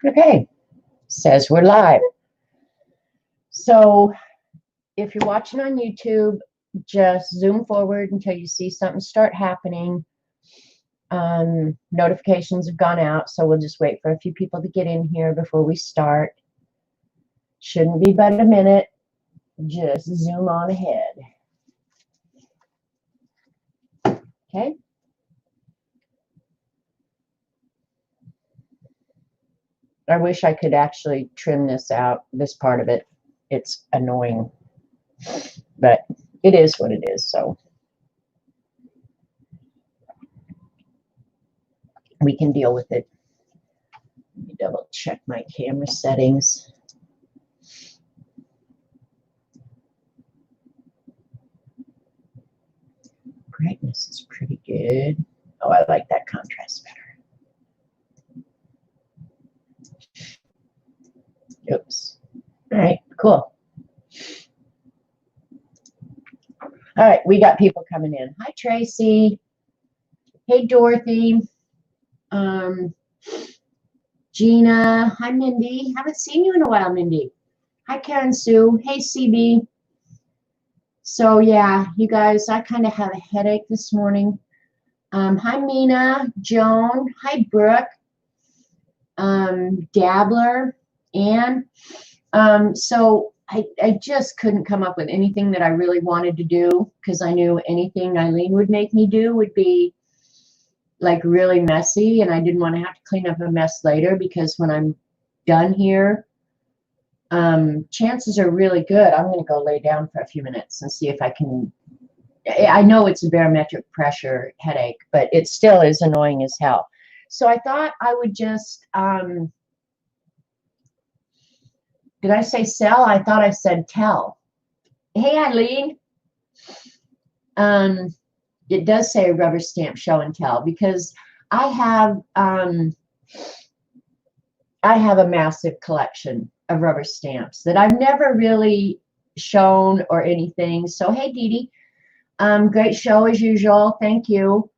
Okay, says we're live. So if you're watching on YouTube, just zoom forward until you see something start happening. Notifications have gone out, so we'll just wait for a few people to get in here before we start. Shouldn't be but a minute. Just zoom on ahead. Okay. I wish I could actually trim this out, this part of it. It's annoying, but it is what it is, so we can deal with it. Let me double check my camera settings. Brightness is pretty good. Oh, I like that contrast better. Oops. All right, cool. All right, we got people coming in. Hi, Tracy. Hey, Dorothy. Gina. Hi, Mindy. Haven't seen you in a while, Mindy. Hi, Karen Sue. Hey, CB. So, yeah, you guys, I kind of have a headache this morning. Hi, Mina. Joan. Hi, Brooke. Dabbler. Anne. So I just couldn't come up with anything that I really wanted to do because I knew anything Eileen would make me do would be like really messy, and I didn't want to have to clean up a mess later because when I'm done here, chances are really good I'm going to go lay down for a few minutes and see if I can. I know it's a barometric pressure headache, but it still is annoying as hell. So I thought I would just did I say sell? I thought I said tell. Hey, Eileen. It does say rubber stamp show and tell because I have a massive collection of rubber stamps that I've never really shown or anything. So hey, Dee Dee, great show as usual. Thank you.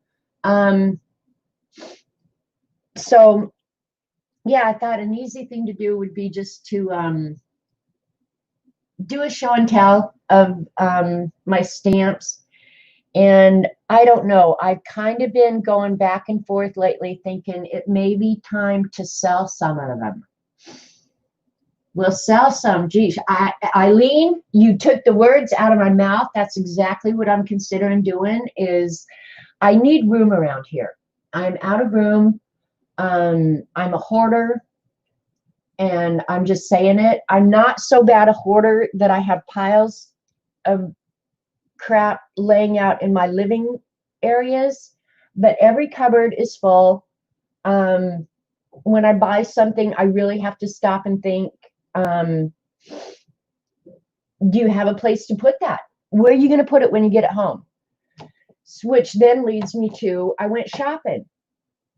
So yeah, I thought an easy thing to do would be just to do a show and tell of my stamps. And I don't know, I've kind of been going back and forth lately thinking it may be time to sell some of them. We'll sell some. Geez, Eileen, you took the words out of my mouth. That's exactly what I'm considering doing is I need room around here. I'm out of room. I'm a hoarder. And I'm just saying it. I'm not so bad a hoarder that I have piles of crap laying out in my living areas, but every cupboard is full. When I buy something, I really have to stop and think, do you have a place to put that? Where are you going to put it when you get it home? Which then leads me to, I went shopping.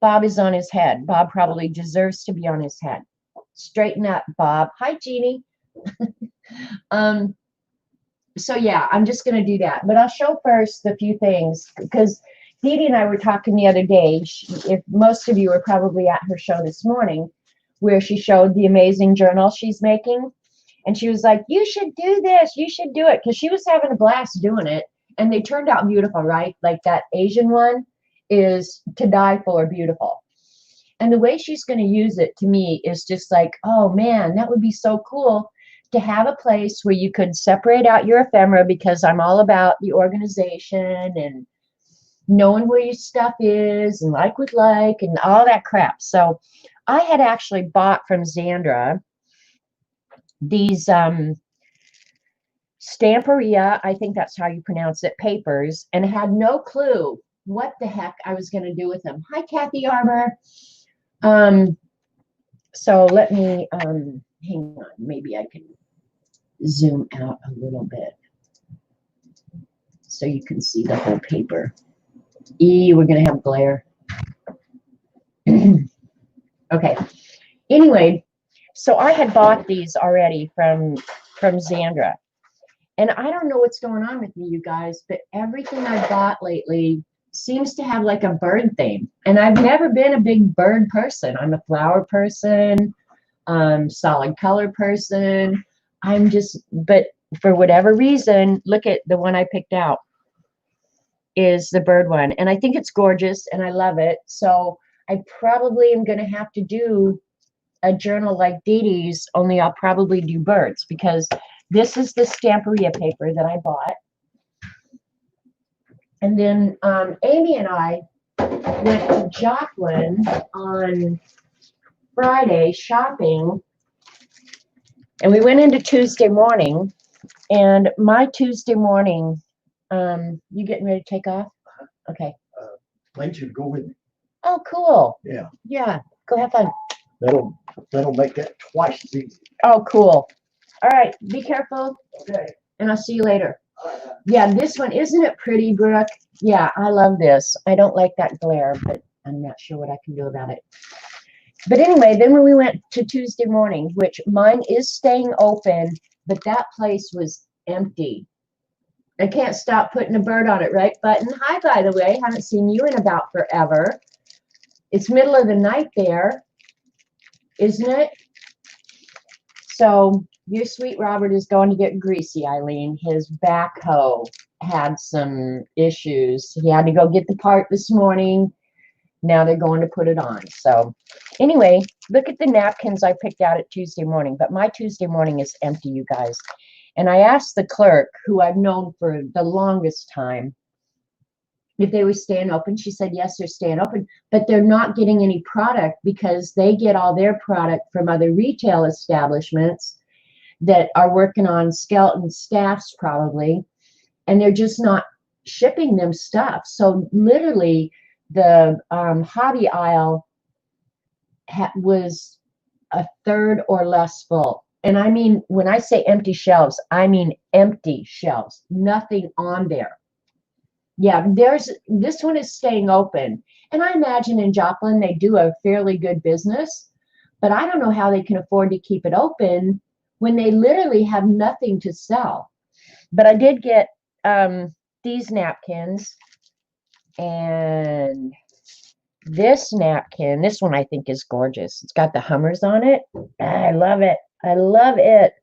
Bob is on his head. Bob probably deserves to be on his head. Straighten up, Bob. Hi, Jeannie. So yeah, I'm just going to do that. But I'll show first the few things because Dee Dee and I were talking the other day. If most of you were probably at her show this morning, where she showed the amazing journal she's making. And she was like, you should do this. You should do it. Because she was having a blast doing it. And they turned out beautiful, right? Like that Asian one is to die for beautiful. And the way she's going to use it to me is just like, oh man, that would be so cool to have a place where you could separate out your ephemera because I'm all about the organization and knowing where your stuff is and like with like and all that crap. So I had actually bought from Xandra these Stamperia, I think that's how you pronounce it, papers, and had no clue what the heck I was going to do with them. Hi, Kathy Arbor. So let me hang on. Maybe I can zoom out a little bit so you can see the whole paper. We're going to have glare. Okay. Anyway, so I had bought these already from Xandra. And I don't know what's going on with me, you guys, but everything I've bought lately seems to have like a bird theme. And I've never been a big bird person. I'm a flower person. solid color person. But for whatever reason, look at the one I picked out is the bird one. And I think it's gorgeous and I love it. So I probably am going to have to do a journal like Dee Dee's, only I'll probably do birds because this is the Stamperia paper that I bought. And then Amy and I went to Joplin on Friday shopping, and we went into Tuesday morning. And my Tuesday morning, you getting ready to take off? Okay. Lane should go with me. Oh, cool. Yeah. Yeah. Go have fun. That'll make that twice as easy. Oh, cool. All right. Be careful. Okay. And I'll see you later. Yeah, this one, isn't it pretty, Brooke? Yeah, I love this. I don't like that glare, but I'm not sure what I can do about it. But anyway, then when we went to Tuesday morning, which mine is staying open, but that place was empty. I can't stop putting a bird on it, right? Button, hi, by the way. Haven't seen you in about forever. It's middle of the night there, isn't it? So your sweet Robert is going to get greasy, Eileen. His backhoe had some issues. He had to go get the part this morning. Now they're going to put it on. So anyway, look at the napkins I picked out at Tuesday morning. But my Tuesday morning is empty, you guys. And I asked the clerk, who I've known for the longest time, if they were staying open. She said, yes, they're staying open, but they're not getting any product because they get all their product from other retail establishments that are working on skeleton staffs probably, and they're just not shipping them stuff. So literally the hobby aisle was a third or less full. And I mean, when I say empty shelves, I mean empty shelves, nothing on there. Yeah, this one is staying open. And I imagine in Joplin they do a fairly good business, but I don't know how they can afford to keep it open when they literally have nothing to sell. But I did get these napkins and this napkin. This one I think is gorgeous. It's got the Hummers on it. I love it. I love it.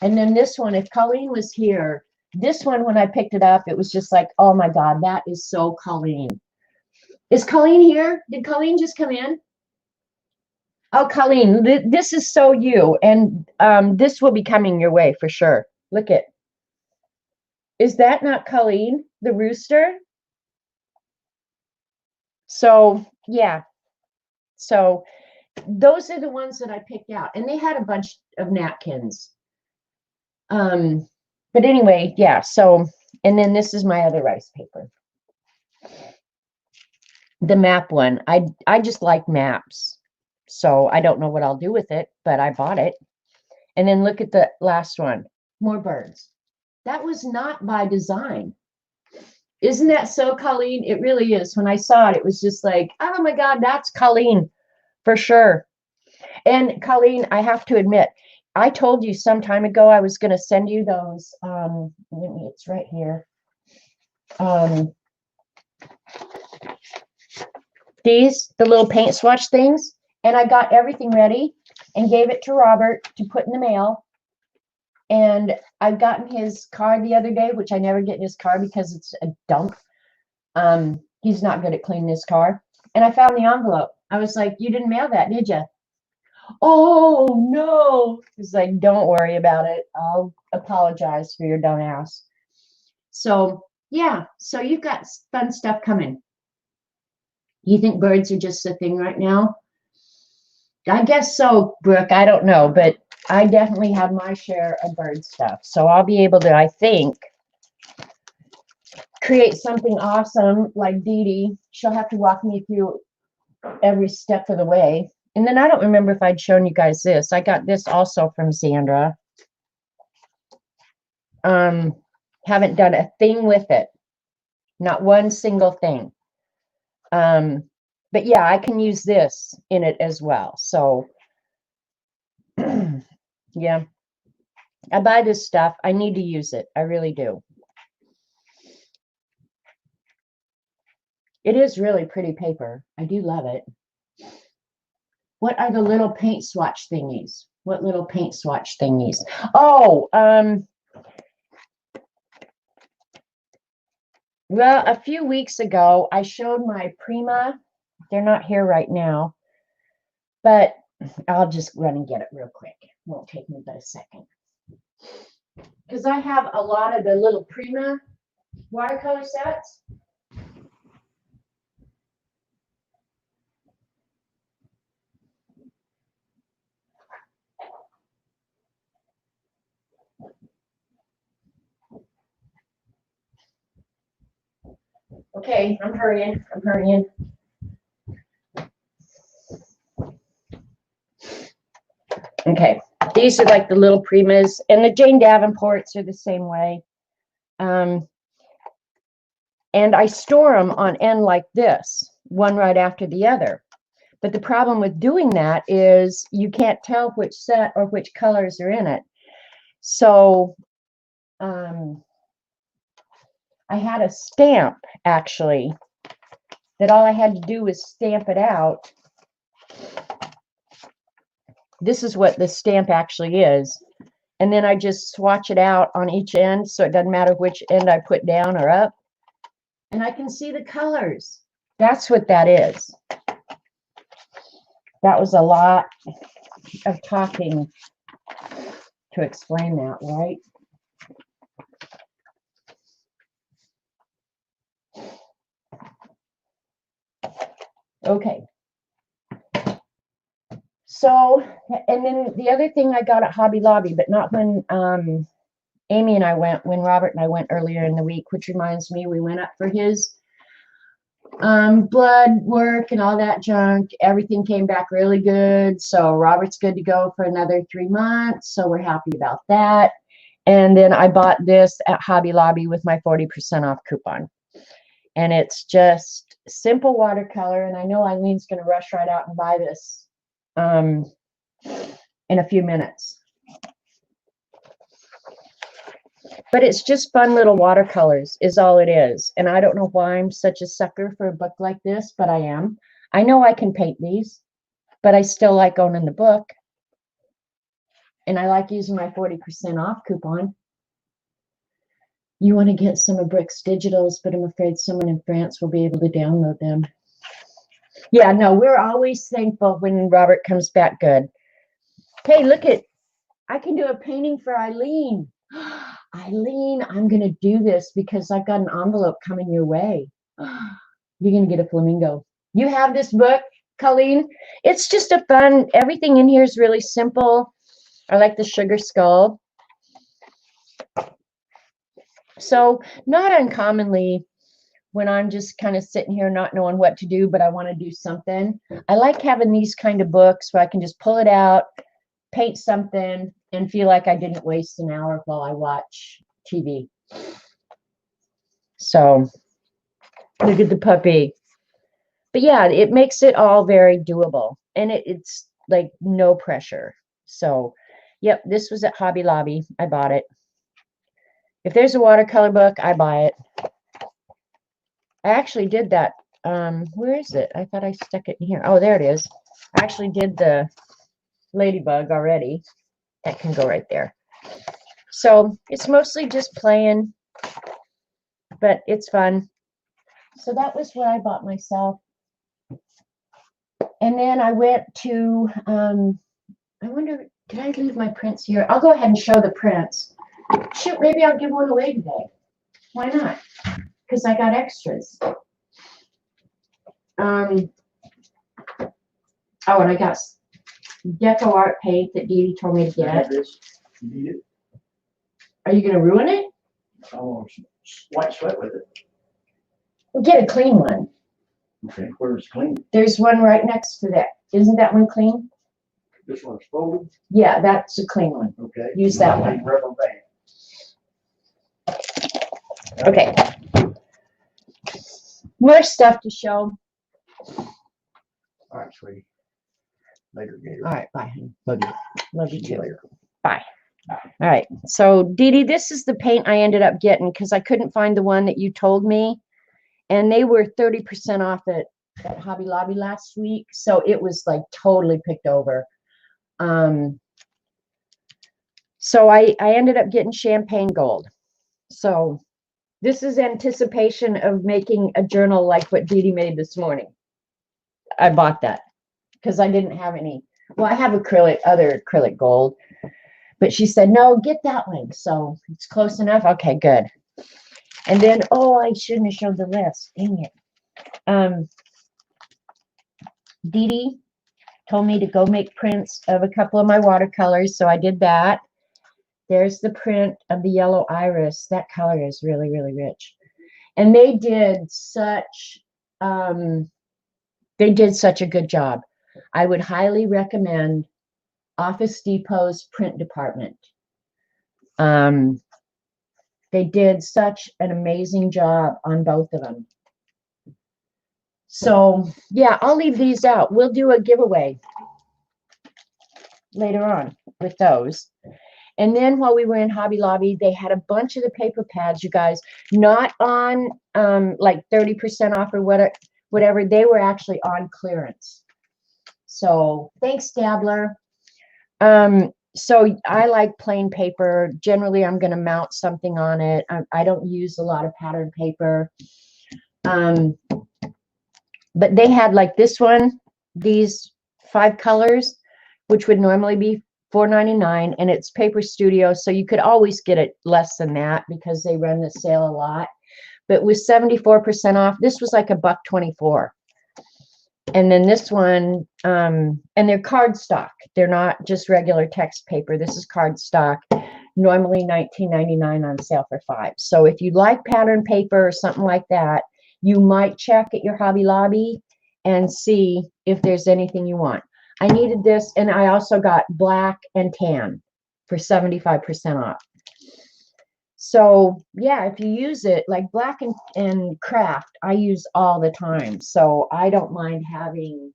And then this one, if Colleen was here, this one, when I picked it up, it was just like, oh my God, that is so Colleen. Is Colleen here? Did Colleen just come in? Oh, Colleen, this is so you. And this will be coming your way for sure. Look at. Is that not Colleen, the rooster? So, yeah. So those are the ones that I picked out. And they had a bunch of napkins. But anyway, yeah. So, and then this is my other rice paper. The map one. I just like maps. So I don't know what I'll do with it, but I bought it. And then look at the last one. More birds. That was not by design. Isn't that so, Colleen? It really is. When I saw it, it was just like, oh my God, that's Colleen for sure. And Colleen, I have to admit, I told you some time ago I was going to send you those. It's right here. The little paint swatch things. And I got everything ready and gave it to Robert to put in the mail. And I've gotten his car the other day, which I never get in his car because it's a dump. He's not good at cleaning his car. And I found the envelope. I was like, you didn't mail that, did you? Oh, no. He's like, don't worry about it. I'll apologize for your dumb ass. So, yeah. So you've got fun stuff coming. You think birds are just a thing right now? I guess so, Brooke. I don't know, but I definitely have my share of bird stuff. So I'll be able to, I think, create something awesome like Dee Dee. She'll have to walk me through every step of the way. And then I don't remember if I'd shown you guys this. I got this also from Sandra. Haven't done a thing with it. Not one single thing. But yeah, I can use this in it as well. So yeah, I buy this stuff. I need to use it. I really do. It is really pretty paper. I do love it. What are the little paint swatch thingies? What little paint swatch thingies? Oh, well, a few weeks ago, I showed my Prima. They're not here right now, but I'll just run and get it real quick. Won't take me but a second. Because I have a lot of the little Prima watercolor sets. Okay, I'm hurrying. I'm hurrying. Okay, these are like the little Primas, and the Jane Davenports are the same way. And I store them on end like this, one right after the other. But the problem with doing that is you can't tell which set or which colors are in it. So I had a stamp, actually, that all I had to do was stamp it out. This is what the stamp actually is. And then I just swatch it out on each end, so it doesn't matter which end I put down or up. And I can see the colors. That's what that is. That was a lot of talking to explain that, right? Okay. So, and then the other thing I got at Hobby Lobby, but not when Amy and I went, when Robert and I went earlier in the week, which reminds me, we went up for his blood work and all that junk. Everything came back really good. So Robert's good to go for another 3 months. So we're happy about that. And then I bought this at Hobby Lobby with my 40% off coupon. And it's just simple watercolor. And I know Eileen's going to rush right out and buy this in a few minutes. But it's just fun little watercolors is all it is. And I don't know why I'm such a sucker for a book like this, but I am. I know I can paint these, but I still like owning the book. And I like using my 40% off coupon. You want to get some of Brick's digitals, but I'm afraid someone in France will be able to download them. Yeah, no, we're always thankful when Robert comes back good. Hey, look at, I can do a painting for Eileen. Eileen, I'm going to do this because I've got an envelope coming your way. You're going to get a flamingo. You have this book, Colleen. It's just a fun, everything in here is really simple. I like the sugar skull. So not uncommonly, when I'm just kind of sitting here not knowing what to do, but I want to do something, I like having these kind of books where I can just pull it out, paint something, and feel like I didn't waste an hour while I watch TV. So look at the puppy. But yeah, it makes it all very doable. And it's like no pressure. So, yep, this was at Hobby Lobby. I bought it. If there's a watercolor book, I buy it. I actually did that. Where is it? I thought I stuck it in here. Oh, there it is. I actually did the ladybug already. That can go right there. So it's mostly just playing, but it's fun. So that was what I bought myself. And then I went to, I wonder, did I leave my prints here? I'll go ahead and show the prints. Shoot, maybe I'll give one away today. Why not? Because I got extras. Oh, and I got Deco Art paint that Dee Dee told me to get. You need it? Are you going to ruin it? I want some white sweat with it. Get a clean one. Okay, where's clean? There's one right next to that. Isn't that one clean? This one's folded? Yeah, that's a clean one. Okay. Use that one. Rubber band. Okay. More stuff to show. All right, sweetie. Later, Gator. All right, bye, honey. Love you. Love you See you too. later. Bye. All right. So, Dee Dee, this is the paint I ended up getting because I couldn't find the one that you told me. And they were 30% off at at Hobby Lobby last week, so it was like totally picked over. So I ended up getting champagne gold. So this is anticipation of making a journal like what Dee Dee made this morning. I bought that because I didn't have any. Well, I have other acrylic gold, but she said, no, get that one. So it's close enough. Okay, good. And then, oh, I shouldn't have showed the list. Dang it. Dee Dee told me to go make prints of a couple of my watercolors, so I did that. There's the print of the yellow iris. That color is really, really rich. And they did such a good job. I would highly recommend Office Depot's print department. They did such an amazing job on both of them. So yeah, I'll leave these out. We'll do a giveaway later on with those. And then while we were in Hobby Lobby, they had a bunch of the paper pads, you guys, not on like 30% off or whatever. They were actually on clearance. So thanks, Dabbler. So I like plain paper. Generally, I'm going to mount something on it. I don't use a lot of pattern paper. But they had like this one, these 5 colors, which would normally be $4.99, and it's Paper Studio, so you could always get it less than that because they run the sale a lot. But with 74% off, this was like $1.24. And then this one, and they're cardstock. They're not just regular text paper. This is cardstock. Normally $19.99 on sale for $5. So if you like pattern paper or something like that, you might check at your Hobby Lobby and see if there's anything you want. I needed this, and I also got black and tan for 75% off. So yeah, if you use it, like black and craft, I use all the time. So I don't mind having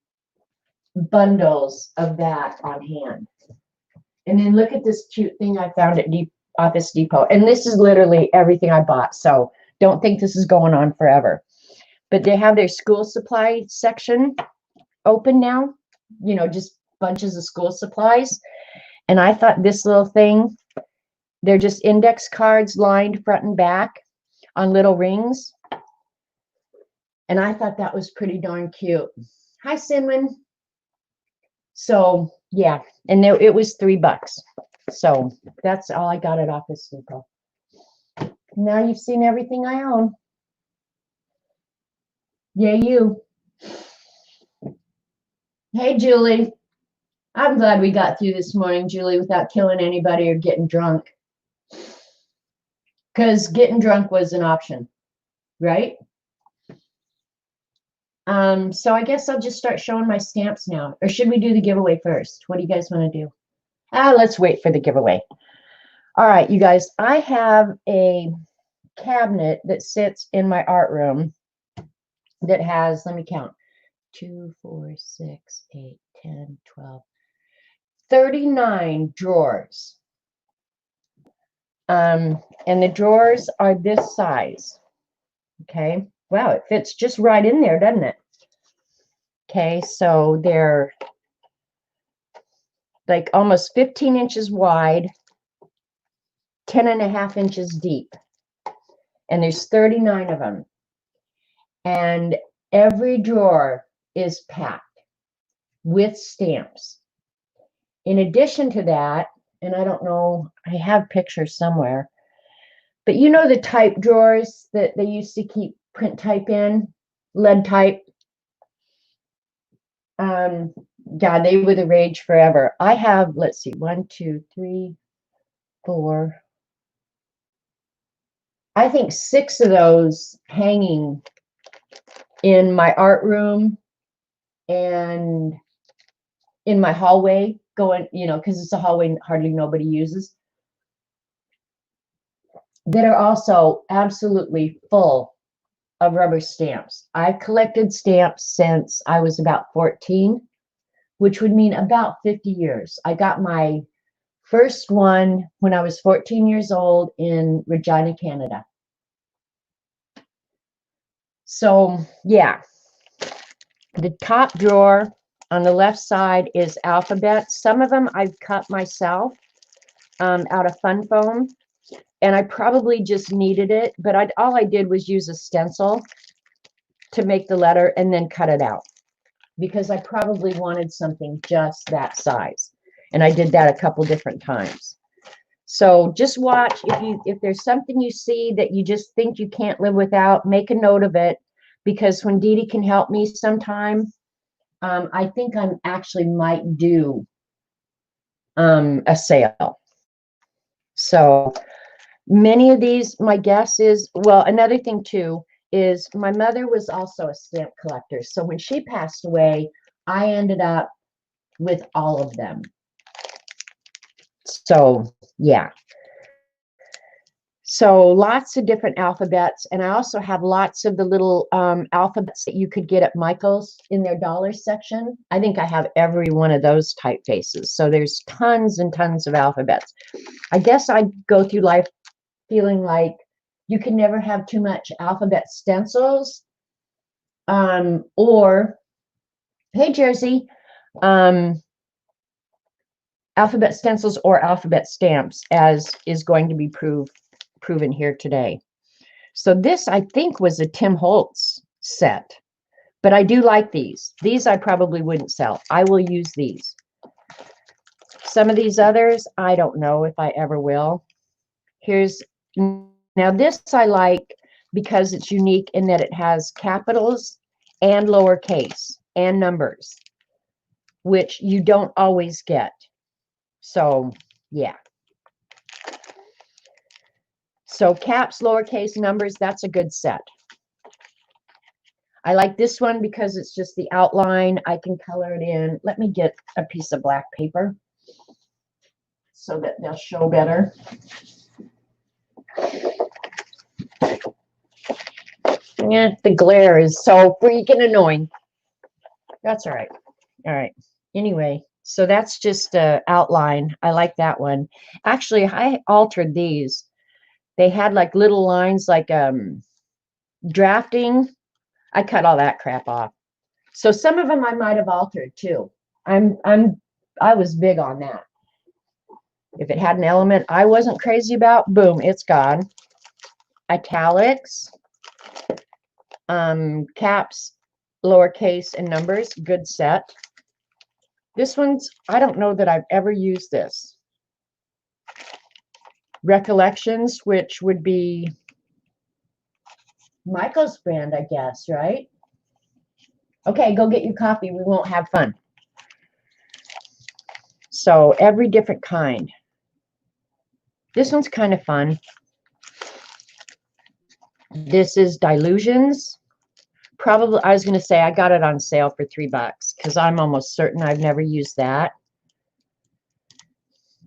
bundles of that on hand. And then look at this cute thing I found at Office Depot. And this is literally everything I bought. So don't think this is going on forever. But they have their school supply section open now. You know, just bunches of school supplies. And I thought this little thing, they're just index cards lined front and back on little rings. And I thought that was pretty darn cute. Hi, Cinnamon. So yeah, and there, it was $3. So that's all I got at Office Depot. Now you've seen everything I own. Yeah, you. Hey, Julie. I'm glad we got through this morning, Julie, without killing anybody or getting drunk. Because getting drunk was an option, right? So I guess I'll just start showing my stamps now. Or should we do the giveaway first? What do you guys want to do? Let's wait for the giveaway. All right, you guys, I have a cabinet that sits in my art room that has, let me count, 2, 4, 6, 8, 10, 12, 39 drawers. And the drawers are this size. Okay. Wow, it fits just right in there, doesn't it? Okay, so they're like almost 15 inches wide, 10.5 inches deep. And there's 39 of them. And every drawer is packed with stamps. In addition to that, and I don't know, I have pictures somewhere, but you know the type drawers that they used to keep print type in, lead type? God, they were the rage forever. I have, let's see, 1, 2, 3, 4, I think 6 of those hanging in my art room and in my hallway going, you know, because it's a hallway hardly nobody uses, that are also absolutely full of rubber stamps. I've collected stamps since I was about 14, which would mean about 50 years. I got my first one when I was 14 years old in Regina, Canada. So, yeah. The top drawer on the left side is alphabets. Some of them I've cut myself out of fun foam, and I probably just needed it, but all I did was use a stencil to make the letter and then cut it out because I probably wanted something just that size. And I did that a couple different times. So just watch. If there's something you see that you just think you can't live without, make a note of it, because when Dee Dee can help me sometime, I think I actually might do a sale. So many of these, my guess is, well, another thing too is my mother was also a stamp collector. So when she passed away, I ended up with all of them. So yeah. So lots of different alphabets. And I also have lots of the little alphabets that you could get at Michael's in their dollar section. I think I have every one of those typefaces. So there's tons and tons of alphabets. I guess I go through life feeling like you can never have too much alphabet stencils, or, hey, Jersey, alphabet stencils or alphabet stamps, as is going to be proven here today. So this, I think, was a Tim Holtz set, but I do like these. These I probably wouldn't sell. I will use these. Some of these others, I don't know if I ever will. Now this I like because it's unique in that it has capitals and lowercase and numbers, which you don't always get. So yeah. So caps, lowercase, numbers, that's a good set. I like this one because it's just the outline. I can color it in. Let me get a piece of black paper so that they'll show better. Yeah, the glare is so freaking annoying. That's all right. All right. Anyway, so that's just an outline. I like that one. Actually, I altered these. They had like little lines like drafting. I cut all that crap off. So some of them I might have altered too. I was big on that. If it had an element I wasn't crazy about, boom, it's gone. Italics, caps, lowercase, and numbers, good set. This one's, I don't know that I've ever used this. Recollections, which would be Michael's brand, I guess, right? Okay, go get your coffee. We won't have fun. So every different kind. This one's kind of fun. This is Dilutions. Probably, I was going to say I got it on sale for $3 because I'm almost certain I've never used that.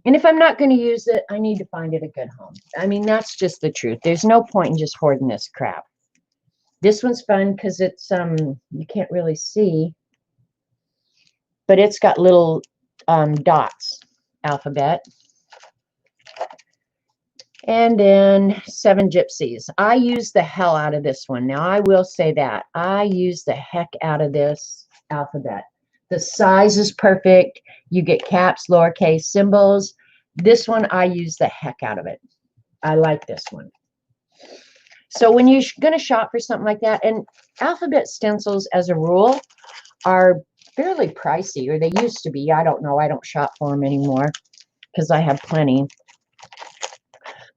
And if I'm not going to use it, I need to find it a good home. I mean, that's just the truth. There's no point in just hoarding this crap. This one's fun because it's, you can't really see, but it's got little dots, alphabet. And then 7 Gypsies. I use the hell out of this one. Now, I will say that. I use the heck out of this alphabet. The size is perfect. You get caps, lowercase, symbols. This one, I use the heck out of it. I like this one. So when you're going to shop for something like that, and alphabet stencils, as a rule, are fairly pricey, or they used to be. I don't know. I don't shop for them anymore because I have plenty.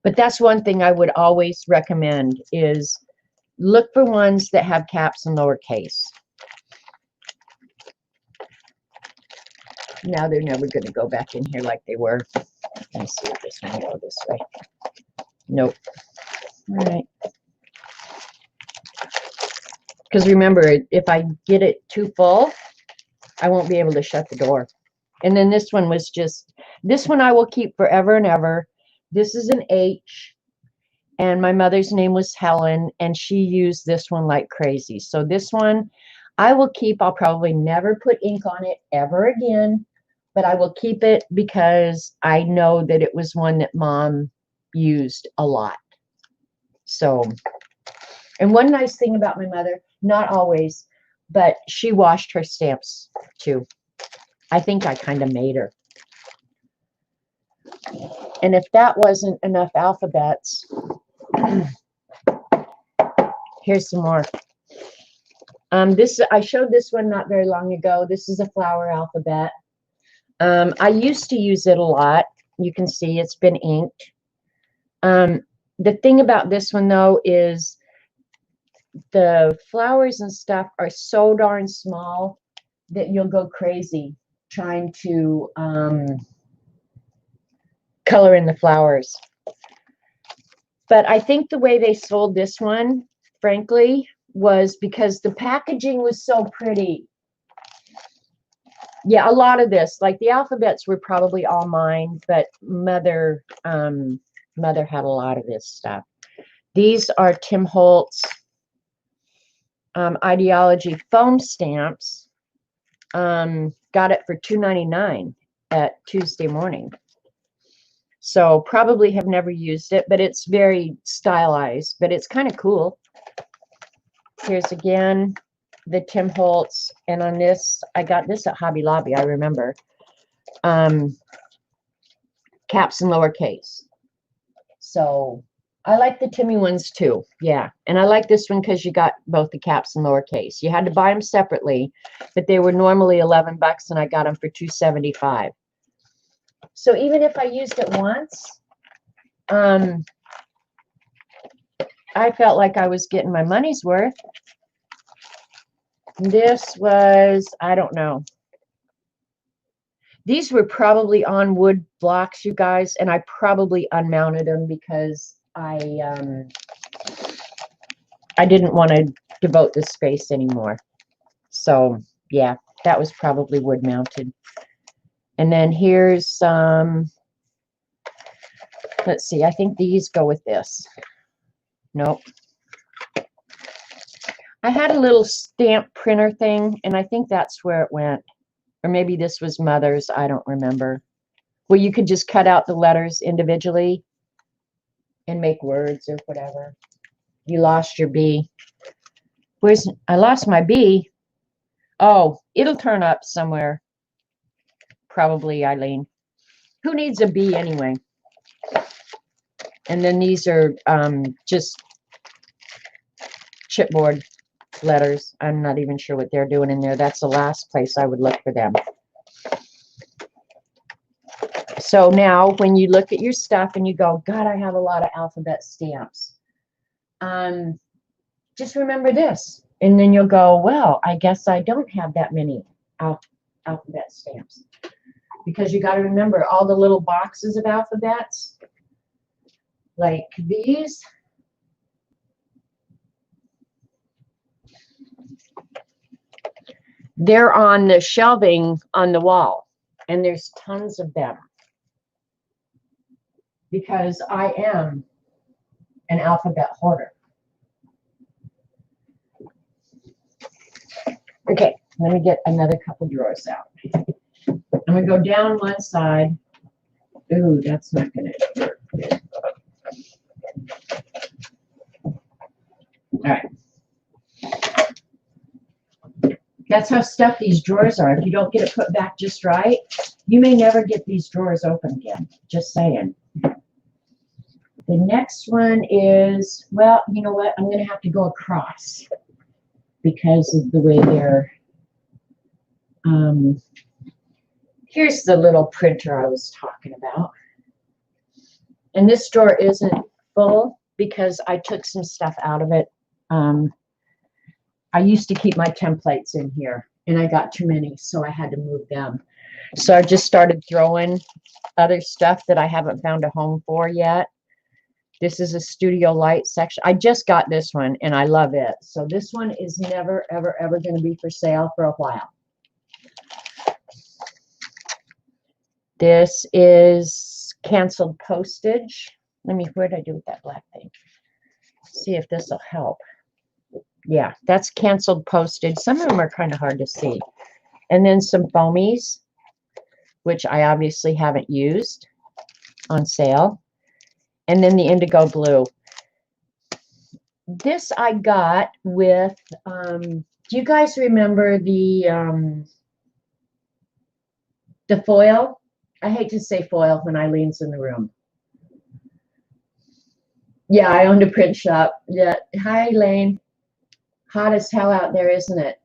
But that's one thing I would always recommend is look for ones that have caps and lowercase. Now they're never going to go back in here like they were. Let me see if this one will go this way. Nope. All right. Because remember, if I get it too full, I won't be able to shut the door. And then this one was just, this one I will keep forever and ever. This is an H, and my mother's name was Helen, and she used this one like crazy. So this one I will keep. I'll probably never put ink on it ever again, but I will keep it because I know that it was one that Mom used a lot. So, and one nice thing about my mother, not always, but she washed her stamps too. I think I kind of made her. And if that wasn't enough alphabets, here's some more. I showed this one not very long ago. This is a flower alphabet. I used to use it a lot. You can see it's been inked. The thing about this one, though, is the flowers and stuff are so darn small that you'll go crazy trying to color in the flowers. But I think the way they sold this one, frankly, was because the packaging was so pretty. Yeah, a lot of this, like the alphabets were probably all mine, but Mother had a lot of this stuff. These are Tim Holtz Ideology foam stamps. Got it for $2.99 at Tuesday morning. So probably have never used it, but it's very stylized, but it's kind of cool. Here's again the Tim Holtz, and on this, I got this at Hobby Lobby, I remember. Caps and lowercase. So I like the Timmy ones too. Yeah. And I like this one because you got both the caps and lowercase. You had to buy them separately, but they were normally $11 and I got them for $2.75. So even if I used it once, I felt like I was getting my money's worth. This was, I don't know. These were probably on wood blocks, you guys, and I probably unmounted them because I didn't want to devote this space anymore. So yeah, that was probably wood mounted. And then here's some, let's see, I think these go with this. Nope. I had a little stamp printer thing, and I think that's where it went. Or maybe this was Mother's, I don't remember. Where you could just cut out the letters individually and make words or whatever. You lost your B. I lost my B. Oh, it'll turn up somewhere. Probably, Eileen. Who needs a B anyway? And then these are just chipboard letters. I'm not even sure what they're doing in there. That's the last place I would look for them. So now when you look at your stuff and you go, God, I have a lot of alphabet stamps. Just remember this. And then you'll go, well, I guess I don't have that many alphabet stamps. Because you got to remember all the little boxes of alphabets, like these. They're on the shelving on the wall, and there's tons of them. Because I am an alphabet hoarder. Okay, let me get another couple drawers out. I'm going to go down one side. Ooh, that's not going to work. All right. That's how stuffed these drawers are. If you don't get it put back just right, you may never get these drawers open again. Just saying. The next one is, well, you know what? I'm going to have to go across because of the way they're, here's the little printer I was talking about. And this drawer isn't full because I took some stuff out of it. I used to keep my templates in here and I got too many, so I had to move them. So I just started throwing other stuff that I haven't found a home for yet. This is a studio light section. I just got this one and I love it. So this one is never, ever, ever going to be for sale for a while. This is canceled postage. Where did I do with that black thing? See if this will help. Yeah, that's canceled postage. Some of them are kind of hard to see. And then some foamies, which I obviously haven't used, on sale. And then the indigo blue. This I got with Do you guys remember the foil? I hate to say foil when Eileen's in the room. Yeah, I owned a print shop. Yeah. Hi, Elaine. Hot as hell out there, isn't it?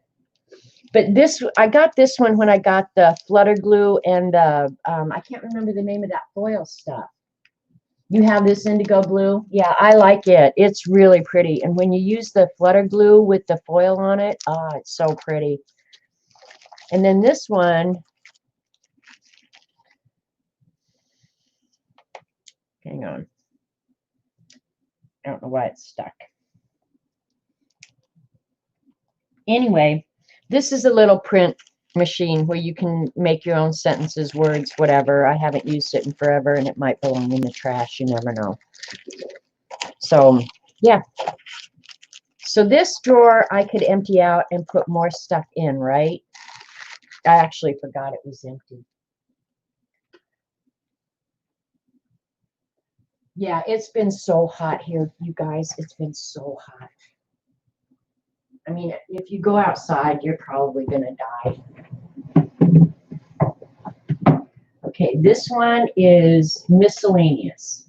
But this, I got this one when I got the flutter glue and the, I can't remember the name of that foil stuff. You have this indigo blue? Yeah, I like it. It's really pretty. And when you use the flutter glue with the foil on it, oh, it's so pretty. And then this one, hang on. I don't know why it's stuck. Anyway, this is a little print machine where you can make your own sentences, words, whatever. I haven't used it in forever, and it might belong in the trash. You never know. So, yeah. So this drawer I could empty out and put more stuff in, right? I actually forgot it was empty. Yeah, it's been so hot here, you guys. It's been so hot. I mean, if you go outside, you're probably going to die. Okay, this one is miscellaneous.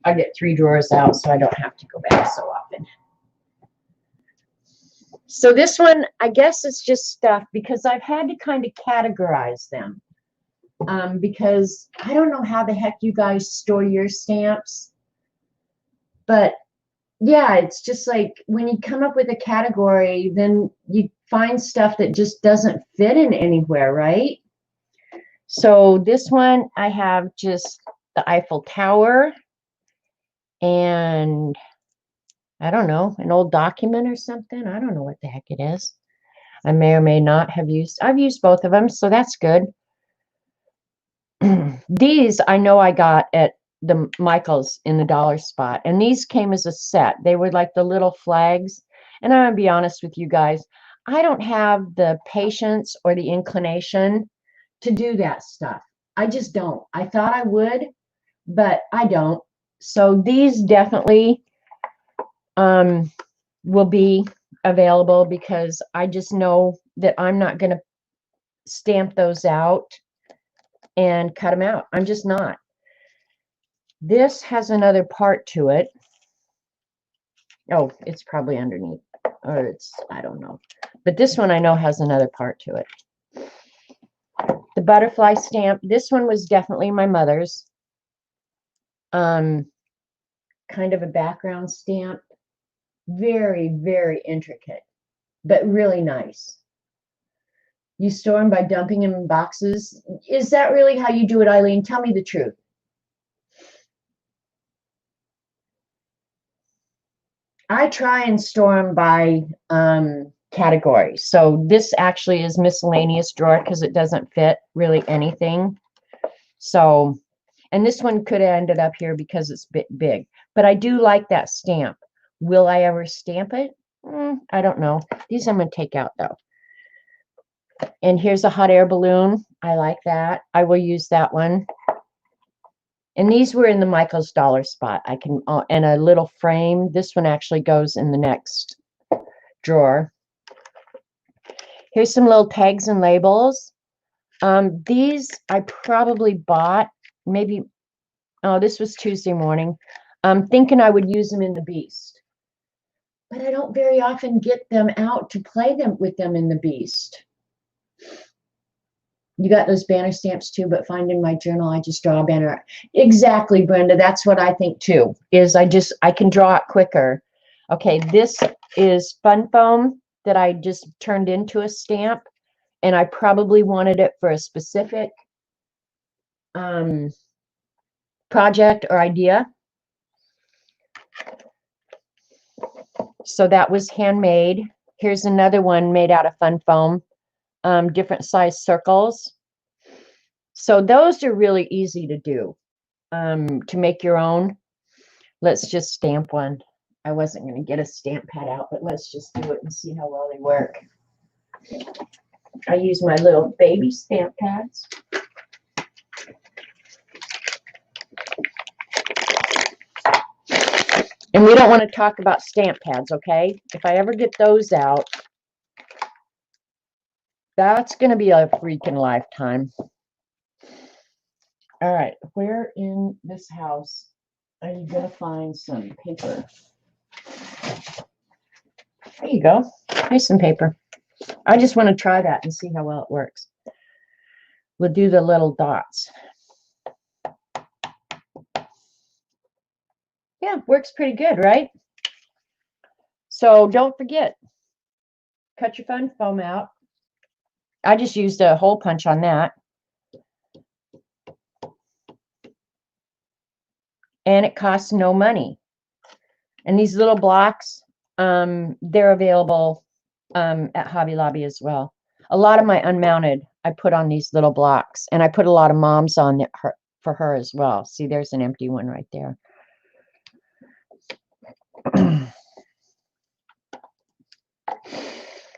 I get 3 drawers out so I don't have to go back so often. So this one, I guess it's just stuff because I've had to kind of categorize them. Because I don't know how the heck you guys store your stamps. But yeah, it's just like when you come up with a category, then you find stuff that just doesn't fit in anywhere, right? So this one, I have just the Eiffel Tower and I don't know, an old document or something. I don't know what the heck it is. I may or may not have used. I've used both of them, so that's good. These I know I got at the Michael's in the dollar spot, and these came as a set. They were like the little flags. And I'm gonna be honest with you guys, I don't have the patience or the inclination to do that stuff. I just don't. I thought I would, but I don't. So these definitely will be available because I just know that I'm not going to stamp those out and cut them out. I'm just not. This has another part to it. Oh, it's probably underneath, or it's, I don't know. But this one I know has another part to it. The butterfly stamp, this one was definitely my mother's. Kind of a background stamp. Very, very intricate, but really nice. You store them by dumping them in boxes. Is that really how you do it, Eileen? Tell me the truth. I try and store them by category. So this actually is miscellaneous drawer because it doesn't fit really anything. So, and this one could have ended up here because it's a bit big. But I do like that stamp. Will I ever stamp it? I don't know. These I'm going to take out though. And here's a hot air balloon. I like that. I will use that one. And these were in the Michael's dollar spot. I can, and a little frame. This one actually goes in the next drawer. Here's some little tags and labels. These I probably bought maybe, oh, this was Tuesday morning. I'm thinking I would use them in the Beast. But I don't very often get them out to play them with them in the Beast. You got those banner stamps too, but find in my journal, I just draw a banner. Exactly, Brenda. That's what I think too, is I can draw it quicker. Okay, this is fun foam that I just turned into a stamp, and I probably wanted it for a specific project or idea. So that was handmade. Here's another one made out of fun foam, different size circles. So those are really easy to do, to make your own. Let's just stamp one. I wasn't going to get a stamp pad out, but let's just do it and see how well they work. I use my little baby stamp pads. And we don't want to talk about stamp pads, okay? If I ever get those out, that's going to be a freaking lifetime. All right, where in this house are you going to find some paper? There you go. Here's some paper. I just want to try that and see how well it works. We'll do the little dots. Yeah, works pretty good, right? So don't forget, cut your fun foam out. I just used a hole punch on that. And it costs no money. And these little blocks, they're available at Hobby Lobby as well. A lot of my unmounted, I put on these little blocks. And I put a lot of moms on it for her as well. See, there's an empty one right there.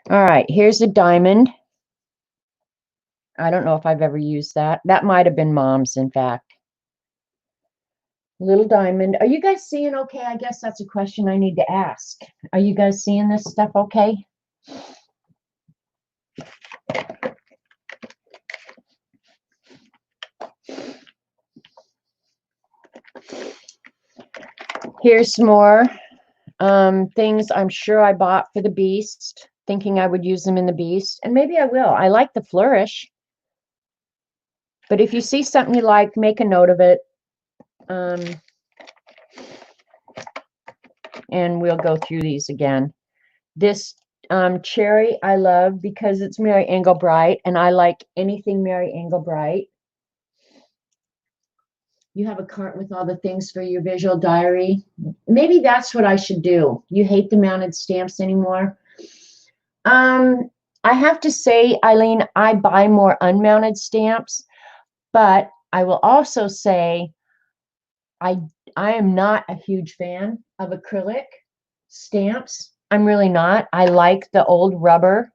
All right, here's a diamond. I don't know if I've ever used that. That might have been mom's, in fact. Little diamond. Are you guys seeing okay? I guess that's a question I need to ask. Are you guys seeing this stuff okay? Here's some more things I'm sure I bought for the Beast, thinking I would use them in the Beast. And maybe I will. I like the flourish. But if you see something you like, make a note of it. And we'll go through these again. This cherry I love because it's Mary Engelbright, and I like anything Mary Engelbright. You have a cart with all the things for your visual diary. Maybe that's what I should do. You hate the mounted stamps anymore? I have to say, Eileen, I buy more unmounted stamps, but I will also say I am not a huge fan of acrylic stamps. I'm really not. I like the old rubber.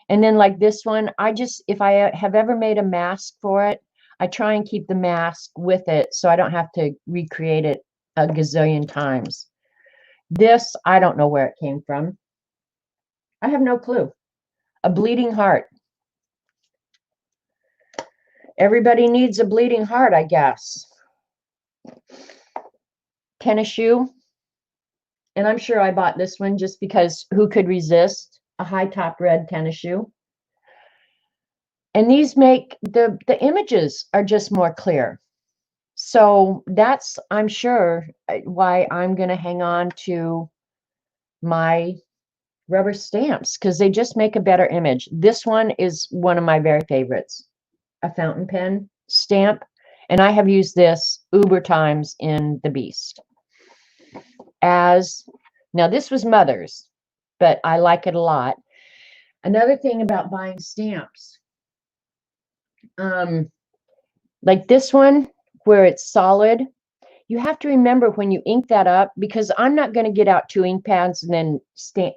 And then like this one, if I have ever made a mask for it, I try and keep the mask with it so I don't have to recreate it a gazillion times. This, I don't know where it came from. I have no clue. A bleeding heart. Everybody needs a bleeding heart, I guess. Tennis shoe. And I'm sure I bought this one just because who could resist a high top red tennis shoe? And these make the images are just more clear. So that's, I'm sure, why I'm going to hang on to my rubber stamps, because they just make a better image. This one is one of my very favorites, a fountain pen stamp. And I have used this uber times in the Beast. Now this was Mother's, but I like it a lot. Another thing about buying stamps, like this one, where it's solid, you have to remember when you ink that up, because I'm not going to get out 2 ink pads and then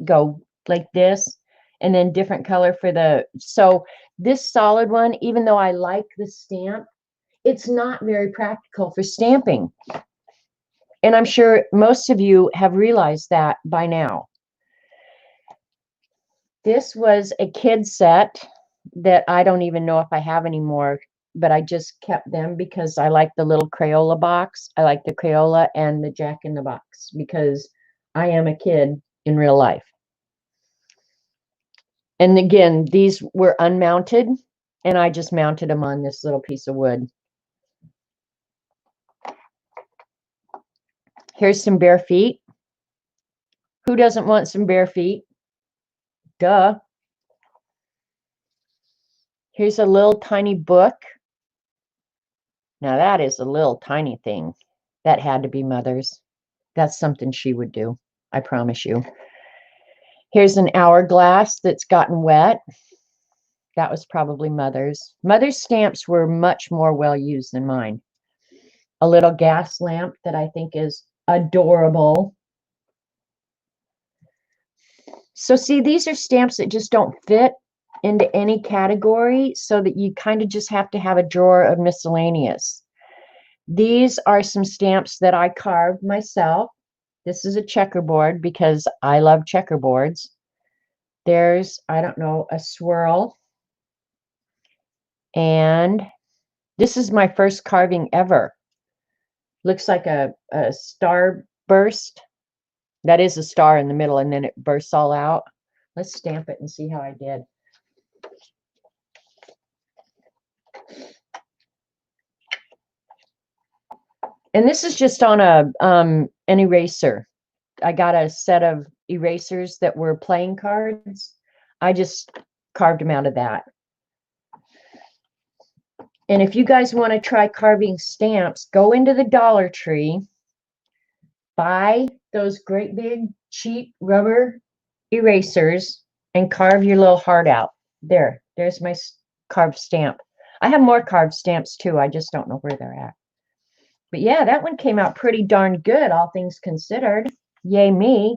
go like this and then different color for the, so this solid one, even though I like the stamp, it's not very practical for stamping. And I'm sure most of you have realized that by now. This was a kid set that I don't even know if I have anymore, but I just kept them because I like the little Crayola box. I like the Crayola and the Jack in the Box because I am a kid in real life. And again, these were unmounted, and I just mounted them on this little piece of wood. Here's some bare feet. Who doesn't want some bare feet? Duh. Here's a little tiny book. Now that is a little tiny thing. That had to be Mother's. That's something she would do, I promise you. Here's an hourglass that's gotten wet. That was probably Mother's. Mother's stamps were much more well used than mine. A little gas lamp that I think is adorable. So see, these are stamps that just don't fit into any category, so that you kind of just have to have a drawer of miscellaneous. These are some stamps that I carved myself. This is a checkerboard because I love checkerboards. There's, I don't know, a swirl. And this is my first carving ever. Looks like a star burst. That is a star in the middle, and then it bursts all out. Let's stamp it and see how I did. And this is just on an eraser. I got a set of erasers that were playing cards. I just carved them out of that. And if you guys want to try carving stamps, go into the Dollar Tree, buy those great big cheap rubber erasers, and carve your little heart out. There's my carved stamp. I have more carved stamps too. I just don't know where they're at. But yeah, that one came out pretty darn good, all things considered. Yay me.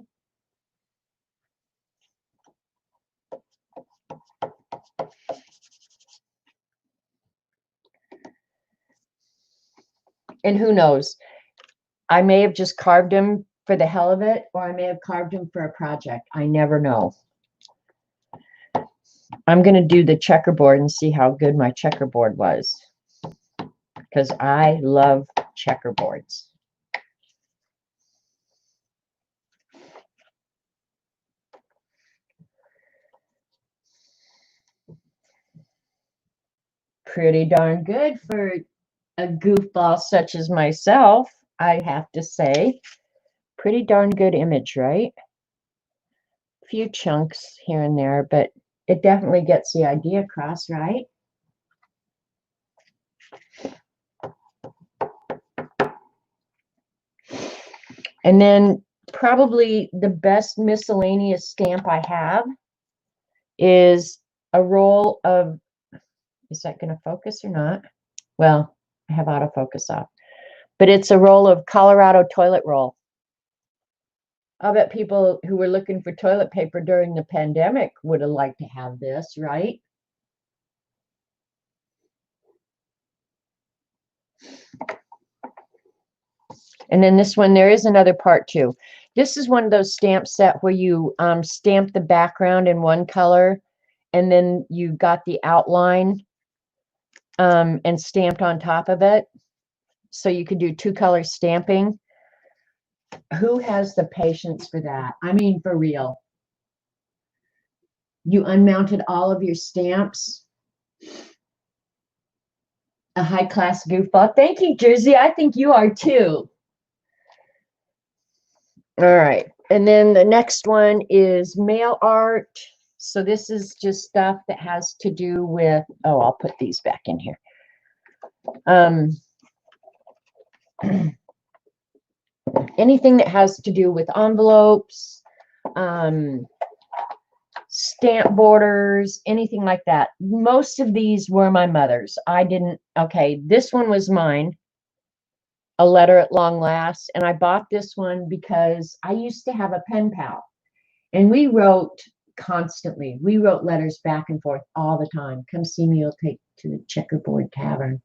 And who knows? I may have just carved them for the hell of it, or I may have carved them for a project. I never know. I'm going to do the checkerboard and see how good my checkerboard was, because I love checkerboards. Pretty darn good for a goofball such as myself, I have to say. Pretty darn good image, right? A few chunks here and there, but it definitely gets the idea across, right? And then probably the best miscellaneous stamp I have is a roll of, is that going to focus or not? Well, I have autofocus off, but it's a roll of Colorado toilet roll. I bet people who were looking for toilet paper during the pandemic would have liked to have this, right? And then this one, there is another part too. This is one of those stamp set where you stamp the background in one color, and then you got the outline and stamped on top of it. So you could do two color stamping. Who has the patience for that? I mean, for real. You unmounted all of your stamps. A high-class goofball. Thank you, Jersey. I think you are too. All right. And then the next one is mail art. So this is just stuff that has to do with, oh, I'll put these back in here. Anything that has to do with envelopes, stamp borders, anything like that. Most of these were my mother's. I didn't, okay, this one was mine, A Letter at Long Last. And I bought this one because I used to have a pen pal, and we wrote constantly. We wrote letters back and forth all the time. Come see me, you'll take to the Checkerboard Tavern.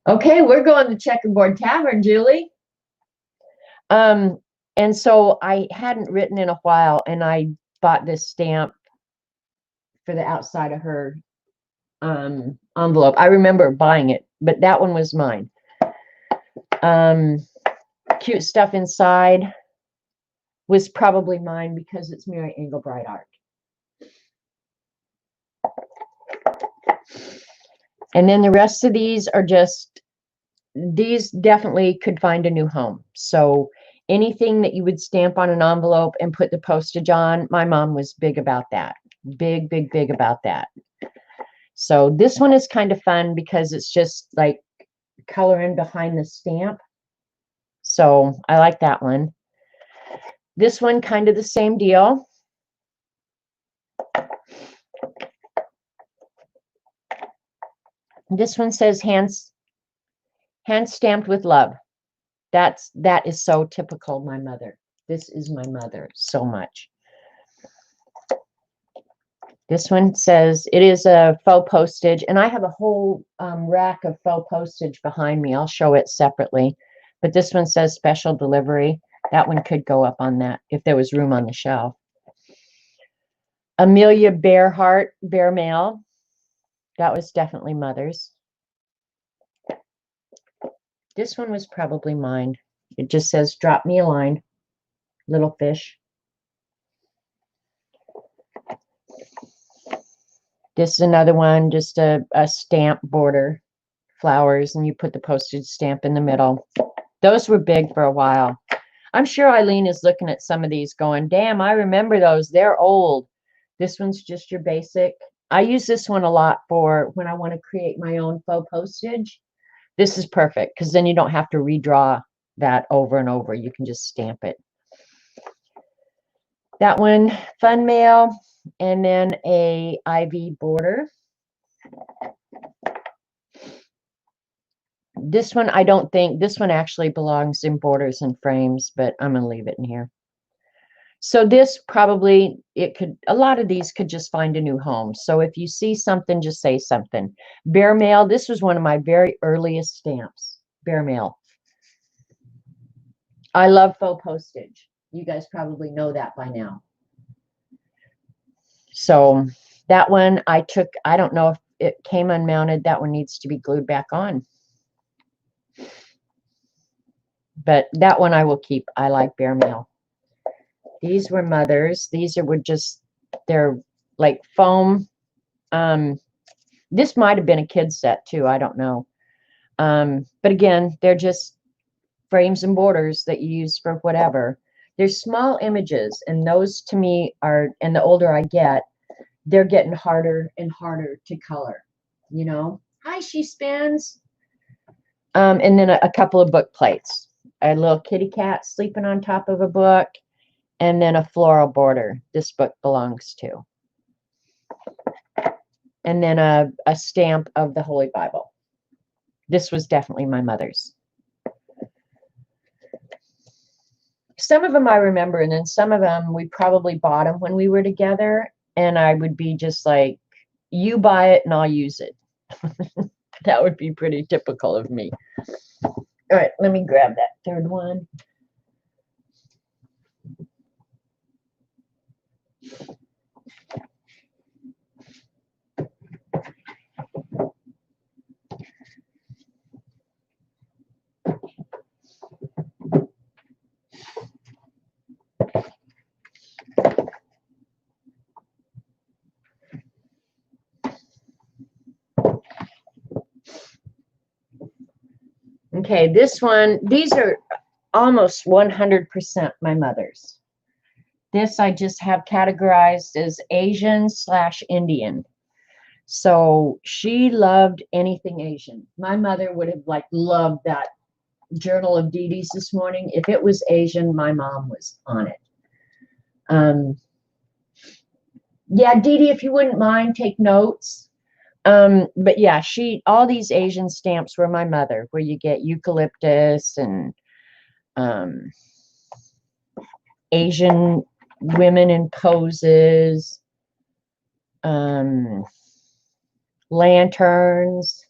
Okay, we're going to Checkerboard Tavern, Julie. And so I hadn't written in a while, and I bought this stamp for the outside of her envelope. I remember buying it, but that one was mine. Cute stuff inside was probably mine because it's Mary Engelbreit art. And then the rest of these are just, these definitely could find a new home. So anything that you would stamp on an envelope and put the postage on, my mom was big about that. Big, big, big about that. So this one is kind of fun because it's just like coloring behind the stamp. So I like that one. This one, kind of the same deal. This one says hand stamped with love. That is so typical my mother. This is my mother so much. This one says it is a faux postage, and I have a whole rack of faux postage behind me. I'll show it separately, but this one says special delivery. That one could go up on that if there was room on the shelf. Amelia Bearhart, Bear Mail. That was definitely Mother's. This one was probably mine. It just says, drop me a line, little fish. This is another one, just a stamp border, flowers, and you put the postage stamp in the middle. Those were big for a while. I'm sure Eileen is looking at some of these going, damn, I remember those. They're old. This one's just your basic. I use this one a lot for when I want to create my own faux postage. This is perfect because then you don't have to redraw that over and over. You can just stamp it. That one, fun mail, and then a IV border. This one, I don't think, this one actually belongs in borders and frames, but I'm going to leave it in here. So this probably, it could, a lot of these could just find a new home. So if you see something, just say something. Bear mail, this was one of my very earliest stamps. Bear mail. I love faux postage. You guys probably know that by now. So that one I took, I don't know if it came unmounted. That one needs to be glued back on. But that one I will keep. I like Bear mail. These were Mother's. These were just, they're like foam. This might have been a kid's set too. I don't know. But again, they're just frames and borders that you use for whatever. There's small images, and those to me are, and the older I get, they're getting harder and harder to color. You know, hi, she spins. And then a couple of book plates, a little kitty cat sleeping on top of a book, and then a floral border this book belongs to. And then a stamp of the Holy Bible. This was definitely my mother's. Some of them I remember, and then some of them we probably bought them when we were together, and I would be just like, you buy it and I'll use it. That would be pretty typical of me. All right, let me grab that third one. Okay, this one, these are almost 100% my mother's. This I just have categorized as Asian/Indian. So she loved anything Asian. My mother would have like loved that Journal of Dee Dee's this morning. If it was Asian, my mom was on it. Yeah, Dee Dee, if you wouldn't mind, take notes. But yeah, all these Asian stamps were my mother, where you get eucalyptus and Asian women in poses, lanterns.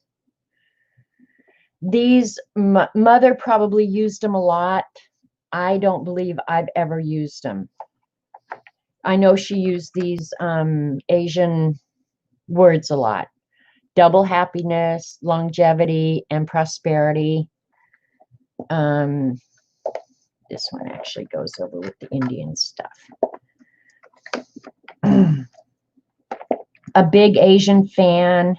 These, mother probably used them a lot. I don't believe I've ever used them. I know she used these Asian words a lot. Double happiness, longevity, and prosperity. This one actually goes over with the Indian stuff. A big Asian fan.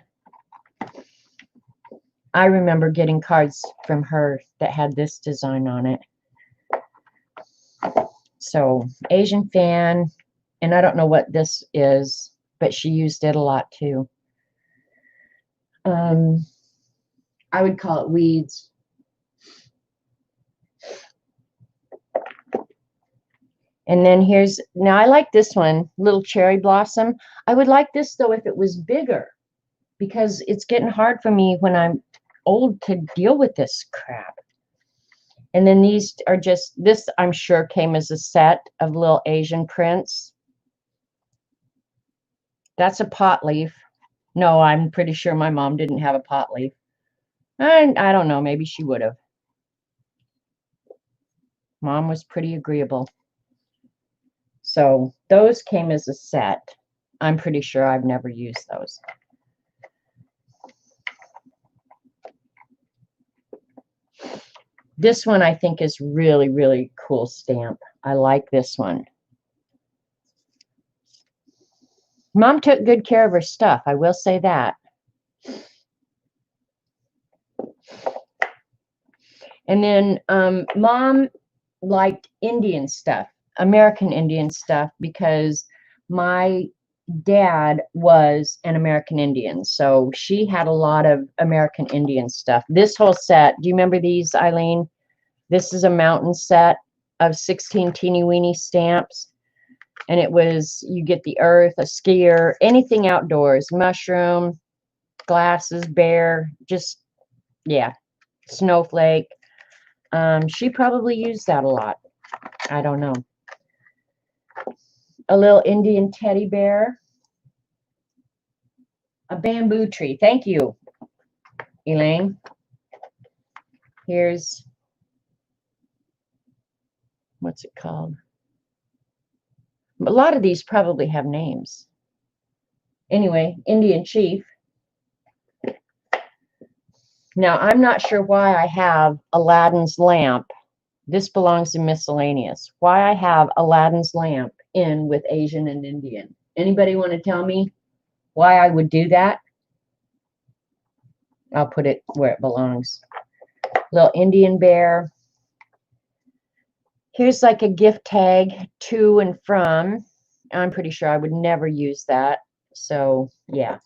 I remember getting cards from her that had this design on it. So Asian fan, and I don't know what this is, but she used it a lot too. I would call it weeds. And then now I like this one, little cherry blossom. I would like this though if it was bigger, because it's getting hard for me when I'm old to deal with this crap. And then these are just, this I'm sure came as a set of little Asian prints. That's a pot leaf. No, I'm pretty sure my mom didn't have a pot leaf. I don't know. Maybe she would have. Mom was pretty agreeable. So those came as a set. I'm pretty sure I've never used those. This one I think is really, really cool stamp. I like this one. Mom took good care of her stuff. I will say that. And then Mom liked Indian stuff, American Indian stuff, because my dad was an American Indian. So she had a lot of American Indian stuff. This whole set, do you remember these, Eileen? This is a mountain set of 16 teeny weeny stamps. And it was, you get the earth, a skier, anything outdoors, mushroom, glasses, bear, just, yeah, snowflake. She probably used that a lot. I don't know. A little Indian teddy bear. A bamboo tree. Thank you, Elaine. Here's, what's it called? A lot of these probably have names. Anyway, Indian chief. Now, I'm not sure why I have Aladdin's lamp. This belongs in miscellaneous. Why I have Aladdin's lamp in with Asian and Indian. Anybody want to tell me why I would do that? I'll put it where it belongs. Little Indian bear. Here's like a gift tag to and from. I'm pretty sure I would never use that. So, yeah.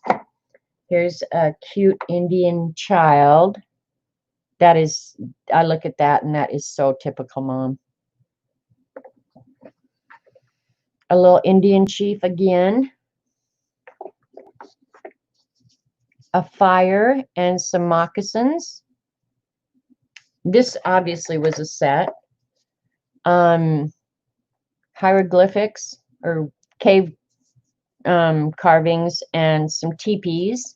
Here's a cute Indian child. That is, I look at that and that is so typical Mom. A little Indian chief again. A fire and some moccasins. This obviously was a set. Hieroglyphics or cave carvings and some teepees.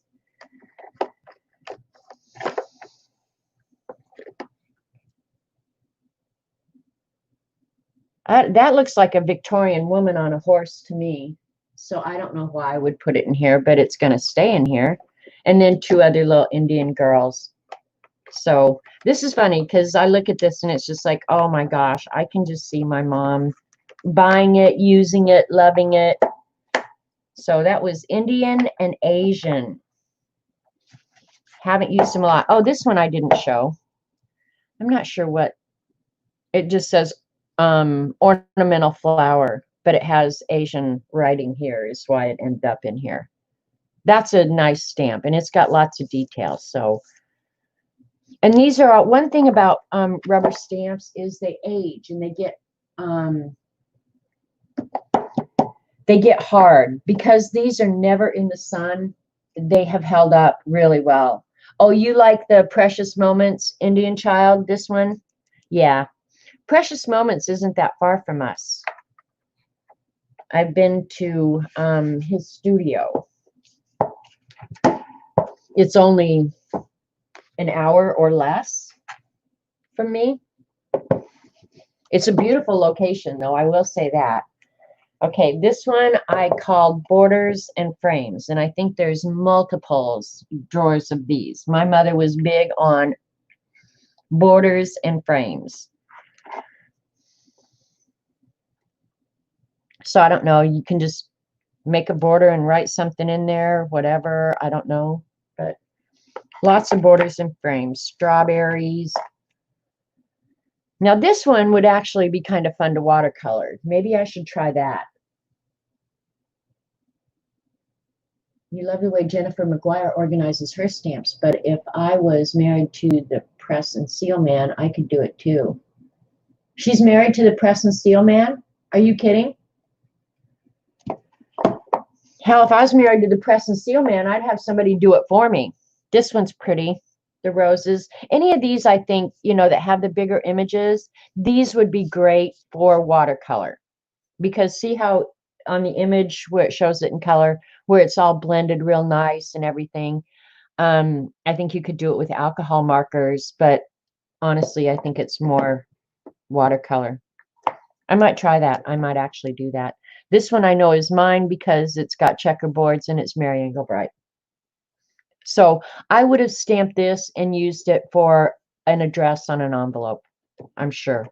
That looks like a Victorian woman on a horse to me. So I don't know why I would put it in here, but it's going to stay in here. And then two other little Indian girls. So this is funny because I look at this and it's just like, oh my gosh, I can just see my mom buying it, using it, loving it. So that was Indian and Asian. Haven't used them a lot. Oh, this one I didn't show. I'm not sure what. It just says ornamental flower, but it has Asian writing here is why it ended up in here. That's a nice stamp, and it's got lots of details. So, and these are all, one thing about rubber stamps is they age and they get hard because these are never in the sun. They have held up really well. Oh, you like the Precious Moments Indian Child? This one, yeah. Precious Moments isn't that far from us. I've been to his studio. It's only an hour or less from me. It's a beautiful location, though, I will say that. Okay, this one I called Borders and Frames, and I think there's multiples drawers of these. My mother was big on borders and frames. So I don't know, you can just make a border and write something in there, whatever, I don't know. But lots of borders and frames. Strawberries. Now this one would actually be kind of fun to watercolor. Maybe I should try that. You love the way Jennifer McGuire organizes her stamps, but if I was married to the press and seal man, I could do it too. She's married to the press and seal man? Are you kidding? Hell, if I was married to the press and seal man, I'd have somebody do it for me. This one's pretty. The roses. Any of these, I think, you know, that have the bigger images, these would be great for watercolor. Because see how on the image where it shows it in color, where it's all blended real nice and everything. I think you could do it with alcohol markers, but honestly, I think it's more watercolor. I might try that. I might actually do that. This one I know is mine because it's got checkerboards and it's Mary Engelbright. So I would have stamped this and used it for an address on an envelope, I'm sure.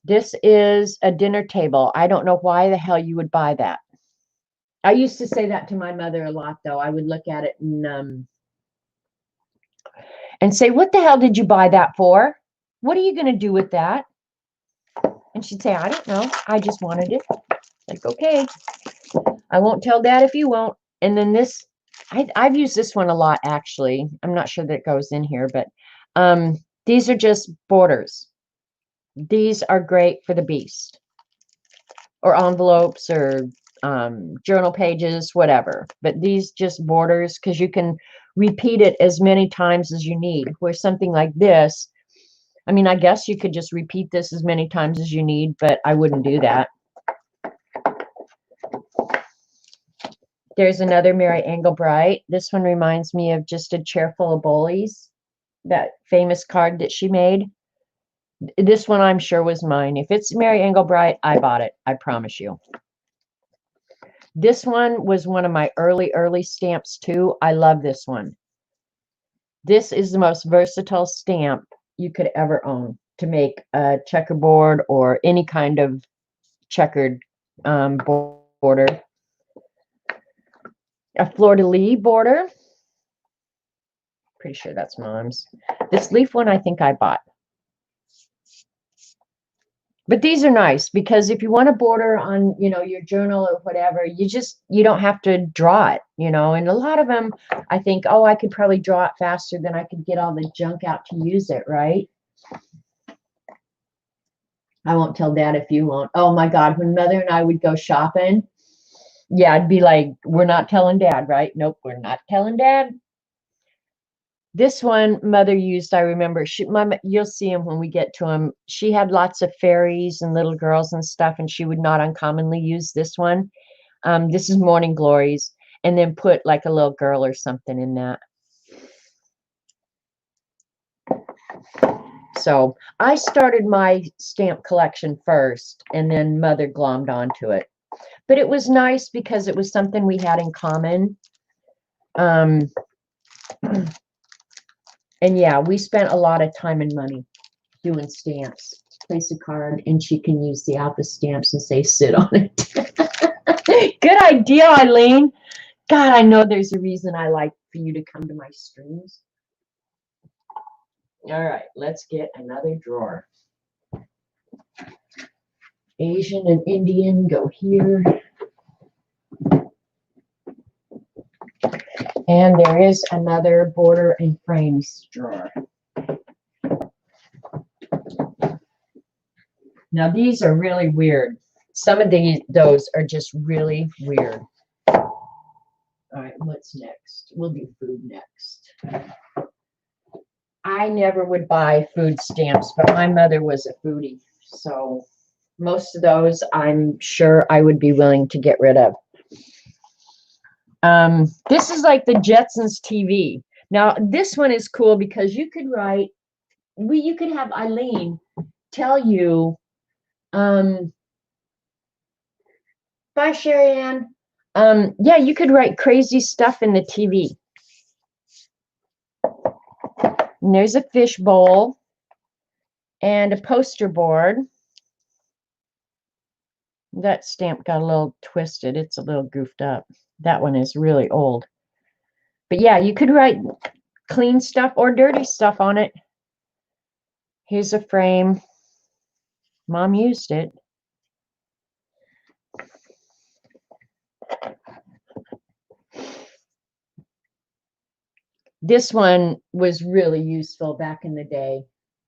This is a dinner table. I don't know why the hell you would buy that. I used to say that to my mother a lot, though. I would look at it and say, what the hell did you buy that for? What are you going to do with that? And she'd say, I don't know. I just wanted it. Like, okay, I won't tell Dad if you won't. And then this, I've used this one a lot, actually. I'm not sure that it goes in here, but these are just borders. These are great for the beast or envelopes or journal pages, whatever. But these just borders, because you can repeat it as many times as you need. Where something like this, I mean, I guess you could just repeat this as many times as you need, but I wouldn't do that. There's another Mary Engelbright. This one reminds me of Just a Chair Full of Bullies, that famous card that she made. This one I'm sure was mine. If it's Mary Engelbright, I bought it. I promise you. This one was one of my early stamps too. I love this one. This is the most versatile stamp you could ever own to make a checkerboard or any kind of checkered border. A fleur-de-lis border. Pretty sure that's Mom's. This leaf one I think I bought. But these are nice because if you want to border on, your journal or whatever, you don't have to draw it, and a lot of them, I think, oh, I could probably draw it faster than I could get all the junk out to use it, right? I won't tell Dad if you won't. Oh my God, when Mother and I would go shopping, yeah, I'd be like, we're not telling Dad, right? Nope, we're not telling Dad. This one Mother used, I remember, you'll see him when we get to him. She had lots of fairies and little girls and stuff, and she would not uncommonly use this one. This is Morning Glories, and then put like a little girl or something in that. So I started my stamp collection first, and then Mother glommed onto it. But it was nice because it was something we had in common. And yeah, we spent a lot of time and money doing stamps. Place a card, and she can use the office stamps and say, sit on it. Good idea, Eileen. God, I know there's a reason I like for you to come to my streams. All right, let's get another drawer. Asian and Indian go here. And there is another border and frames drawer. Now these are really weird. Some of those are just really weird. All right, what's next? We'll do food next. I never would buy food stamps, but my mother was a foodie. So most of those I'm sure I would be willing to get rid of. This is like the Jetsons TV. Now this one is cool because you could write, you could have Eileen tell you, bye Sherry Ann. Yeah, you could write crazy stuff in the TV. And there's a fish bowl and a poster board. That stamp got a little twisted. It's a little goofed up. That one is really old. But yeah, you could write clean stuff or dirty stuff on it. Here's a frame. Mom used it. This one was really useful back in the day.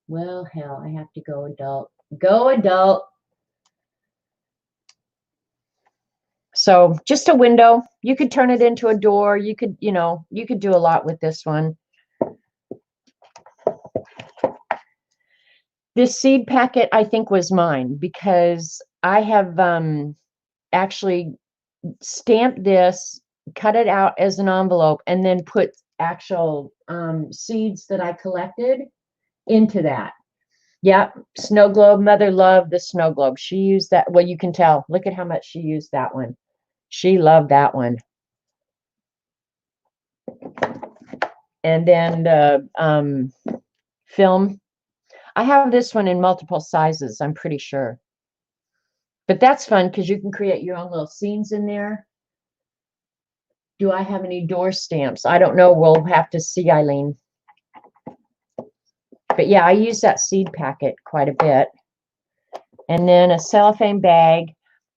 Well, hell, I have to go adult. Go adult. So just a window. You could turn it into a door. You could, you could do a lot with this one. This seed packet, I think, was mine because I have actually stamp this, cut it out as an envelope, and then put actual seeds that I collected into that. Yep, snow globe. Mother loved the snow globe. She used that. Well, you can tell. Look at how much she used that one. She loved that one. And then the film. I have this one in multiple sizes, I'm pretty sure. But that's fun because you can create your own little scenes in there. Do I have any door stamps? I don't know. We'll have to see, Eileen. But yeah, I use that seed packet quite a bit. And then a cellophane bag.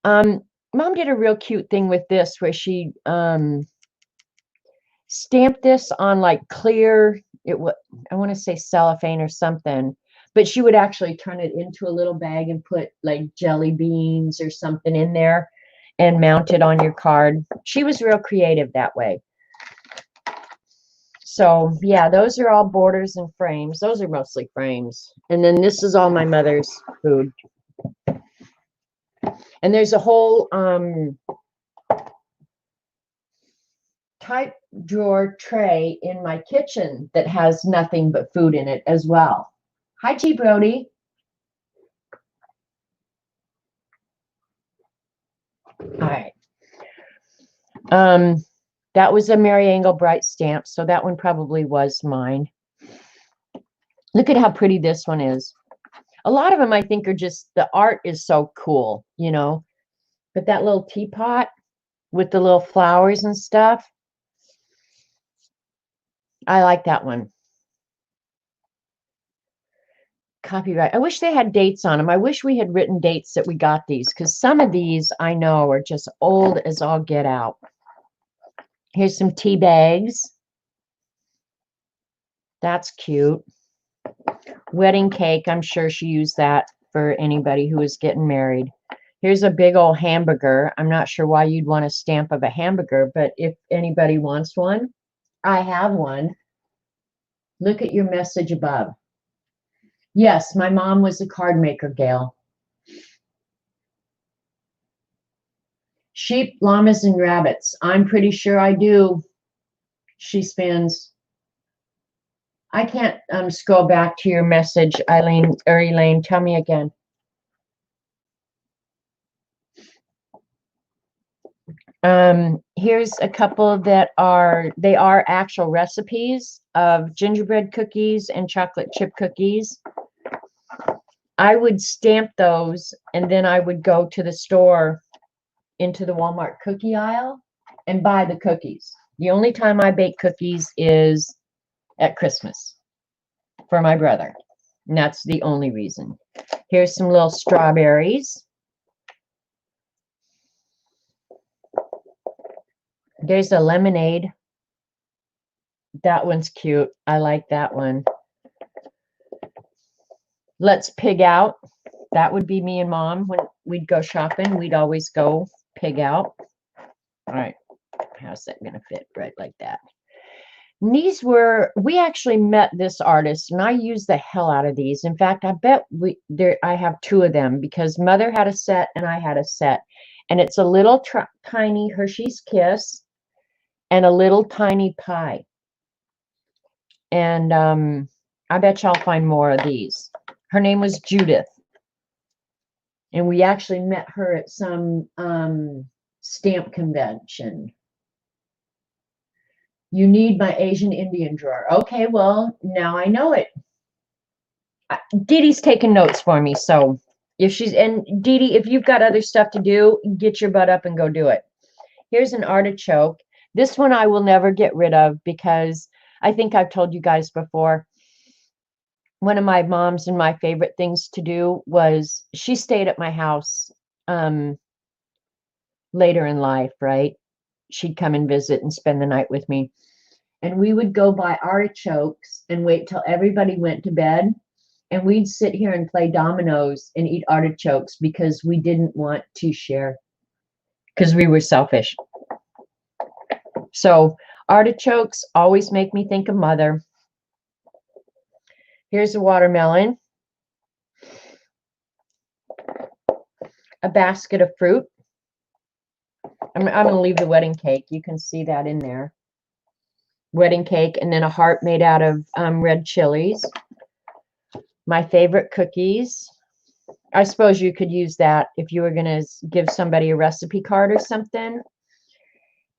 Mom did a real cute thing with this where she stamped this on like clear, I want to say cellophane or something, but she would actually turn it into a little bag and put like jelly beans or something in there and mount it on your card. She was real creative that way. So yeah, those are all borders and frames. Those are mostly frames. And then this is all my mother's food. And there's a whole type drawer tray in my kitchen that has nothing but food in it as well. Hi, G. Brody. All right. That was a Mary Engelbright stamp, so that one probably was mine. Look at how pretty this one is. A lot of them, I think, are just, the art is so cool, you know. But that little teapot with the little flowers and stuff, I like that one. Copyright. I wish they had dates on them. I wish we had written dates that we got these, because some of these I know are just old as all get out. Here's some tea bags. That's cute. Wedding cake. I'm sure she used that for anybody who was getting married. Here's a big old hamburger. I'm not sure why you'd want a stamp of a hamburger, but if anybody wants one, I have one. Look at your message above. Yes, my mom was a card maker, Gail. Sheep, llamas, and rabbits. I'm pretty sure I do. She spins. I can't scroll back to your message, Eileen or Elaine. Tell me again. Here's a couple that they are actual recipes of gingerbread cookies and chocolate chip cookies. I would stamp those and then I would go to the store into the Walmart cookie aisle and buy the cookies. The only time I bake cookies is at Christmas for my brother. And that's the only reason. Here's some little strawberries. There's a lemonade. That one's cute. I like that one. Let's pig out. That would be me and Mom when we'd go shopping. We'd always go pig out. All right. How's that going to fit right like that? And these were, we actually met this artist and I used the hell out of these. In fact, I bet I have two of them because Mother had a set and I had a set. And it's a little tiny Hershey's Kiss and a little tiny pie. And I bet y'all find more of these. Her name was Judith. And we actually met her at some stamp convention. You need my Asian Indian drawer. Okay, well, now I know it. Dee Dee's taking notes for me. So if she's, and Dee Dee, if you've got other stuff to do, get your butt up and go do it. Here's an artichoke. This one I will never get rid of because I think I've told you guys before. One of my mom's and my favorite things to do was she stayed at my house later in life, right? She'd come and visit and spend the night with me. And we would go buy artichokes and wait till everybody went to bed. And we'd sit here and play dominoes and eat artichokes because we didn't want to share because we were selfish. So artichokes always make me think of Mother. Here's a watermelon. A basket of fruit. I'm going to leave the wedding cake. You can see that in there. Wedding cake, and then a heart made out of red chilies. My favorite cookies. I suppose you could use that if you were going to give somebody a recipe card or something.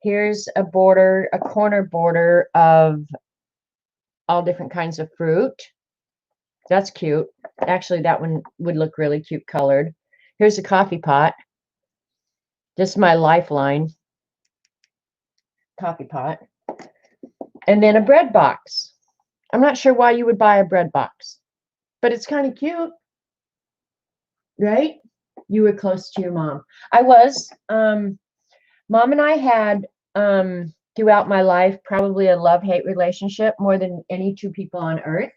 Here's a border, a corner border of all different kinds of fruit. That's cute. Actually, that one would look really cute colored. Here's a coffee pot. This is my lifeline. Coffee pot. And then a bread box. I'm not sure why you would buy a bread box, but it's kind of cute, right? You were close to your mom. I was. Mom and I had, throughout my life, probably a love-hate relationship more than any two people on earth.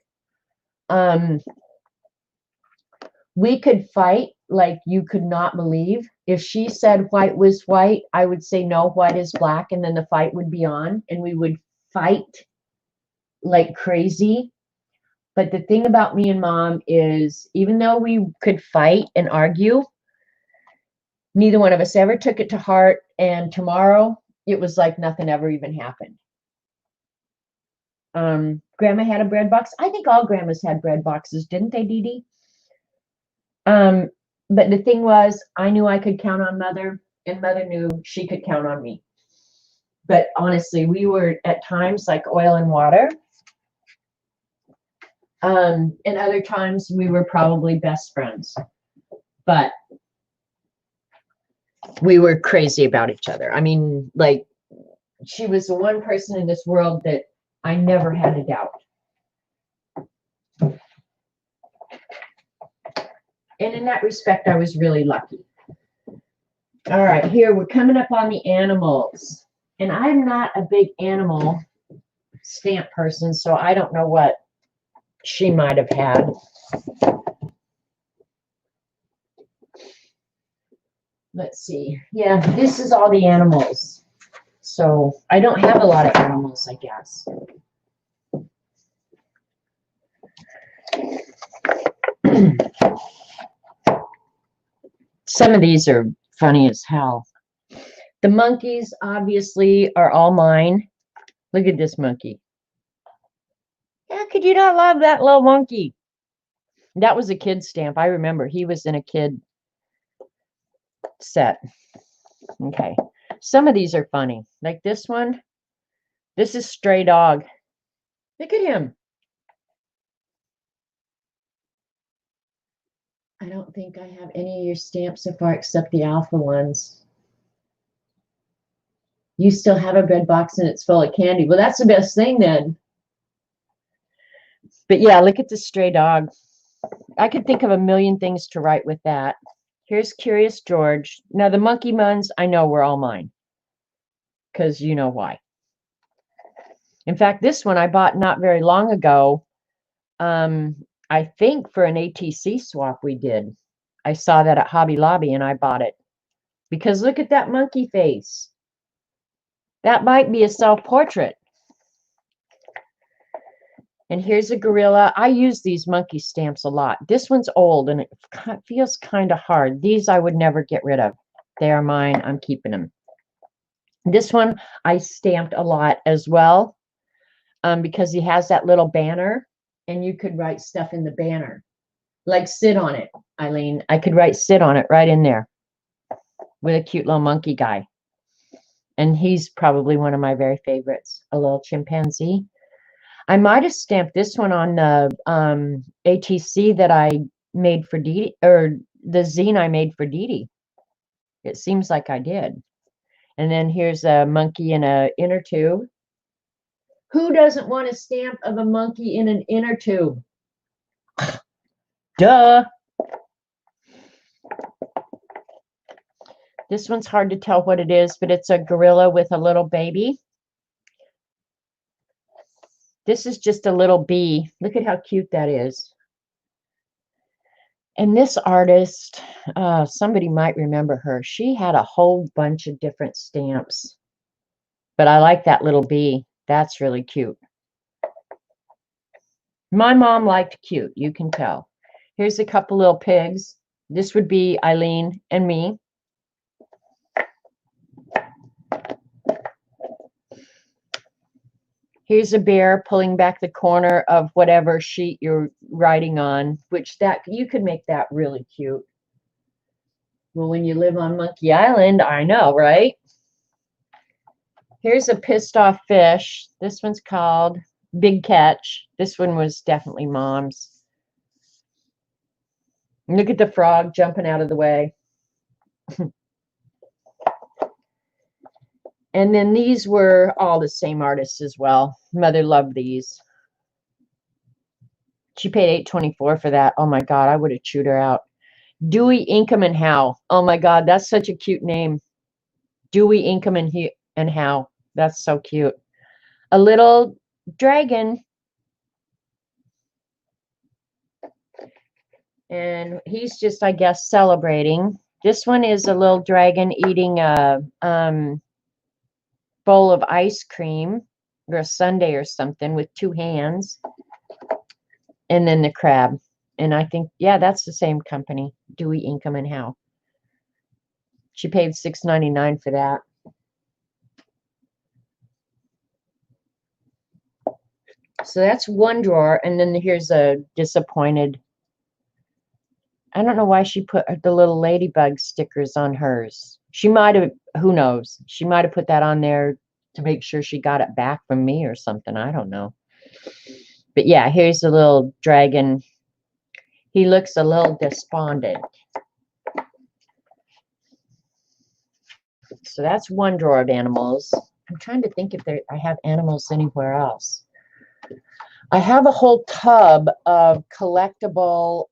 We could fight like you could not believe. If she said white was white, I would say no, white is black, and then the fight would be on, and we would fight like crazy. But the thing about me and Mom is, even though we could fight and argue, neither one of us ever took it to heart, and tomorrow it was like nothing ever even happened. Grandma had a bread box. I think all grandmas had bread boxes, didn't they, Dee Dee? But the thing was, I knew I could count on Mother, and Mother knew she could count on me. But honestly, we were at times like oil and water. And other times we were probably best friends. But we were crazy about each other. I mean, like, she was the one person in this world that I never had a doubt. And in that respect, I was really lucky. All right, here we're coming up on the animals. And I'm not a big animal stamp person, so I don't know what she might have had. Let's see. Yeah, this is all the animals. So I don't have a lot of animals, I guess. Some of these are funny as hell. The monkeys, obviously, are all mine. Look at this monkey. How could you not love that little monkey? That was a kid stamp. I remember he was in a kid set. Okay. Some of these are funny. Like this one. This is Stray Dog. Look at him. I don't think I have any of your stamps so far except the alpha ones. You still have a bread box and it's full of candy. Well, that's the best thing then. But yeah, look at the Stray Dog. I could think of a million things to write with that. Here's Curious George. Now, the monkey ones, I know were all mine. Because you know why. In fact, this one I bought not very long ago. I think for an ATC swap we did. I saw that at Hobby Lobby and I bought it. Because look at that monkey face. That might be a self-portrait. And here's a gorilla. I use these monkey stamps a lot. This one's old and it feels kind of hard. These I would never get rid of. They are mine. I'm keeping them. This one I stamped a lot as well because he has that little banner and you could write stuff in the banner. Like sit on it, Eileen. I could write sit on it right in there with a cute little monkey guy. And he's probably one of my very favorites, a little chimpanzee. I might have stamped this one on the ATC that I made for Dee Dee, or the zine I made for Dee Dee. It seems like I did. And then here's a monkey in an inner tube. Who doesn't want a stamp of a monkey in an inner tube? Duh. This one's hard to tell what it is, but it's a gorilla with a little baby. This is just a little bee. Look at how cute that is. And this artist, somebody might remember her. She had a whole bunch of different stamps. But I like that little bee. That's really cute. My mom liked cute, you can tell. Here's a couple little pigs. This would be Eileen and me. Here's a bear pulling back the corner of whatever sheet you're writing on, which that you could make that really cute. Well, when you live on Monkey Island, I know, right? Here's a pissed off fish. This one's called Big Catch. This one was definitely Mom's. Look at the frog jumping out of the way. And then these were all the same artists as well. Mother loved these. She paid $8.24 for that. Oh my God, I would have chewed her out. Dewey, Inkham, and Howe. Oh my God, that's such a cute name. Dewey, Inkham, and Howe. That's so cute. A little dragon. And he's just, I guess, celebrating. This one is a little dragon eating a bowl of ice cream or a sundae or something with two hands. And then the crab. And I think, yeah, that's the same company, Dewey, Inkham, and Howe. She paid $6.99 for that. So that's one drawer. And then here's a disappointed. I don't know why she put the little ladybug stickers on hers. She might have, who knows? She might have put that on there to make sure she got it back from me or something. I don't know. But yeah, here's the little dragon. He looks a little despondent. So that's one drawer of animals. I'm trying to think if I have animals anywhere else. I have a whole tub of collectible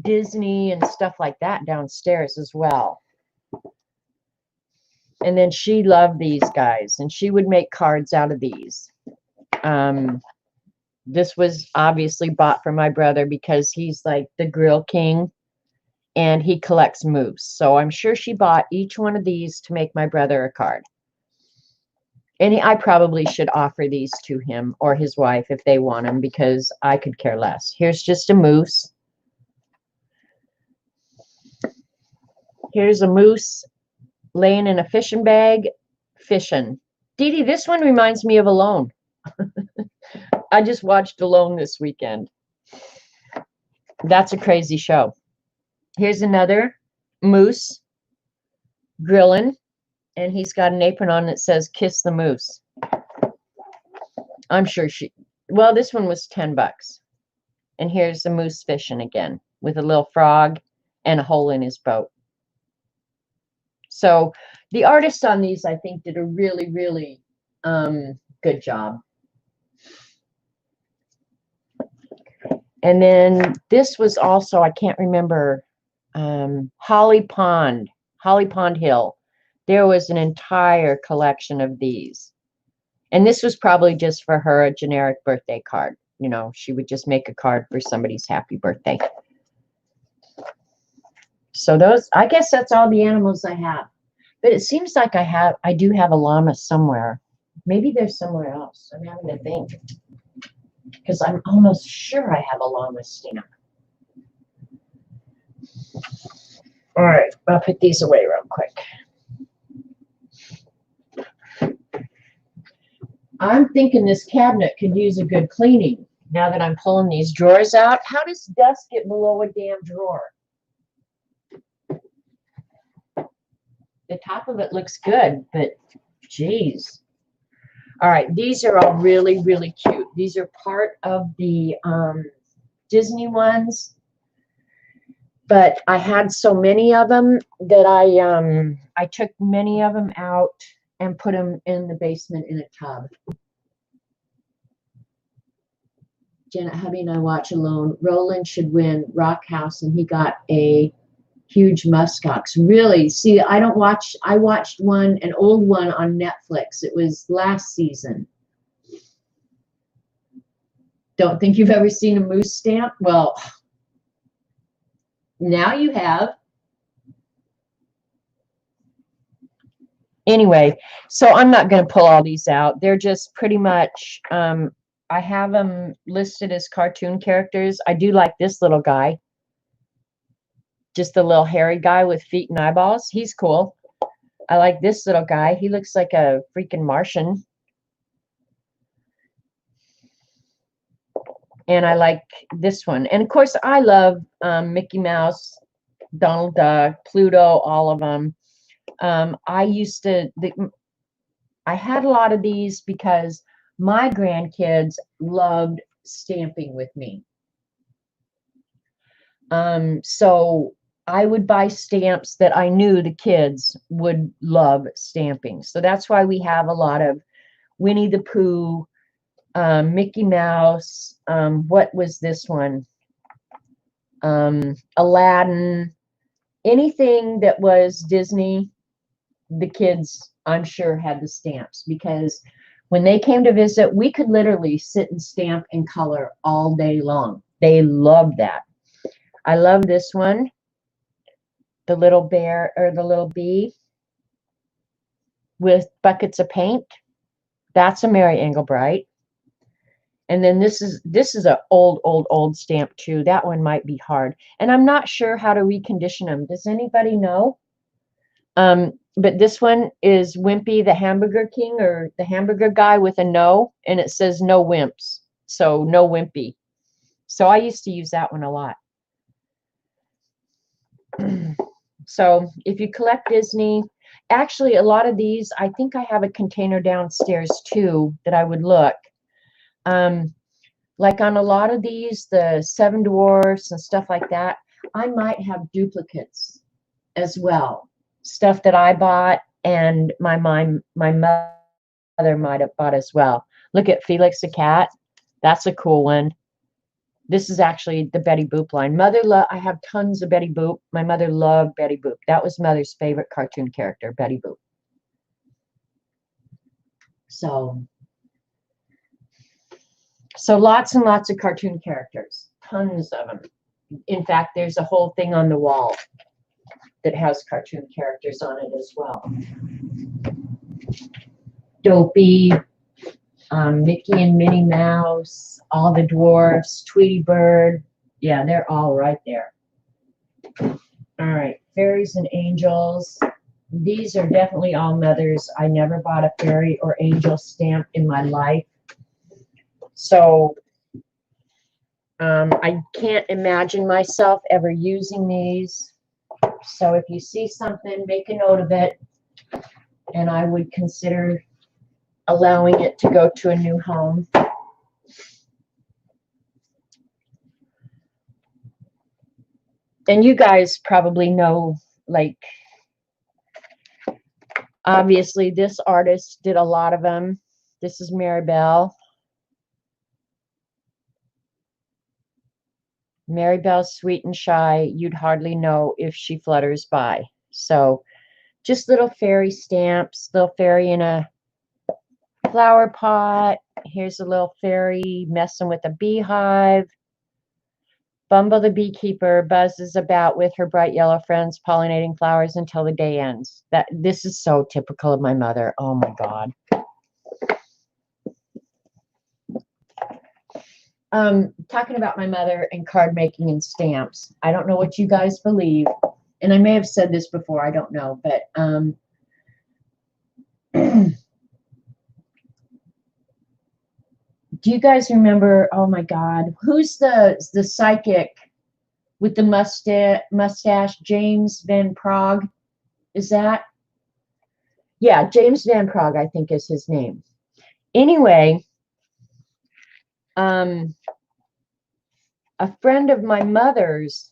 Disney and stuff like that downstairs as well. And then she loved these guys, and she would make cards out of these. This was obviously bought for my brother because he's like the grill king and he collects moose. So I'm sure she bought each one of these to make my brother a card. And I probably should offer these to him or his wife if they want them, because I could care less. Here's just a moose. Here's a moose laying in a fishing bag, fishing. Dee Dee, this one reminds me of Alone. I just watched Alone this weekend. That's a crazy show. Here's another moose grilling, and he's got an apron on that says "Kiss the Moose." I'm sure well, this one was $10. And here's the moose fishing again with a little frog and a hole in his boat. So the artists on these, I think, did a really, really good job. And then this was also, I can't remember, Holly Pond Hill. There was an entire collection of these. And this was probably just for her, a generic birthday card. You know, she would just make a card for somebody's happy birthday. So those, I guess that's all the animals I have. But it seems like I do have a llama somewhere. Maybe there's somewhere else. I'm having to think. Because I'm almost sure I have a llama stamp. All right, I'll put these away real quick. I'm thinking this cabinet could use a good cleaning now that I'm pulling these drawers out. How does dust get below a damn drawer? The top of it looks good, but geez. All right, these are all really, really cute. These are part of the Disney ones, but I had so many of them that I took many of them out and put them in the basement in a tub. Janet, hubby and I watch Alone. Roland should win Rock House, and he got a huge muskox. Really? See, I watched an old one on Netflix. It was last season. Don't think you've ever seen a moose stamp? Well, now you have. Anyway, so I'm not going to pull all these out. They're just pretty much, I have them listed as cartoon characters. I do like this little guy. Just a little hairy guy with feet and eyeballs. He's cool. I like this little guy. He looks like a freaking Martian. And I like this one. And of course, I love Mickey Mouse, Donald Duck, Pluto, all of them. I had a lot of these because my grandkids loved stamping with me. So I would buy stamps that I knew the kids would love stamping. So that's why we have a lot of Winnie the Pooh, Mickey Mouse. What was this one? Aladdin. Anything that was Disney, the kids, I'm sure, had the stamps because when they came to visit, we could literally sit and stamp and color all day long. They loved that. I love this one, the little bear or the little bee with buckets of paint. That's a Mary Engelbright. And then this is a old stamp too. That one might be hard. And I'm not sure how to recondition them. Does anybody know? But this one is Wimpy the Hamburger King or the hamburger guy with a no, and it says no wimps. So no Wimpy. So I used to use that one a lot. So if you collect Disney, actually a lot of these, I think I have a container downstairs too that I would look. Like on a lot of these, the Seven Dwarfs and stuff like that, I might have duplicates as well. Stuff that I bought and my mother might have bought as well. Look at Felix the Cat. That's a cool one. This is actually the Betty Boop line. I have tons of Betty Boop. My mother loved Betty Boop. That was Mother's favorite cartoon character, Betty Boop. So lots and lots of cartoon characters. Tons of them. In fact, there's a whole thing on the wall that has cartoon characters on it as well. Dopey, Mickey and Minnie Mouse, all the dwarfs, Tweety Bird. Yeah, they're all right there. All right, fairies and angels. These are definitely all Mother's. I never bought a fairy or angel stamp in my life. So I can't imagine myself ever using these. So if you see something, make a note of it, and I would consider allowing it to go to a new home. And you guys probably know, like, obviously this artist did a lot of them. This is Maribel. Maribel's sweet and shy. You'd hardly know if she flutters by. So just little fairy stamps, little fairy in a flower pot. Here's a little fairy messing with a beehive. Bumble the beekeeper buzzes about with her bright yellow friends, pollinating flowers until the day ends. This is so typical of my mother. Oh my God. Talking about my mother and card making and stamps. I don't know what you guys believe, and I may have said this before. I don't know, but do you guys remember? Oh my God, who's the psychic with the mustache? James Van Prague, is that? Yeah, James Van Prague, I think is his name. Anyway, a friend of my mother's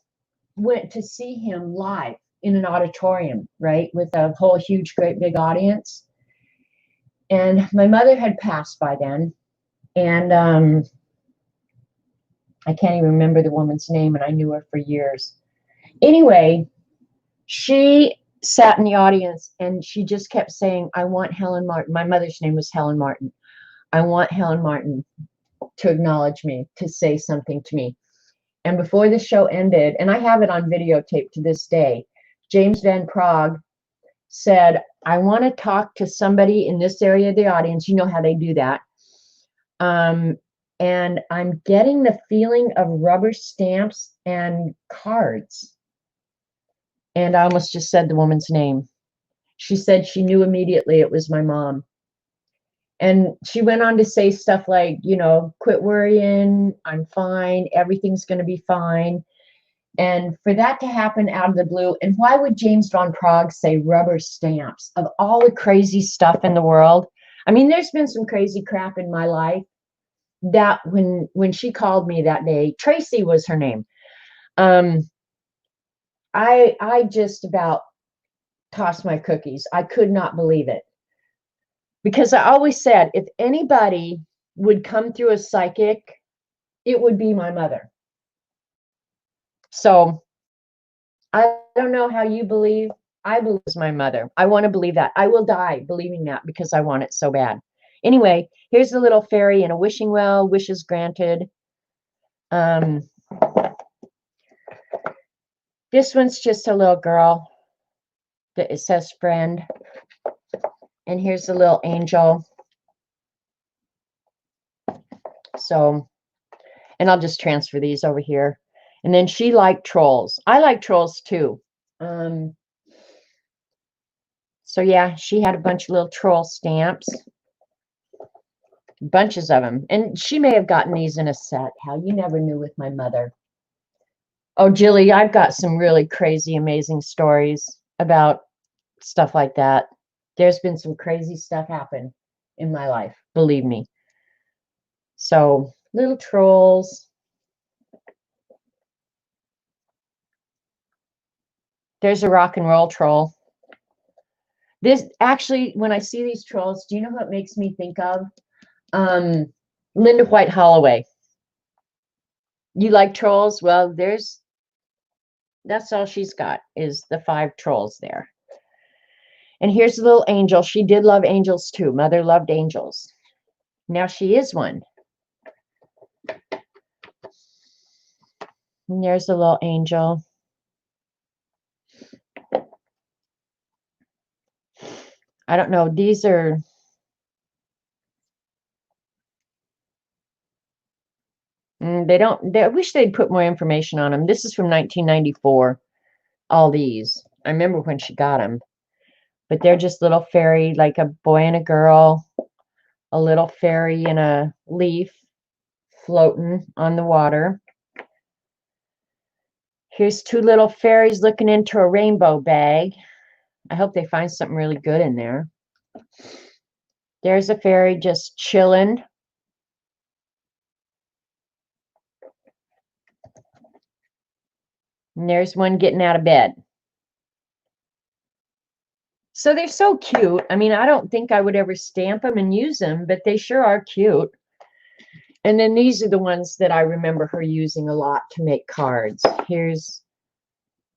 went to see him live in an auditorium, right, with a whole huge, great big audience. And my mother had passed by then, and I can't even remember the woman's name, and I knew her for years. Anyway, she sat in the audience, and she just kept saying, I want Helen Martin. My mother's name was Helen Martin. I want Helen Martin to acknowledge me, to say something to me. And before the show ended, and I have it on videotape to this day, James Van Prague said, I want to talk to somebody in this area of the audience. You know how they do that. And I'm getting the feeling of rubber stamps and cards. And I almost just said the woman's name. She said she knew immediately it was my mom. And she went on to say stuff like, you know, quit worrying, I'm fine, everything's going to be fine. And for that to happen out of the blue, and why would James Van Prague say rubber stamps of all the crazy stuff in the world? I mean, there's been some crazy crap in my life that when she called me that day, Tracy was her name. I just about tossed my cookies. I could not believe it. Because I always said if anybody would come through a psychic, it would be my mother. So I don't know how you believe. I believe it's my mother. I want to believe that. I will die believing that because I want it so bad. Anyway, here's the little fairy in a wishing well, wishes granted. This one's just a little girl that it says friend. And here's the little angel. So, and I'll just transfer these over here. And then she liked trolls. I like trolls too. So yeah, she had a bunch of little troll stamps. Bunches of them. And she may have gotten these in a set. How you never knew with my mother. Oh, Jilly, I've got some really crazy, amazing stories about stuff like that. There's been some crazy stuff happen in my life, believe me. So, little trolls. There's a rock and roll troll. This actually, when I see these trolls, do you know what it makes me think of? Linda White Holloway. You like trolls? Well, that's all she's got is the 5 trolls there. And here's a little angel. She did love angels too. Mother loved angels. Now she is one. And there's a little angel. I don't know. These are I wish they'd put more information on them. This is from 1994. All these. I remember when she got them. But they're just little fairy, like a boy and a girl, a little fairy in a leaf floating on the water. Here's 2 little fairies looking into a rainbow bag. I hope they find something really good in there. There's a fairy just chilling. And there's one getting out of bed. So they're so cute. I mean, I don't think I would ever stamp them and use them, but they sure are cute. And then these are the ones that I remember her using a lot to make cards.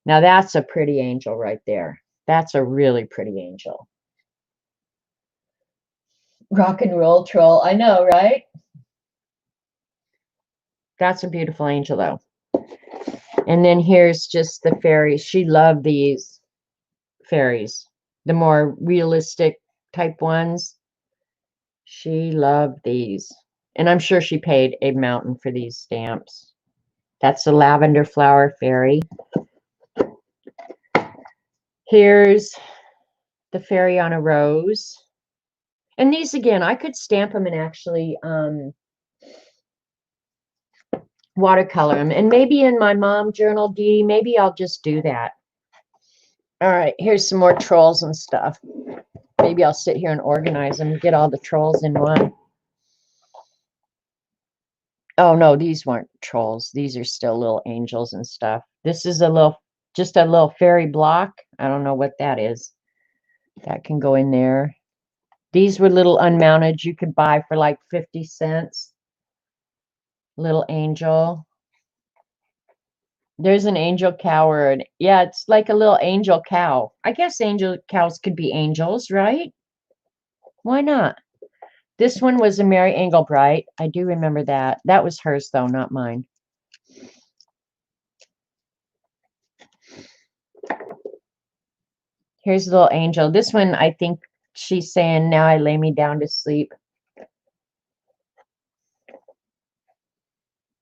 Now that's a pretty angel right there. That's a really pretty angel. Rock and roll troll. I know, right? That's a beautiful angel, though. And then here's just the fairies. She loved these fairies, the more realistic type ones. She loved these. And I'm sure she paid a mountain for these stamps. That's the lavender flower fairy. Here's the fairy on a rose. And these, again, I could stamp them and actually watercolor them. And maybe in my mom journal, Dee, maybe I'll just do that. All right, here's some more trolls and stuff. Maybe I'll sit here and organize them and get all the trolls in one. Oh, no, these weren't trolls. These are still little angels and stuff. This is just a little fairy block. I don't know what that is. That can go in there. These were little unmounted you could buy for like 50 cents. Little angel. There's an angel cow yeah, it's like a little angel cow. I guess angel cows could be angels, right? Why not? This one was a Mary Engelbright. I do remember that. That was hers, though, not mine. Here's a little angel. This one, I think she's saying, now I lay me down to sleep.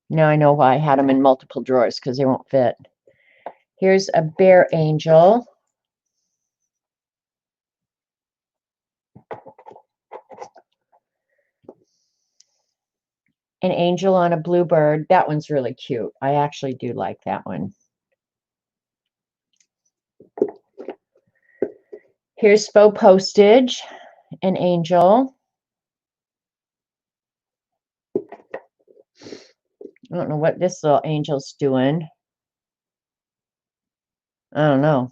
Now I know why I had them in multiple drawers, because they won't fit. Here's a bear angel. an angel on a bluebird. That one's really cute. I actually do like that one. Here's faux postage, an angel. I don't know what this little angel's doing. I don't know.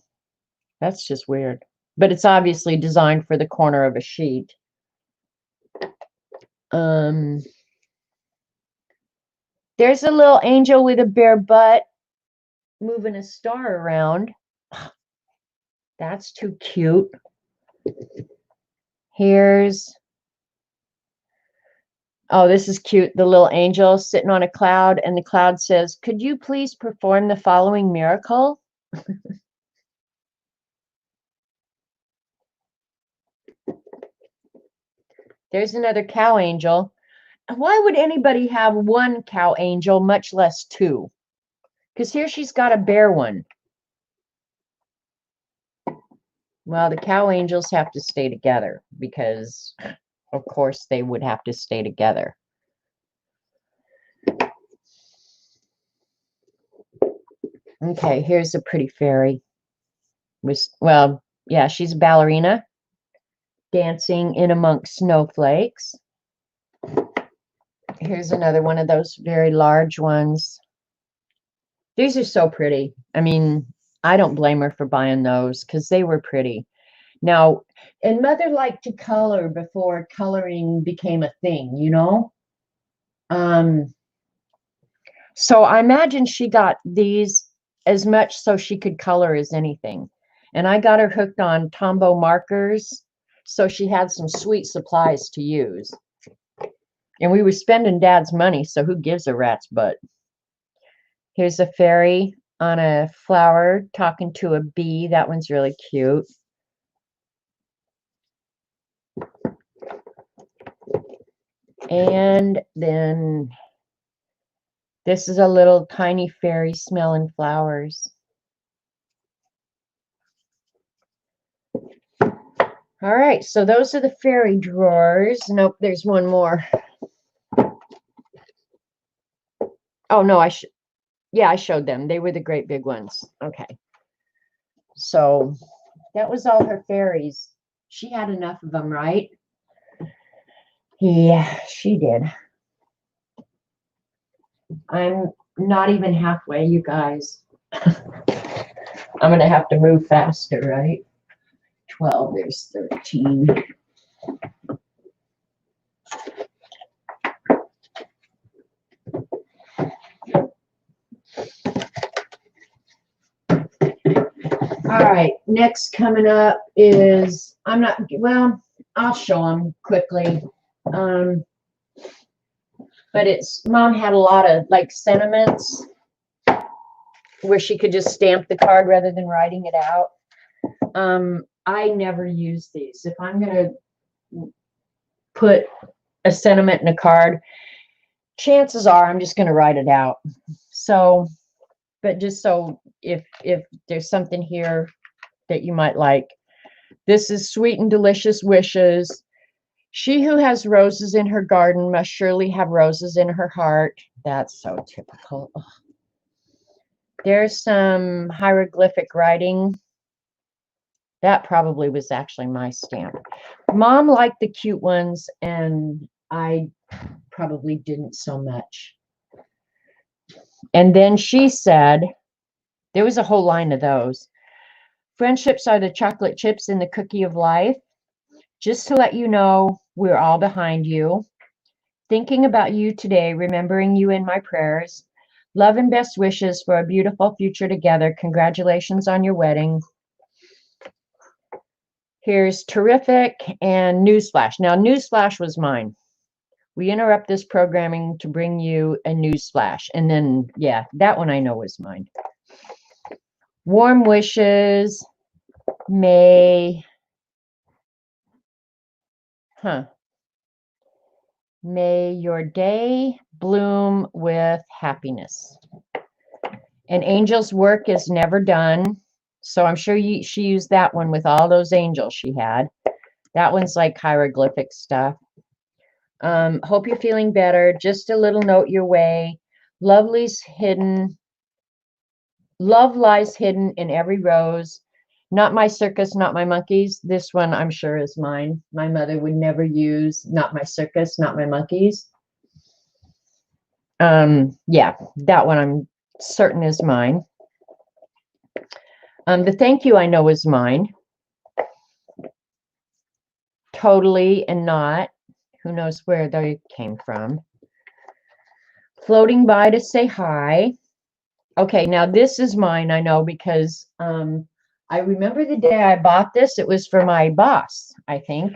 That's just weird. But it's obviously designed for the corner of a sheet. There's a little angel with a bare butt moving a star around. That's too cute. Here's, oh, this is cute. The little angel sitting on a cloud, and the cloud says, "Could you please perform the following miracle?" There's another cow angel. Why would anybody have one cow angel, much less two? Because here she's got a bear one. Well, the cow angels have to stay together because, of course, they would have to stay together. Okay, here's a pretty fairy. Well, yeah, she's a ballerina dancing in amongst snowflakes. Here's another one of those very large ones. These are so pretty. I mean, I don't blame her for buying those because they were pretty. Now, and Mother liked to color before coloring became a thing, you know? So I imagine she got these as much so she could color as anything. And I got her hooked on Tombow markers, so she had some sweet supplies to use. And we were spending Dad's money, so who gives a rat's butt? Here's a fairy on a flower talking to a bee. That one's really cute. And then this is a little tiny fairy smelling flowers. All right, so those are the fairy drawers. Nope, there's one more. Oh, no, I showed them. They were the great big ones. Okay. So that was all her fairies. She had enough of them, right? Yeah, she did. I'm not even halfway, you guys. I'm going to have to move faster, right? 12, there's 13. All right, next coming up is, I'll show them quickly. But Mom had a lot of like sentiments where she could just stamp the card rather than writing it out. I never use these. If I'm going to put a sentiment in a card, chances are I'm just going to write it out. So, but just so if there's something here that you might like, this is sweet and delicious wishes. She who has roses in her garden must surely have roses in her heart. That's so typical. Ugh. There's some hieroglyphic writing. That probably was actually my stamp. Mom liked the cute ones, and I probably didn't so much. And then she said, there was a whole line of those. Friendships are the chocolate chips in the cookie of life. Just to let you know, we're all behind you. Thinking about you today, remembering you in my prayers. Love and best wishes for a beautiful future together. Congratulations on your wedding. Here's terrific and newsflash. Now, newsflash was mine. We interrupt this programming to bring you a newsflash. And then, yeah, that one I know was mine. Warm wishes. May your day bloom with happiness. An angel's work is never done. So I'm sure she used that one with all those angels she had. That one's like hieroglyphic stuff. Hope you're feeling better. Just a little note your way. Love lies hidden in every rose. Not my circus, not my monkeys. This one I'm sure is mine. My mother would never use not my circus, not my monkeys. Yeah, that one I'm certain is mine. The thank you I know is mine. Totally and not. Who knows where they came from. Floating by to say hi. Okay, now this is mine, I know, because I remember the day I bought this. It was for my boss, I think.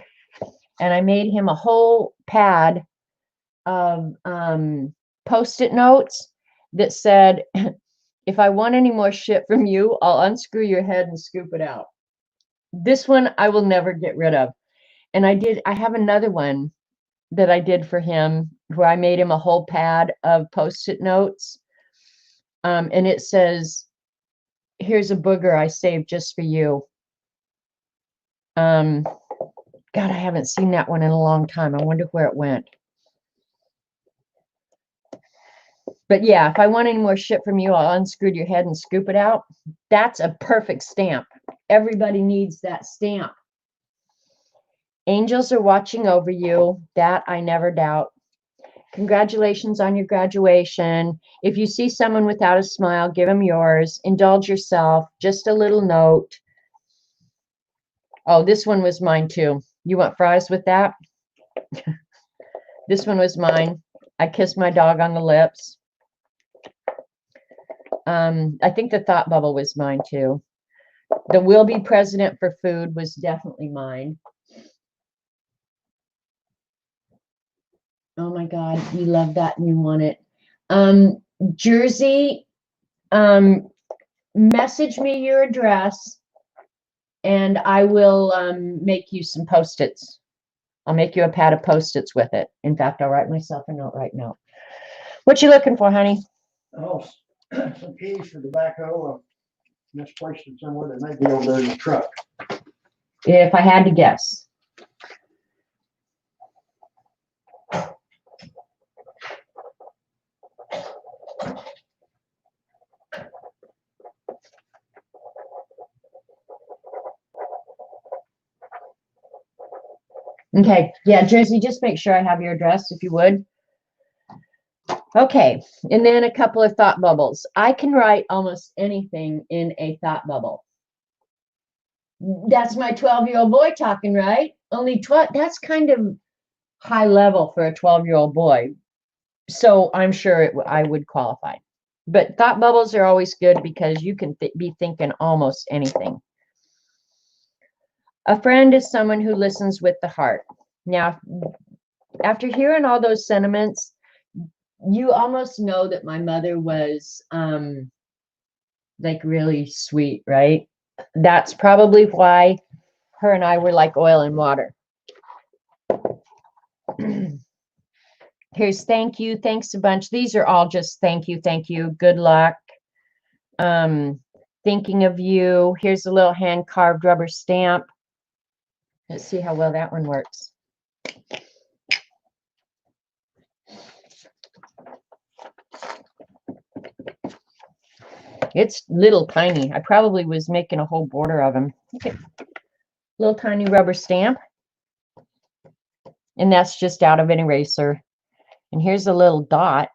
And I made him a whole pad of Post-it notes that said, if I want any more shit from you, I'll unscrew your head and scoop it out. This one I will never get rid of. And I have another one that I did for him where I made him a whole pad of Post-it notes. And it says, here's a booger I saved just for you. God, I haven't seen that one in a long time. I wonder where it went. But yeah, if I want any more shit from you, I'll unscrew your head and scoop it out. That's a perfect stamp. Everybody needs that stamp. Angels are watching over you. That I never doubt. Congratulations on your graduation. If you see someone without a smile, give them yours. Indulge yourself. Just a little note. Oh, this one was mine too. You want fries with that? This one was mine. I kissed my dog on the lips. I think the thought bubble was mine too. The will be president for food was definitely mine. Oh my God, you love that and you want it. Jersey, message me your address and I will make you some Post-its. I'll make you a pad of Post-its with it. In fact, I'll write myself a note right now. What you looking for, honey? Oh, some keys for the backhoe. Misplaced it somewhere. They may be over there in the truck. If I had to guess. Okay, yeah, Jersey, just make sure I have your address if you would. Okay, and then a couple of thought bubbles. I can write almost anything in a thought bubble. That's my 12-year-old boy talking, right? Only 12, that's kind of high level for a 12-year-old boy. So I'm sure I would qualify. But thought bubbles are always good because you can be thinking almost anything. A friend is someone who listens with the heart. Now, after hearing all those sentiments, you almost know that my mother was like really sweet, right? That's probably why her and I were like oil and water. Here's thank you, thanks a bunch. These are all just thank you, good luck. Thinking of you. Here's a little hand carved rubber stamp. Let's see how well that one works. It's little tiny. I probably was making a whole border of them. Okay. Little tiny rubber stamp. And that's just out of an eraser. And here's a little dot.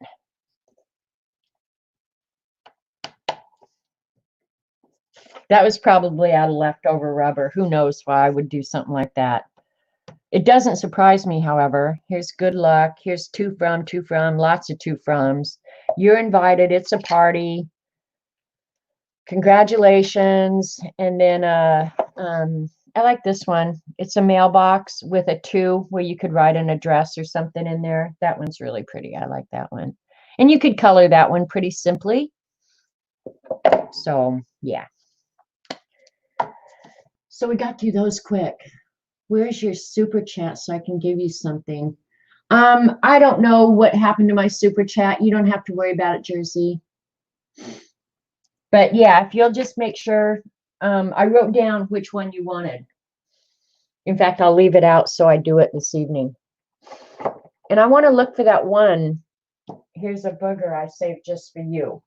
That was probably out of leftover rubber. Who knows why I would do something like that. It doesn't surprise me, however. Here's good luck. Here's to from, lots of to froms. You're invited. It's a party. Congratulations. And then I like this one. It's a mailbox with a to where you could write an address or something in there. That one's really pretty. I like that one. And you could color that one pretty simply. So, yeah. So we got through those quick. Where's your super chat so I can give you something? I don't know what happened to my super chat. You don't have to worry about it, Jersey. But yeah, if you'll just make sure, I wrote down which one you wanted. In fact, I'll leave it out so I do it this evening. And I want to look for that one. Here's a booger I saved just for you.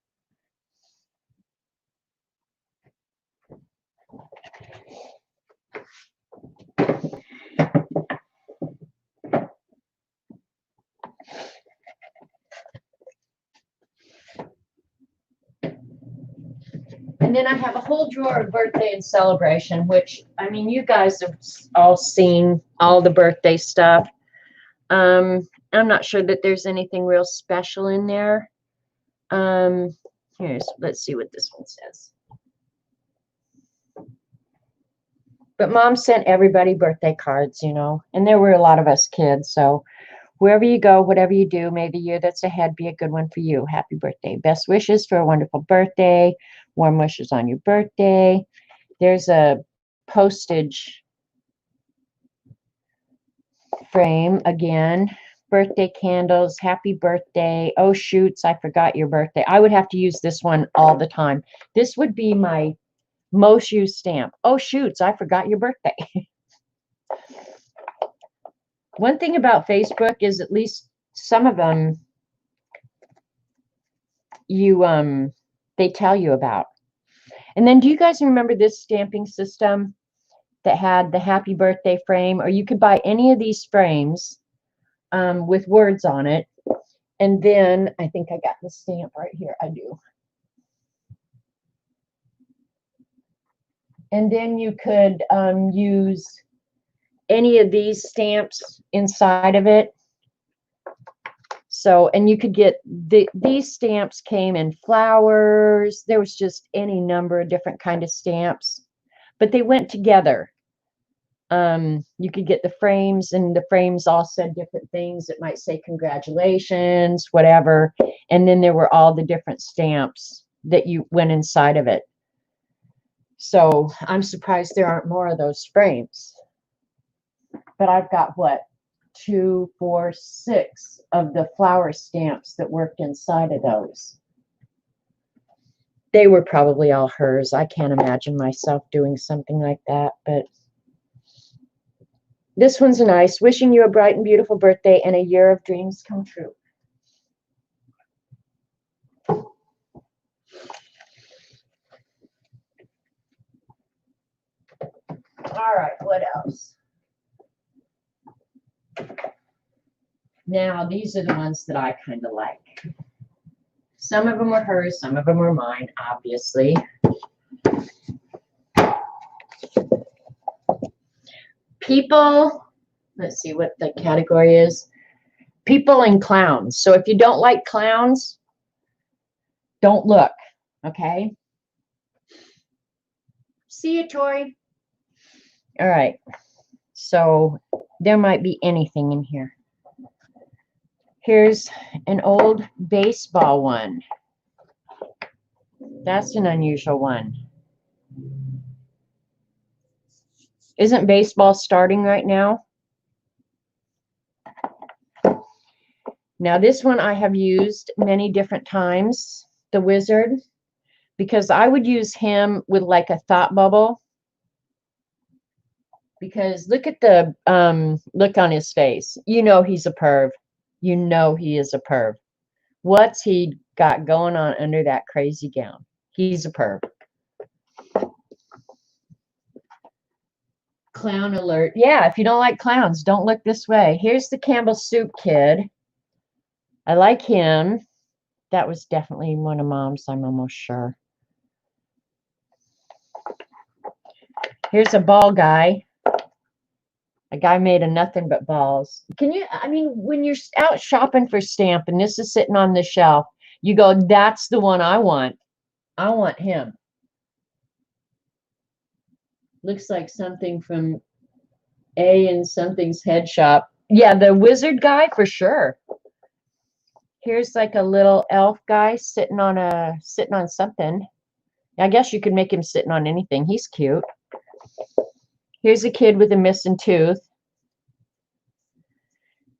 And then I have a whole drawer of birthday and celebration, which, I mean, you guys have all seen all the birthday stuff. I'm not sure that there's anything real special in there. Let's see what this one says. But Mom sent everybody birthday cards, you know, and there were a lot of us kids. So wherever you go, whatever you do, may the year that's ahead be a good one for you. Happy birthday. Best wishes for a wonderful birthday. Warm wishes on your birthday. There's a postage frame again. Birthday candles. Happy birthday. Oh, shoots, I forgot your birthday. I would have to use this one all the time. This would be my most used stamp. Oh, shoots, I forgot your birthday. One thing about Facebook is at least some of them they tell you about. And then do you guys remember this stamping system that had the happy birthday frame? Or you could buy any of these frames with words on it. And then I think I got the stamp right here. I do. And then you could use any of these stamps inside of it. So, and you could get these stamps came in flowers. There was just any number of different kind of stamps, but they went together. You could get the frames, and the frames all said different things. It might say congratulations, whatever. And then there were all the different stamps that you went inside of it. So I'm surprised there aren't more of those frames. But I've got what? 2, 4, 6 of the flower stamps that worked inside of those. They were probably all hers. I can't imagine myself doing something like that, but this one's nice. Wishing you a bright and beautiful birthday and a year of dreams come true. All right, what else? Now, these are the ones that I kind of like. Some of them are hers, some of them are mine, obviously. People, let's see what the category is. People and clowns. So if you don't like clowns, don't look, okay? See you, Tori. All right. So there might be anything in here. Here's an old baseball one. That's an unusual one. Isn't baseball starting right now? Now this one I have used many different times, the wizard, because I would use him with like a thought bubble. Because look at the look on his face. You know he's a perv. You know he is a perv. What's he got going on under that crazy gown? He's a perv. Clown alert. Yeah, if you don't like clowns, don't look this way. Here's the Campbell Soup Kid. I like him. That was definitely one of Mom's, I'm almost sure. Here's a ball guy. A guy made of nothing but balls. Can you, I mean, when you're out shopping for stamp and this is sitting on the shelf, you go, that's the one I want. I want him. Looks like something from A and something's head shop. Yeah, the wizard guy for sure. Here's like a little elf guy sitting on something. I guess you could make him sitting on anything. He's cute. Here's a kid with a missing tooth.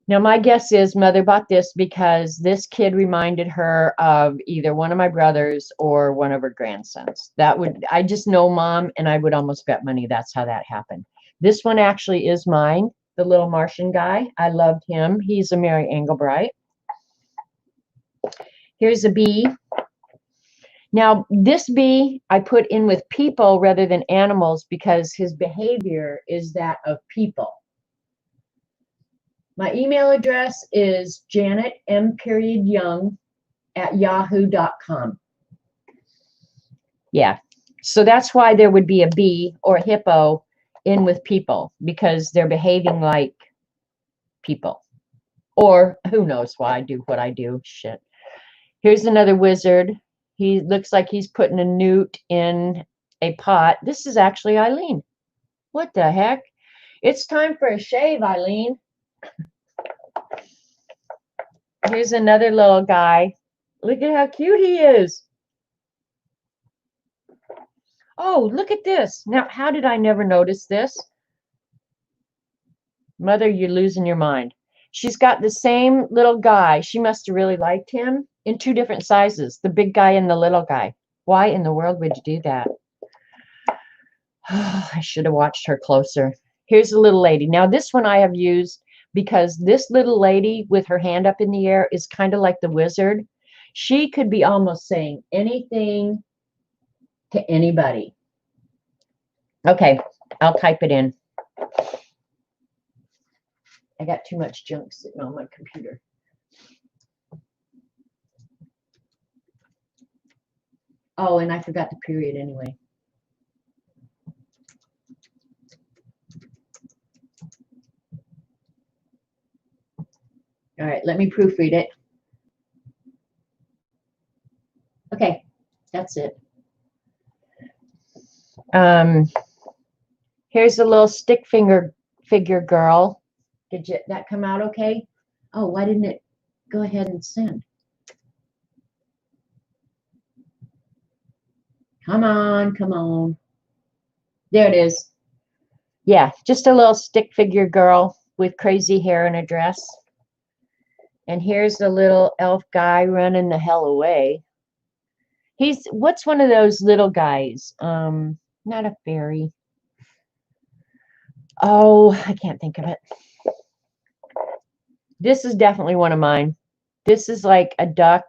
Now, my guess is Mother bought this because this kid reminded her of either one of my brothers or one of her grandsons. I just know Mom, and I would almost bet money that's how that happened. This one actually is mine, the little Martian guy. I loved him. He's a Mary Engelbright. Here's a bee. Now, this bee I put in with people rather than animals because his behavior is that of people. My email address is janetm.young@yahoo.com. Yeah, so that's why there would be a bee or a hippo in with people, because they're behaving like people. Or who knows why I do what I do. Shit. Here's another wizard. He looks like he's putting a newt in a pot. This is actually Eileen. What the heck? It's time for a shave, Eileen. Here's another little guy. Look at how cute he is. Oh, look at this. Now, how did I never notice this? Mother, you're losing your mind. She's got the same little guy. She must have really liked him in two different sizes, the big guy and the little guy. Why in the world would you do that? Oh, I should have watched her closer. Here's a little lady. Now, this one I have used because this little lady with her hand up in the air is kind of like the wizard. She could be almost saying anything to anybody. Okay, I'll type it in. I got too much junk sitting on my computer. Oh, and I forgot the period anyway. All right, let me proofread it. Okay, that's it. Here's a little stick figure girl. Did that come out okay? Oh, why didn't it go ahead and send? Come on, come on. There it is. Yeah, just a little stick figure girl with crazy hair and a dress. And here's the little elf guy running the hell away. What's one of those little guys? Not a fairy. Oh, I can't think of it. This is definitely one of mine. This is like a duck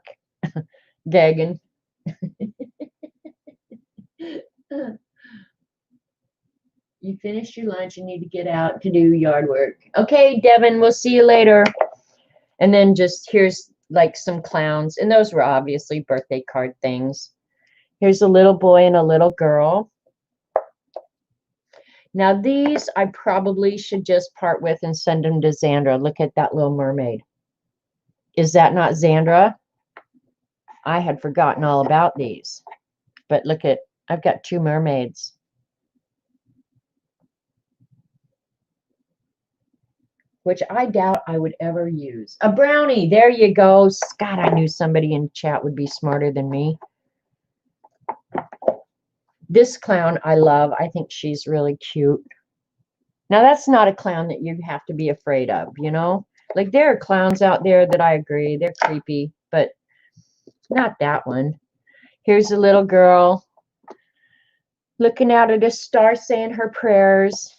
gagging. You finished your lunch. You need to get out to do yard work. Okay, Devin, we'll see you later. And then just here's like some clowns. And those were obviously birthday card things. Here's a little boy and a little girl. Now these I probably should just part with and send them to Xandra. Look at that little mermaid. Is that not Xandra? I had forgotten all about these. But look at, I've got two mermaids. Which I doubt I would ever use. A brownie, there you go. God, I knew somebody in chat would be smarter than me. This clown I love. I think she's really cute. Now, that's not a clown that you have to be afraid of, you know? Like, there are clowns out there that I agree. They're creepy, but not that one. Here's a little girl looking out at a star saying her prayers.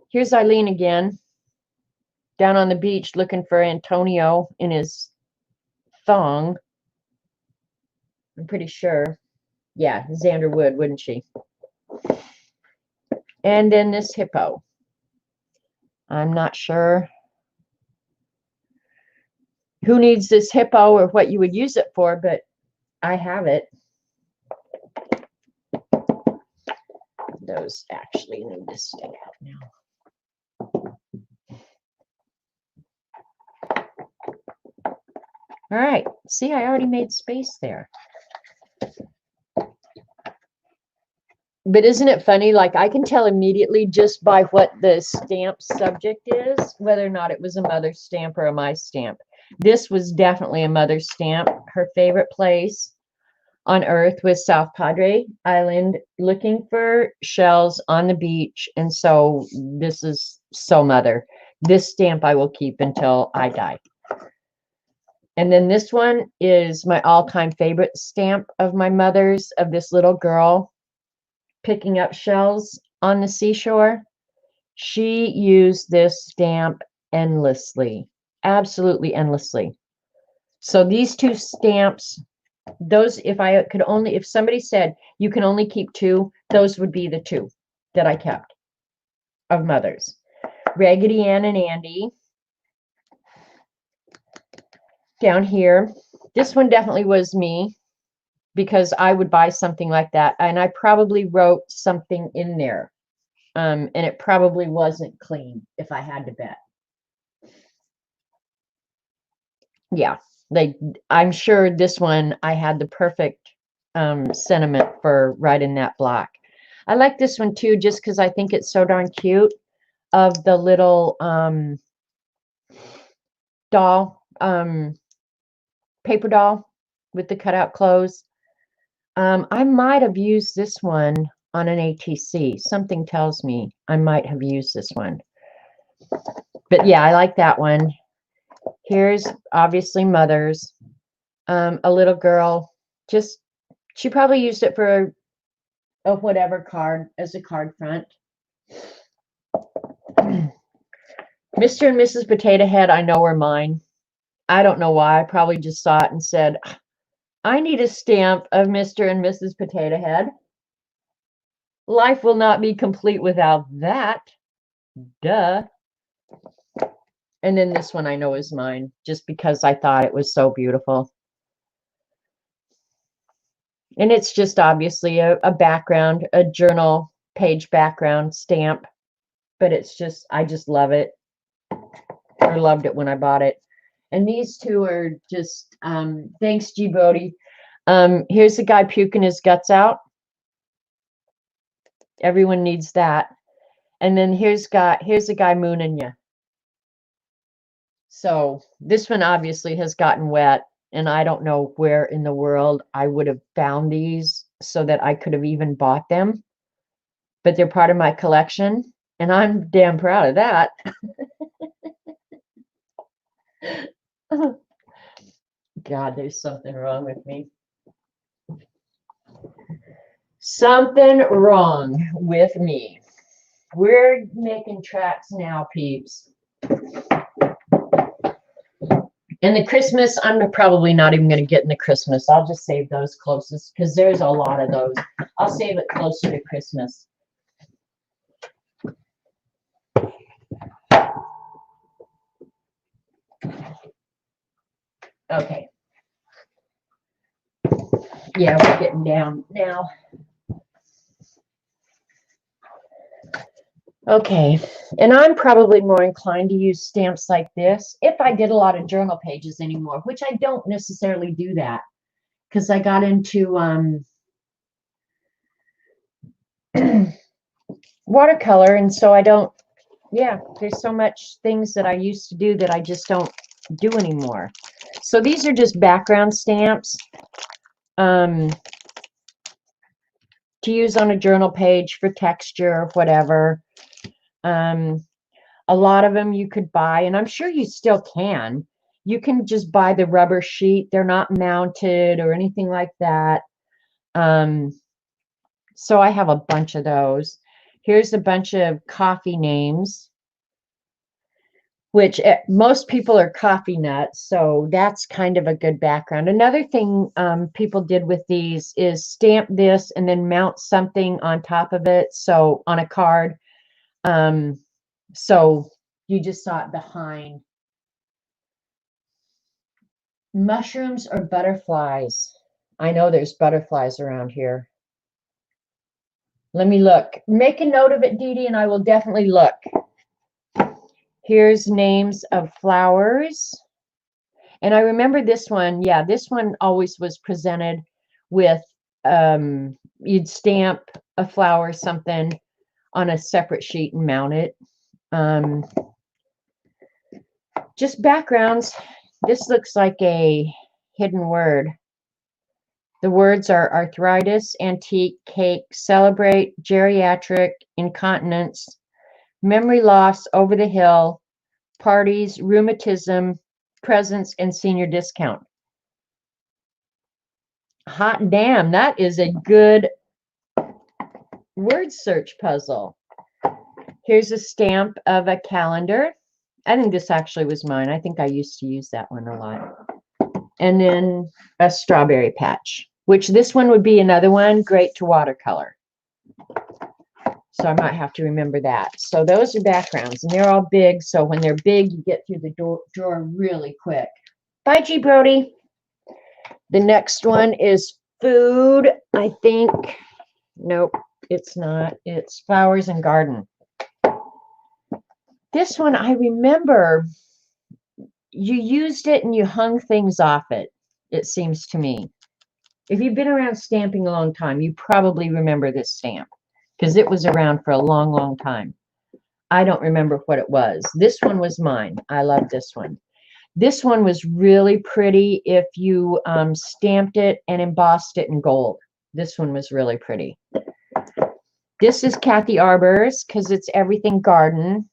Here's Eileen again, down on the beach looking for Antonio in his thong. I'm pretty sure. Yeah, Xander would, wouldn't she? And then this hippo. I'm not sure who needs this hippo or what you would use it for, but I have it. Those actually need to stay out now. All right, see, I already made space there. But isn't it funny? Like, I can tell immediately just by what the stamp subject is, whether or not it was a mother's stamp or a my stamp. This was definitely a mother's stamp. Her favorite place on earth was South Padre Island, looking for shells on the beach. And so this is so mother. This stamp I will keep until I die. And then this one is my all-time favorite stamp of my mother's, of this little girl picking up shells on the seashore. She used this stamp endlessly, absolutely endlessly. So these two stamps, those, if somebody said you can only keep two, those would be the two that I kept of mothers. Raggedy Ann and Andy. Down here, this one definitely was me because I would buy something like that, and I probably wrote something in there. And it probably wasn't clean if I had to bet. Yeah, like I'm sure this one I had the perfect sentiment for right in that block. I like this one too, just because I think it's so darn cute, of the little doll, paper doll with the cutout clothes. I might have used this one on an ATC. Something tells me I might have used this one. But yeah, I like that one. Here's obviously Mother's. A little girl, just, she probably used it for a whatever card as a card front. Mr. and Mrs. Potato Head, I know are mine. I don't know why. I probably just saw it and said, I need a stamp of Mr. and Mrs. Potato Head. Life will not be complete without that. Duh. And then this one I know is mine, just because I thought it was so beautiful. And it's just obviously a background, a journal page background stamp. But it's just, I just love it. Or loved it when I bought it. And these two are just, thanks, G. Bodie. Here's the guy puking his guts out. Everyone needs that. And then here's the guy mooning you. So this one obviously has gotten wet, and I don't know where in the world I would have found these so that I could have even bought them. But they're part of my collection, and I'm damn proud of that. God, there's something wrong with me. Something wrong with me. We're making tracks now, peeps. And the Christmas, I'm probably not even going to get in the Christmas. I'll just save those closest, because there's a lot of those. I'll save it closer to Christmas. Okay. Yeah, we're getting down now. Okay, and I'm probably more inclined to use stamps like this if I did a lot of journal pages anymore, which I don't necessarily do that because I got into watercolor, and so I don't, yeah, there's so much things that I used to do that I just don't do anymore. So these are just background stamps to use on a journal page for texture or whatever. A lot of them you could buy, and I'm sure you still can. You can just buy the rubber sheet. They're not mounted or anything like that. So I have a bunch of those. Here's a bunch of coffee names, which most people are coffee nuts, so that's kind of a good background. Another thing people did with these is stamp this and then mount something on top of it, so on a card. So you just saw it behind. Mushrooms or butterflies? I know there's butterflies around here. Let me look. Make a note of it, Dee Dee, and I will definitely look. Here's names of flowers. And I remember this one. Yeah, this one always was presented with, you'd stamp a flower or something on a separate sheet and mount it. Just backgrounds. This looks like a hidden word. The words are arthritis, antique, cake, celebrate, geriatric, incontinence, memory loss, over the hill, parties, rheumatism, presents, and senior discount. Hot damn, that is a good word search puzzle. Here's a stamp of a calendar. I think this actually was mine. I think I used to use that one a lot. And then a strawberry patch, which this one would be another one, great to watercolor. So I might have to remember that. So those are backgrounds, and they're all big. So when they're big, you get through the drawer really quick. Bye, G. Brody. The next one is food, I think. Nope, it's not. It's flowers and garden. This one, I remember you used it and you hung things off it, it seems to me. If you've been around stamping a long time, you probably remember this stamp because it was around for a long, long time. I don't remember what it was. This one was mine. I love this one. This one was really pretty if you stamped it and embossed it in gold. This one was really pretty. This is Kathy Arbor's because it's everything garden.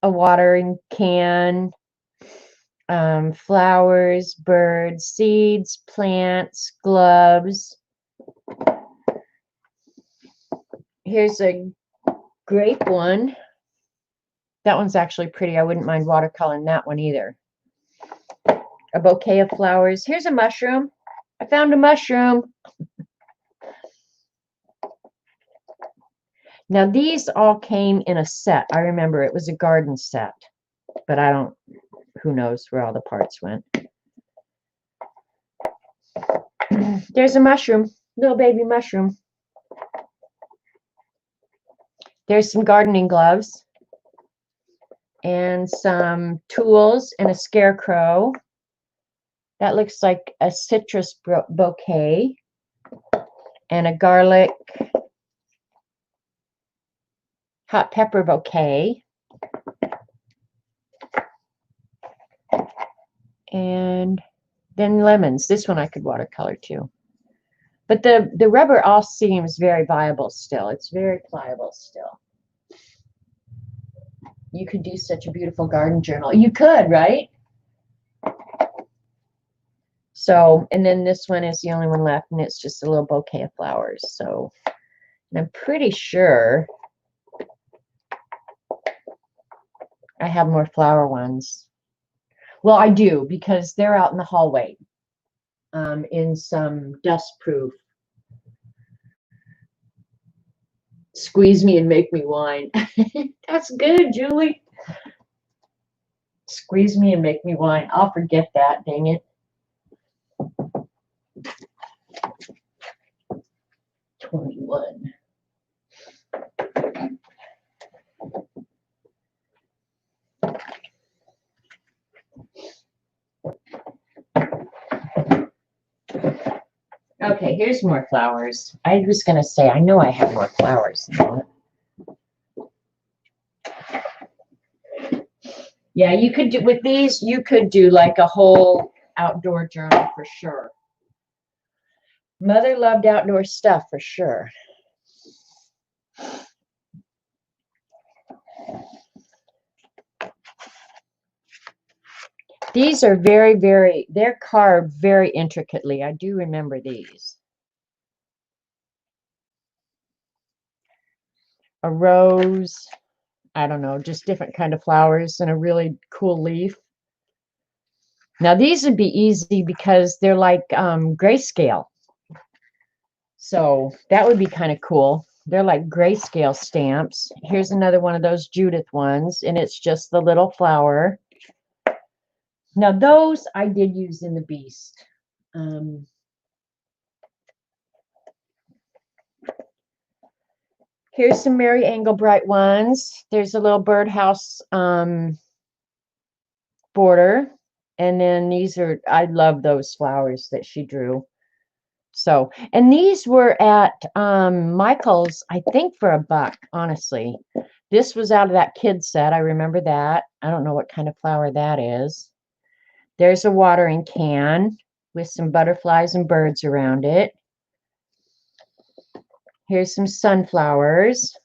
A watering can, flowers, birds, seeds, plants, gloves. Here's a grape one. That one's actually pretty. I wouldn't mind watercoloring that one either. A bouquet of flowers. Here's a mushroom. I found a mushroom. Now these all came in a set. I remember it was a garden set, but I don't, who knows where all the parts went. There's a mushroom, little baby mushroom. There's some gardening gloves and some tools and a scarecrow. That looks like a citrus bouquet and a garlic hot pepper bouquet. And then lemons. This one I could watercolor too. But the rubber all seems very viable still. It's very pliable still. You could do such a beautiful garden journal. You could, right? So, and then this one is the only one left, and it's just a little bouquet of flowers. So, and I'm pretty sure I have more flower ones. Well, I do, because they're out in the hallway in some dust-proof. Squeeze me and make me whine. That's good, Julie. Squeeze me and make me whine. I'll forget that, dang it. 21. Okay, here's more flowers. I was going to say, I know I have more flowers than that. Yeah, you could do, with these, you could do like a whole outdoor journal for sure. Mother loved outdoor stuff for sure. These are very, very, they're carved very intricately. I do remember these. A rose, I don't know, just different kind of flowers and a really cool leaf. Now these would be easy because they're like grayscale. So that would be kind of cool. They're like grayscale stamps. Here's another one of those Judith ones, and it's just the little flower. Now those I did use in the Beast. Here's some Mary Engelbright ones. There's a little birdhouse border. And then these are, I love those flowers that she drew. So, and these were at Michael's, I think for $1, honestly. This was out of that kid set. I remember that. I don't know what kind of flower that is. There's a watering can with some butterflies and birds around it. Here's some sunflowers.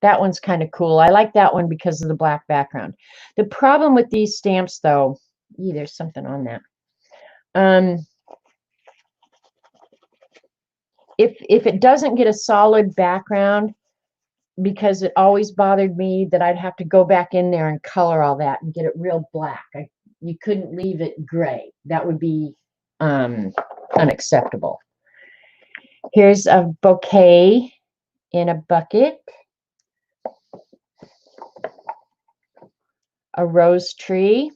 That one's kind of cool. I like that one because of the black background. The problem with these stamps, though, there's something on that. If it doesn't get a solid background, because it always bothered me that I'd have to go back in there and color all that and get it real black. You couldn't leave it gray. That would be unacceptable. Here's a bouquet in a bucket. A rose tree.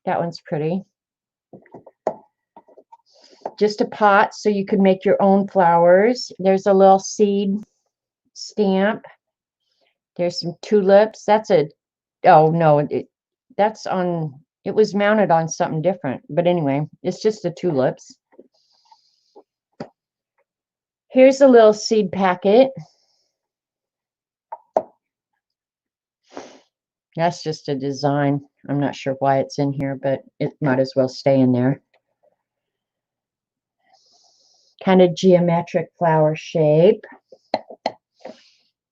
That one's pretty. Just a pot so you could make your own flowers. There's a little seed stamp. There's some tulips. That's a, oh no, that's on, it was mounted on something different. But anyway, it's just the tulips. Here's a little seed packet. That's just a design. I'm not sure why it's in here, but it might as well stay in there. Kind of geometric flower shape.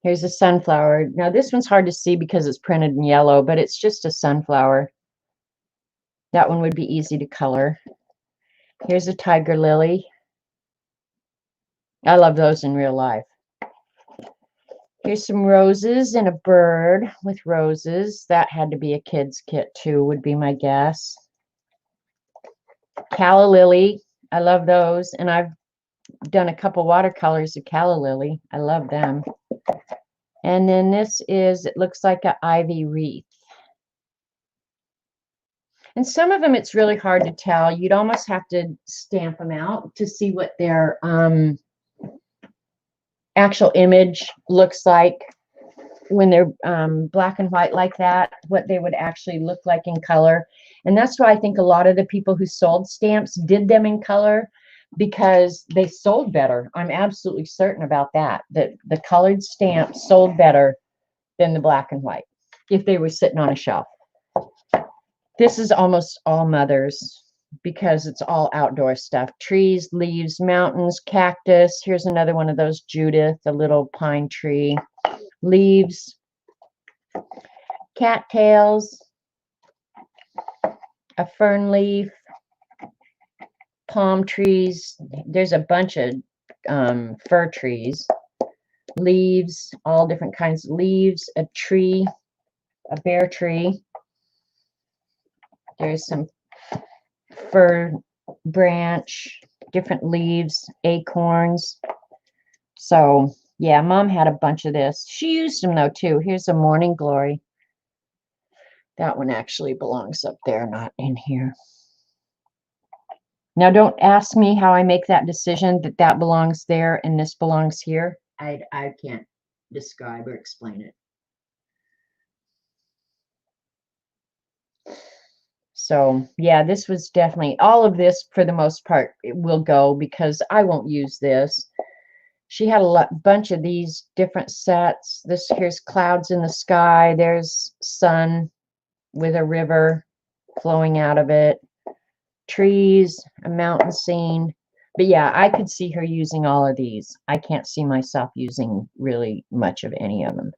Here's a sunflower. Now this one's hard to see because it's printed in yellow, but it's just a sunflower. That one would be easy to color. Here's a tiger lily. I love those in real life. Here's some roses and a bird with roses. That had to be a kid's kit too, would be my guess. Calla lily. I love those. And I've done a couple watercolors of calla lily. I love them. And then this is, it looks like an ivy wreath. And some of them, it's really hard to tell. You'd almost have to stamp them out to see what their actual image looks like when they're black and white like that, what they would actually look like in color. And that's why I think a lot of the people who sold stamps did them in color, because they sold better. I'm absolutely certain about that, that the colored stamps sold better than the black and white if they were sitting on a shelf. This is almost all mothers because it's all outdoor stuff. Trees, leaves, mountains, cactus. Here's another one of those Judith, a little pine tree. Leaves, cattails, a fern leaf, palm trees. There's a bunch of fir trees. Leaves, all different kinds of leaves, a tree, a bare tree. There's some fir branch, different leaves, acorns. So yeah, Mom had a bunch of this. She used them though too. Here's a morning glory. That one actually belongs up there, not in here. Now don't ask me how I make that decision that that belongs there and this belongs here. I can't describe or explain it. So yeah, this was definitely, all of this for the most part it will go because I won't use this. She had a bunch of these different sets. This here's clouds in the sky. There's sun with a river flowing out of it. Trees, a mountain scene. But yeah, I could see her using all of these. I can't see myself using really much of any of them.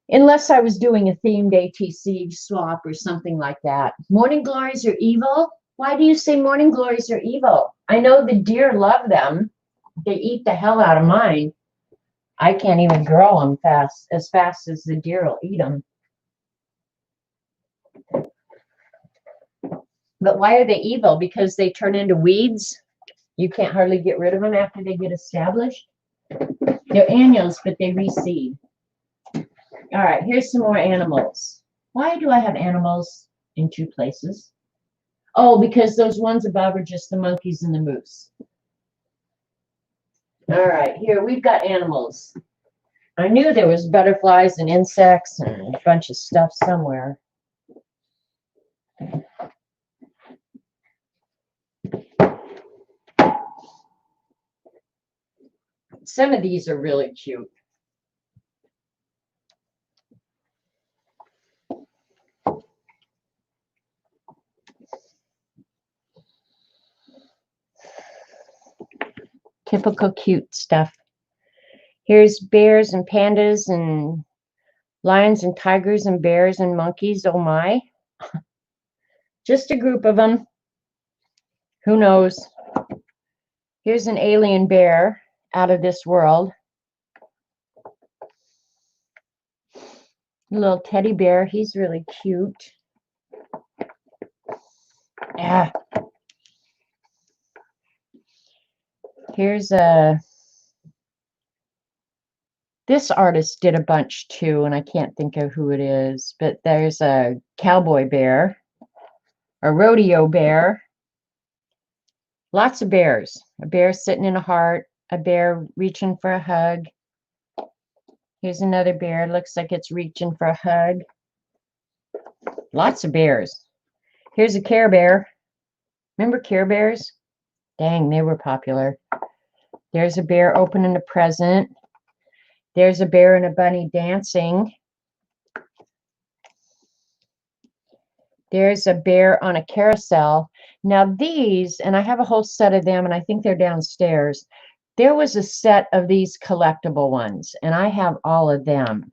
Unless I was doing a themed ATC swap or something like that. Morning glories are evil? Why do you say morning glories are evil? I know the deer love them. They eat the hell out of mine. I can't even grow them as fast as the deer will eat them. But why are they evil? Because they turn into weeds? You can't hardly get rid of them after they get established? They're annuals, but they reseed. All right, here's some more animals. Why do I have animals in two places? Oh, because those ones above are just the monkeys and the moose. All right, here we've got animals. I knew there was butterflies and insects and a bunch of stuff somewhere. Some of these are really cute. Typical cute stuff. Here's bears and pandas and lions and tigers and bears and monkeys. Oh my. Just a group of them. Who knows? Here's an alien bear out of this world. Little teddy bear. He's really cute. Yeah. Here's a... This artist did a bunch too, and I can't think of who it is, but there's a cowboy bear, a rodeo bear, lots of bears. A bear sitting in a heart, a bear reaching for a hug. Here's another bear, looks like it's reaching for a hug. Lots of bears. Here's a Care Bear. Remember Care Bears? Dang, they were popular. There's a bear opening a present. There's a bear and a bunny dancing. There's a bear on a carousel. Now these, and I have a whole set of them, and I think they're downstairs. There was a set of these collectible ones, and I have all of them.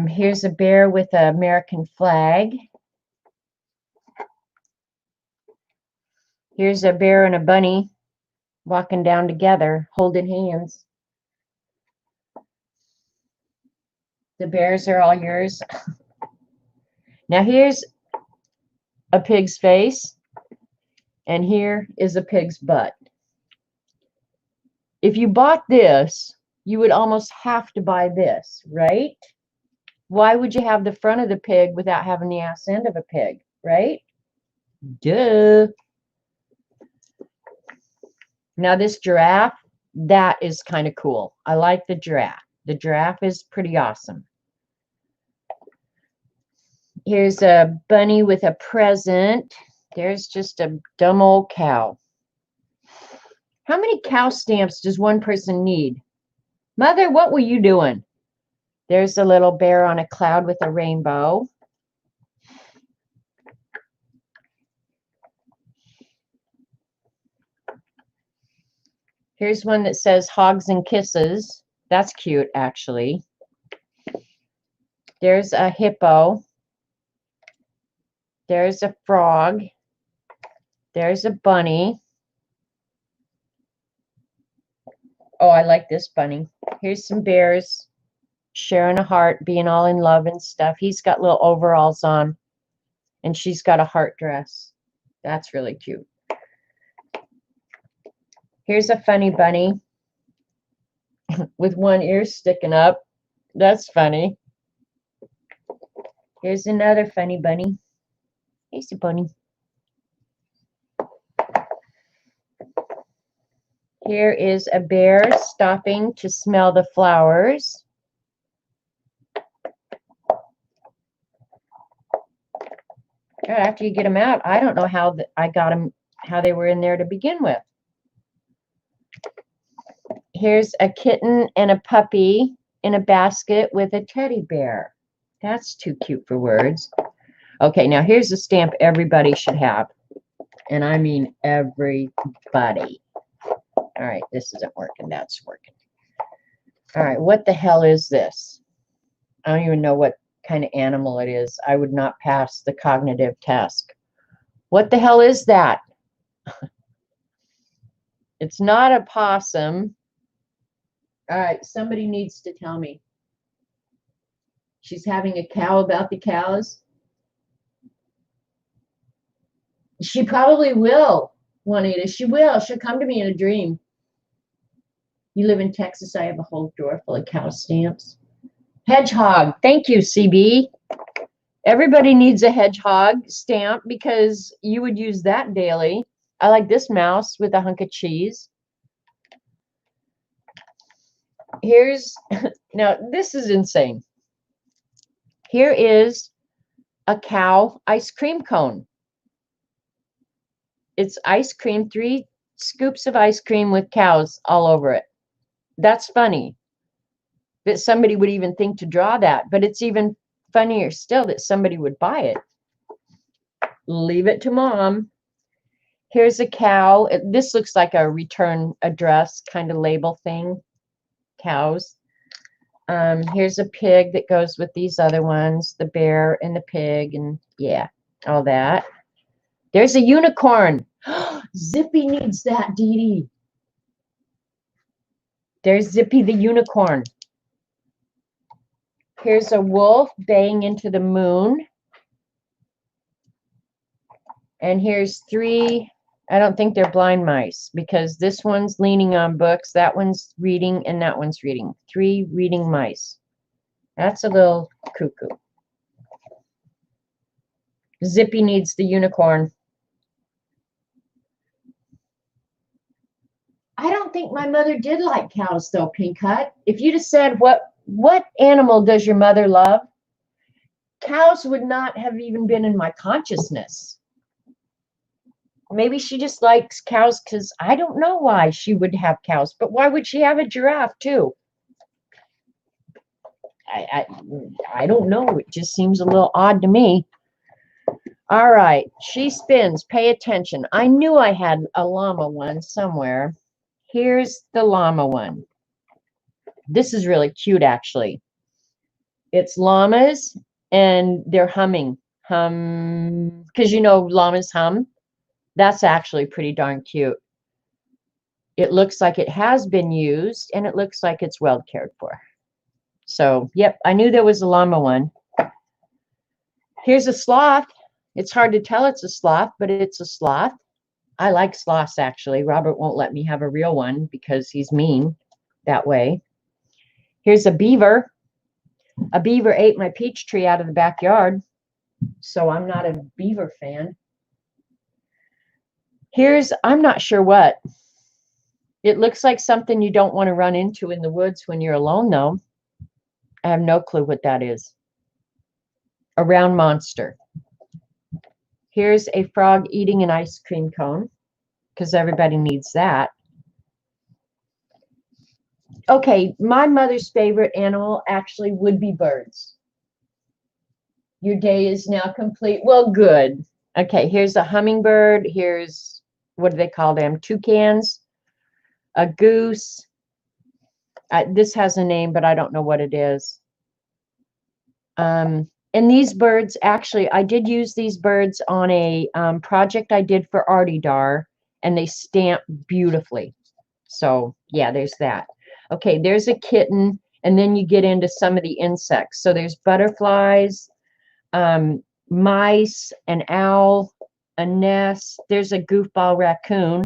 Here's a bear with an American flag. Here's a bear and a bunny walking down together, holding hands. The bears are all yours. Now here's a pig's face, and here is a pig's butt. If you bought this, you would almost have to buy this, right? Why would you have the front of the pig without having the ass end of a pig, right? Duh. Now this giraffe, that is kind of cool. I like the giraffe. The giraffe is pretty awesome. Here's a bunny with a present. There's just a dumb old cow. How many cow stamps does one person need? Mother, what were you doing? There's a little bear on a cloud with a rainbow. Here's one that says Hogs and Kisses. That's cute, actually. There's a hippo. There's a frog. There's a bunny. Oh, I like this bunny. Here's some bears sharing a heart, being all in love and stuff. He's got little overalls on, and she's got a heart dress. That's really cute. Here's a funny bunny with one ear sticking up. That's funny. Here's another funny bunny. Here's a bunny. Here is a bear stopping to smell the flowers. God, after you get them out, I don't know how I got them, how they were in there to begin with. Here's a kitten and a puppy in a basket with a teddy bear. That's too cute for words. Okay, now here's a stamp everybody should have. And I mean everybody. All right, this isn't working. That's working. All right, what the hell is this? I don't even know what kind of animal it is. I would not pass the cognitive test. What the hell is that? It's not a possum. All right, somebody needs to tell me. She's having a cow about the cows. She probably will, Juanita. She will. She'll come to me in a dream. You live in Texas. I have a whole drawer full of cow stamps. Hedgehog. Thank you, CB. Everybody needs a hedgehog stamp because you would use that daily. I like this mouse with a hunk of cheese. Here's, now this is insane. Here is a cow ice cream cone. It's ice cream, 3 scoops of ice cream with cows all over it. That's funny that somebody would even think to draw that, but it's even funnier still that somebody would buy it. Leave it to mom. Here's a cow. This looks like a return address kind of label thing. Cows. Here's a pig that goes with these other ones, the bear and the pig, and yeah, all that. There's a unicorn. Zippy needs that, Dee Dee. There's Zippy the unicorn. Here's a wolf baying into the moon. And here's 3, I don't think they're blind mice because this one's leaning on books, that one's reading, and that one's reading. 3 reading mice. That's a little cuckoo. Zippy needs the unicorn. I don't think my mother did like cows though, Pink Hut. If you'd have said, what animal does your mother love? Cows would not have even been in my consciousness. Maybe she just likes cows because I don't know why she would have cows, but why would she have a giraffe too? I don't know. It just seems a little odd to me. All right, she spins. Pay attention. I knew I had a llama one somewhere. Here's the llama one. This is really cute, actually. It's llamas, and they're humming. Hum, because you know llamas hum. That's actually pretty darn cute. It looks like it has been used, and it looks like it's well cared for. So, yep, I knew there was a llama one. Here's a sloth. It's hard to tell it's a sloth, but it's a sloth. I like sloths, actually. Robert won't let me have a real one because he's mean that way. Here's a beaver. A beaver ate my peach tree out of the backyard, so I'm not a beaver fan. Here's, I'm not sure what. It looks like something you don't want to run into in the woods when you're alone, though. I have no clue what that is. A round monster. Here's a frog eating an ice cream cone, because everybody needs that. Okay, my mother's favorite animal actually would be birds. Your day is now complete. Well, good. Okay, here's a hummingbird. Here's, what do they call them? Toucans. A goose. This has a name, but I don't know what it is. And these birds, actually, I did use these birds on a project I did for Artidar, and they stamp beautifully. So, yeah, there's that. Okay, there's a kitten, and then you get into some of the insects. So there's butterflies, mice, an owl, a nest. There's a goofball raccoon,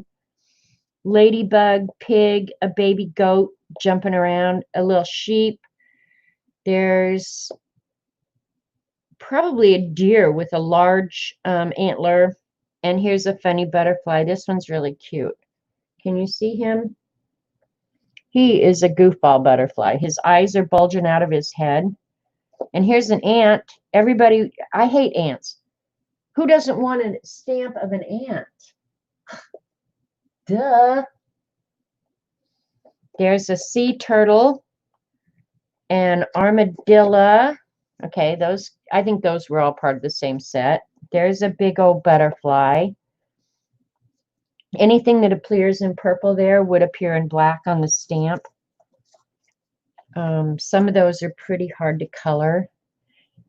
ladybug, pig, a baby goat jumping around, a little sheep. There's probably a deer with a large antler. And here's a funny butterfly. This one's really cute. Can you see him? He is a goofball butterfly. His eyes are bulging out of his head. And here's an ant. Everybody, I hate ants. Who doesn't want a stamp of an ant? Duh. There's a sea turtle, an armadillo. Okay, those, I think those were all part of the same set. There's a big old butterfly. Anything that appears in purple there would appear in black on the stamp. Some of those are pretty hard to color.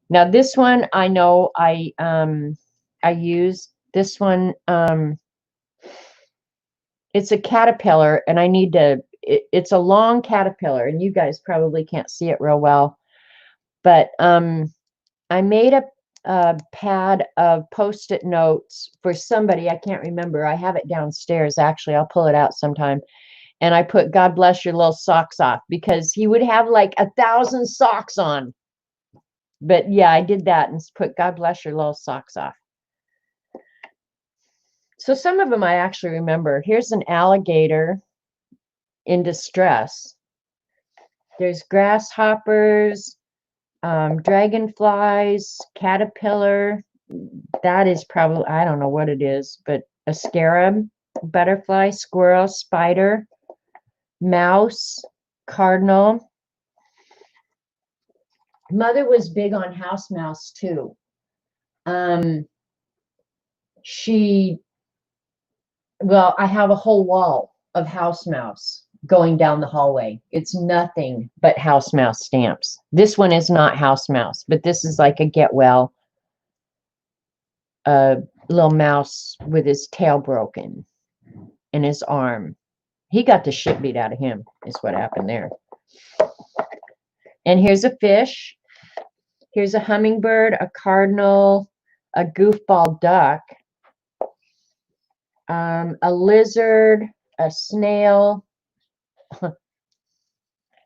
Now this one, I know I used this one. It's a caterpillar, and I need to, it's a long caterpillar, and you guys probably can't see it real well. But I made a pad of Post-it notes for somebody. I can't remember. I have it downstairs, actually. I'll pull it out sometime. And I put, God bless your little socks off, because he would have like 1,000 socks on. But yeah, I did that and put, God bless your little socks off. So some of them I actually remember. Here's an alligator in distress. There's grasshoppers, dragonflies, caterpillar. That is probably, I don't know what it is, but a scarab, butterfly, squirrel, spider, mouse, cardinal. Mother was big on house mouse too. Well, I have a whole wall of house mouse going down the hallway. It's nothing but house mouse stamps. This one is not house mouse, but this is like a get well. A little mouse with his tail broken and his arm. He got the shit beat out of him, is what happened there. And here's a fish. Here's a hummingbird, a cardinal, a goofball duck, a lizard, a snail.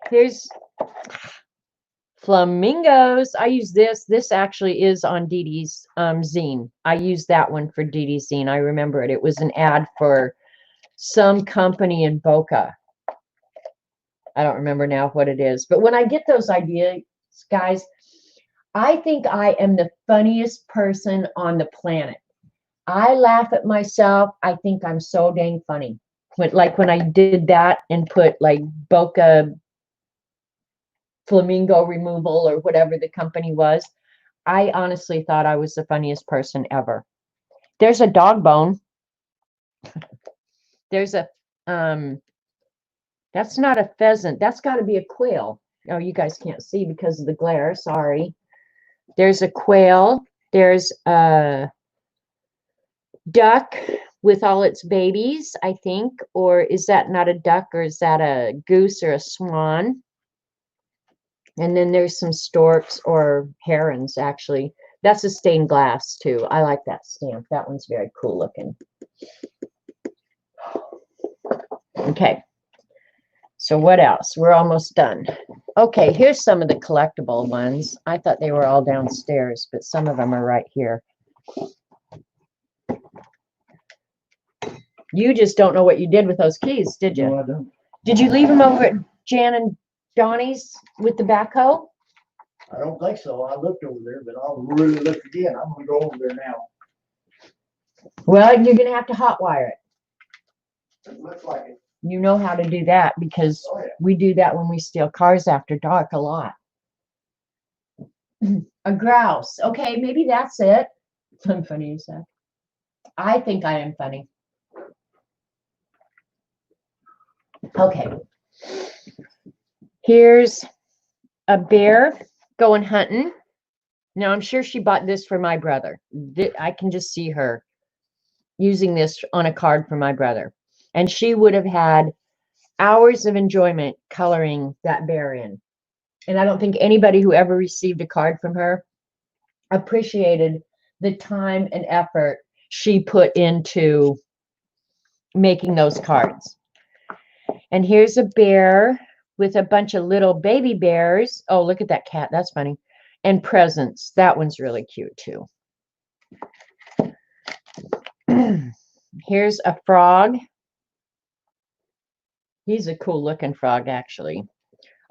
Here's flamingos. I use this. This actually is on Dee Dee's zine. I used that one for Dee Dee's zine. I remember it. It was an ad for some company in Boca. I don't remember now what it is. But when I get those ideas, guys, I think I am the funniest person on the planet. I laugh at myself. I think I'm so dang funny. Like when I did that and put like Boca flamingo removal or whatever the company was, I honestly thought I was the funniest person ever. There's a dog bone. There's a that's not a pheasant. That's got to be a quail. Oh, you guys can't see because of the glare. Sorry. There's a quail. There's a duck with all its babies, I think. Or is that not a duck, or is that a goose or a swan? And then there's some storks or herons, actually. That's a stained glass, too. I like that stamp. That one's very cool looking. Okay. So what else? We're almost done. Okay, here's some of the collectible ones. I thought they were all downstairs, but some of them are right here. You just don't know what you did with those keys, did you? No, I don't. Did you leave them over at Jan and Donnie's with the backhoe? I don't think so. I looked over there, but I'll really look again. I'm gonna go over there now. Well, you're going to have to hotwire it. It looks like it. You know how to do that because Oh, yeah. we do that when we steal cars after dark a lot. A grouse. Okay, maybe that's it. I'm funny as heck. I think I am funny. Okay. Here's a bear going hunting. Now, I'm sure she bought this for my brother. I can just see her using this on a card for my brother. And she would have had hours of enjoyment coloring that bear in. And I don't think anybody who ever received a card from her appreciated the time and effort she put into making those cards. And here's a bear with a bunch of little baby bears. Oh, look at that cat. That's funny. And presents. That one's really cute too. Here's a frog. He's a cool looking frog, actually.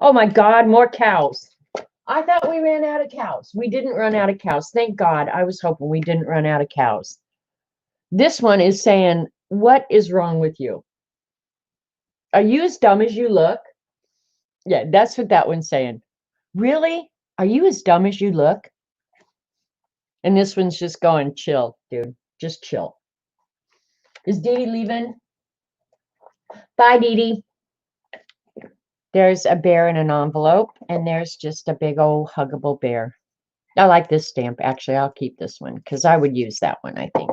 Oh my God, more cows. I thought we ran out of cows. We didn't run out of cows. Thank God. I was hoping we didn't run out of cows. This one is saying, what is wrong with you? Are you as dumb as you look? Yeah, that's what that one's saying. Really? Are you as dumb as you look? And this one's just going, chill, dude. Just chill. Is Dee Dee leaving? Bye, Dee Dee. There's a bear in an envelope, and there's just a big old huggable bear. I like this stamp. Actually, I'll keep this one because I would use that one, I think.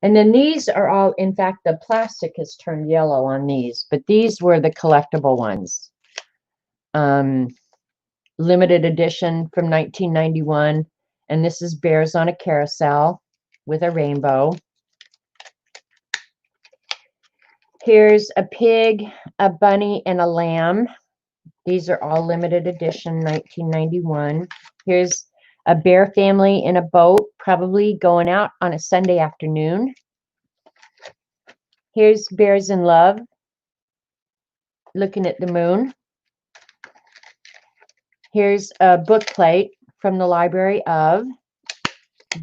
And then these are all, in fact, the plastic has turned yellow on these, but these were the collectible ones. Limited edition from 1991. And this is Bears on a Carousel with a rainbow. Here's a pig, a bunny, and a lamb. These are all limited edition, 1991. Here's a bear family in a boat, probably going out on a Sunday afternoon. Here's Bears in Love, looking at the moon. Here's a book plate from the Library of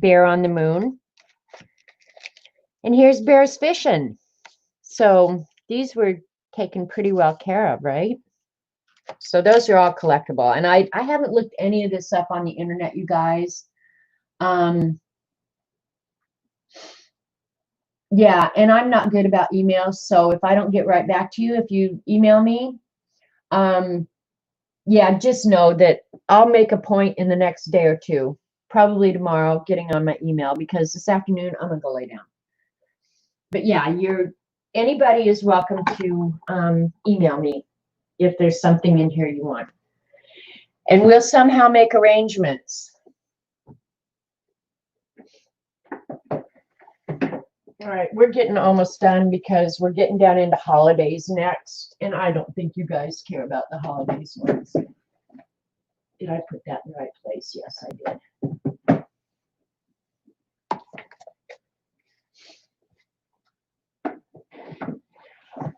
Bear on the Moon. And here's Bears Fishing. So these were taken pretty well care of, right? So those are all collectible. And I haven't looked any of this up on the internet, you guys. Yeah, and I'm not good about emails. So if I don't get right back to you, if you email me, yeah, just know that I'll make a point in the next day or two, probably tomorrow, getting on my email because this afternoon I'm gonna go lay down. But yeah, anybody is welcome to email me if there's something in here you want. And we'll somehow make arrangements. All right, we're getting almost done because we're getting down into holidays next, and I don't think you guys care about the holidays ones. Did I put that in the right place? Yes, I did.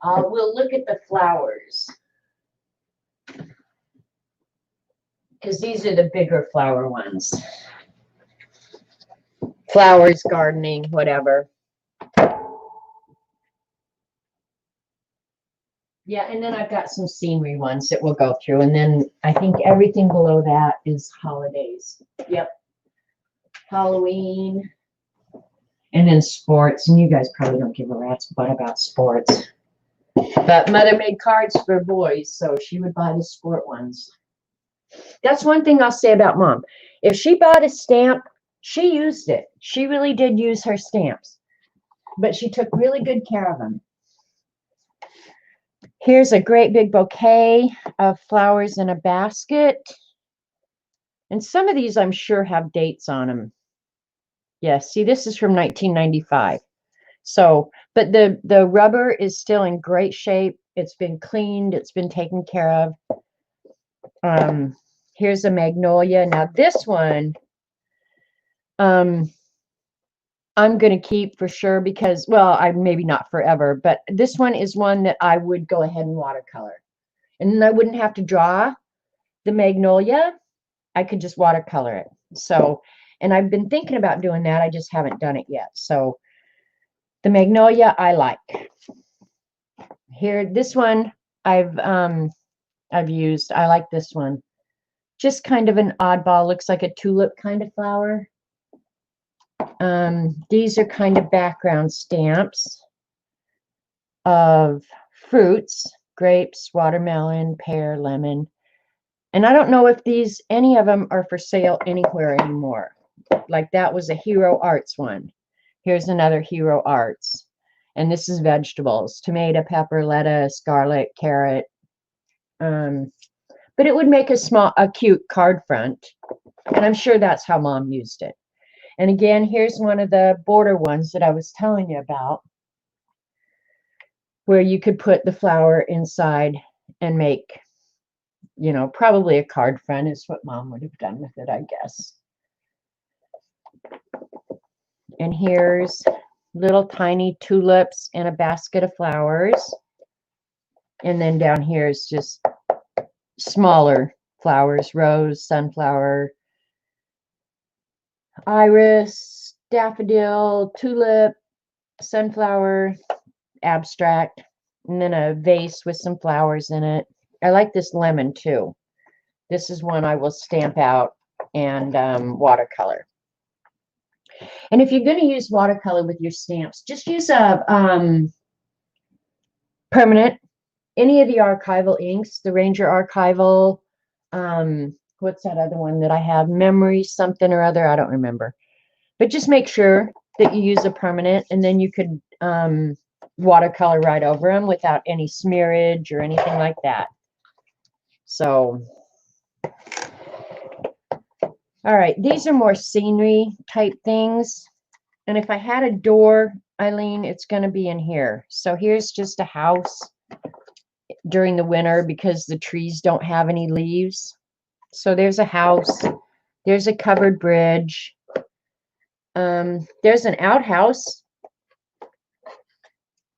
We'll look at the flowers, because these are the bigger flower ones. Flowers, gardening, whatever. Yeah, and then I've got some scenery ones that we'll go through, and then I think everything below that is holidays. Yep. Halloween, and then sports, and you guys probably don't give a rat's butt about sports. But Mother made cards for boys, so she would buy the sport ones. That's one thing I'll say about Mom. If she bought a stamp, she used it. She really did use her stamps, but she took really good care of them. Here's a great big bouquet of flowers in a basket. And some of these I'm sure have dates on them. Yes, see, this is from 1995. So, but the rubber is still in great shape. It's been cleaned. It's been taken care of. Here's a magnolia. Now this one, I'm going to keep for sure because, well, maybe not forever, but this one is one that I would go ahead and watercolor. And then I wouldn't have to draw the magnolia. I could just watercolor it. So, and I've been thinking about doing that. I just haven't done it yet. So the magnolia I like. Here, this one I've used. I like this one. Just kind of an oddball, looks like a tulip kind of flower. These are kind of background stamps of fruits, grapes, watermelon, pear, lemon. And I don't know if any of them are for sale anywhere anymore. Like that was a Hero Arts one. Here's another Hero Arts. And this is vegetables, tomato, pepper, lettuce, garlic, carrot. But it would make a cute card front. And I'm sure that's how Mom used it. And again, here's one of the border ones that I was telling you about, where you could put the flower inside and make, you know, probably a card front is what Mom would have done with it, I guess. And here's little tiny tulips and a basket of flowers. And then down here is just smaller flowers, rose, sunflower, iris, daffodil, tulip, sunflower, abstract, and then a vase with some flowers in it. I like this lemon too. This is one I will stamp out and watercolor. And if you're going to use watercolor with your stamps, just use a permanent, any of the archival inks, the Ranger Archival, what's that other one that I have? Memory something or other, I don't remember. But just make sure that you use a permanent, and then you could watercolor right over them without any smearage or anything like that. So, all right, these are more scenery type things. And if I had a door, Eileen, it's going to be in here. So here's just a house during the winter because the trees don't have any leaves. So there's a house. There's a covered bridge. There's an outhouse.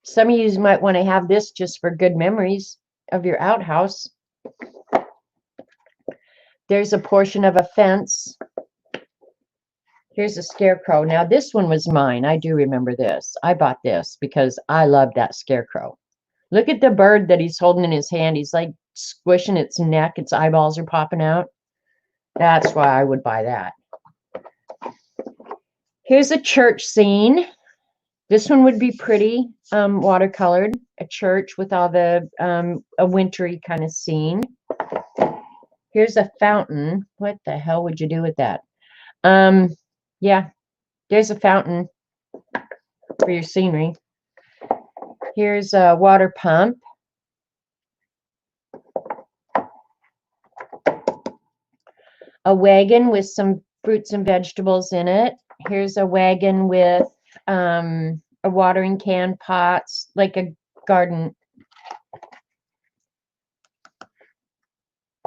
Some of you might want to have this just for good memories of your outhouse. There's a portion of a fence. Here's a scarecrow. Now, this one was mine. I do remember this. I bought this because I love that scarecrow. Look at the bird that he's holding in his hand. He's like squishing its neck. Its eyeballs are popping out. That's why I would buy that. Here's a church scene. This one would be pretty watercolored. A church with all the, a wintry kind of scene. Here's a fountain. What the hell would you do with that? Yeah, there's a fountain for your scenery. Here's a water pump. a wagon with some fruits and vegetables in it. Here's a wagon with a watering can, pots, like a garden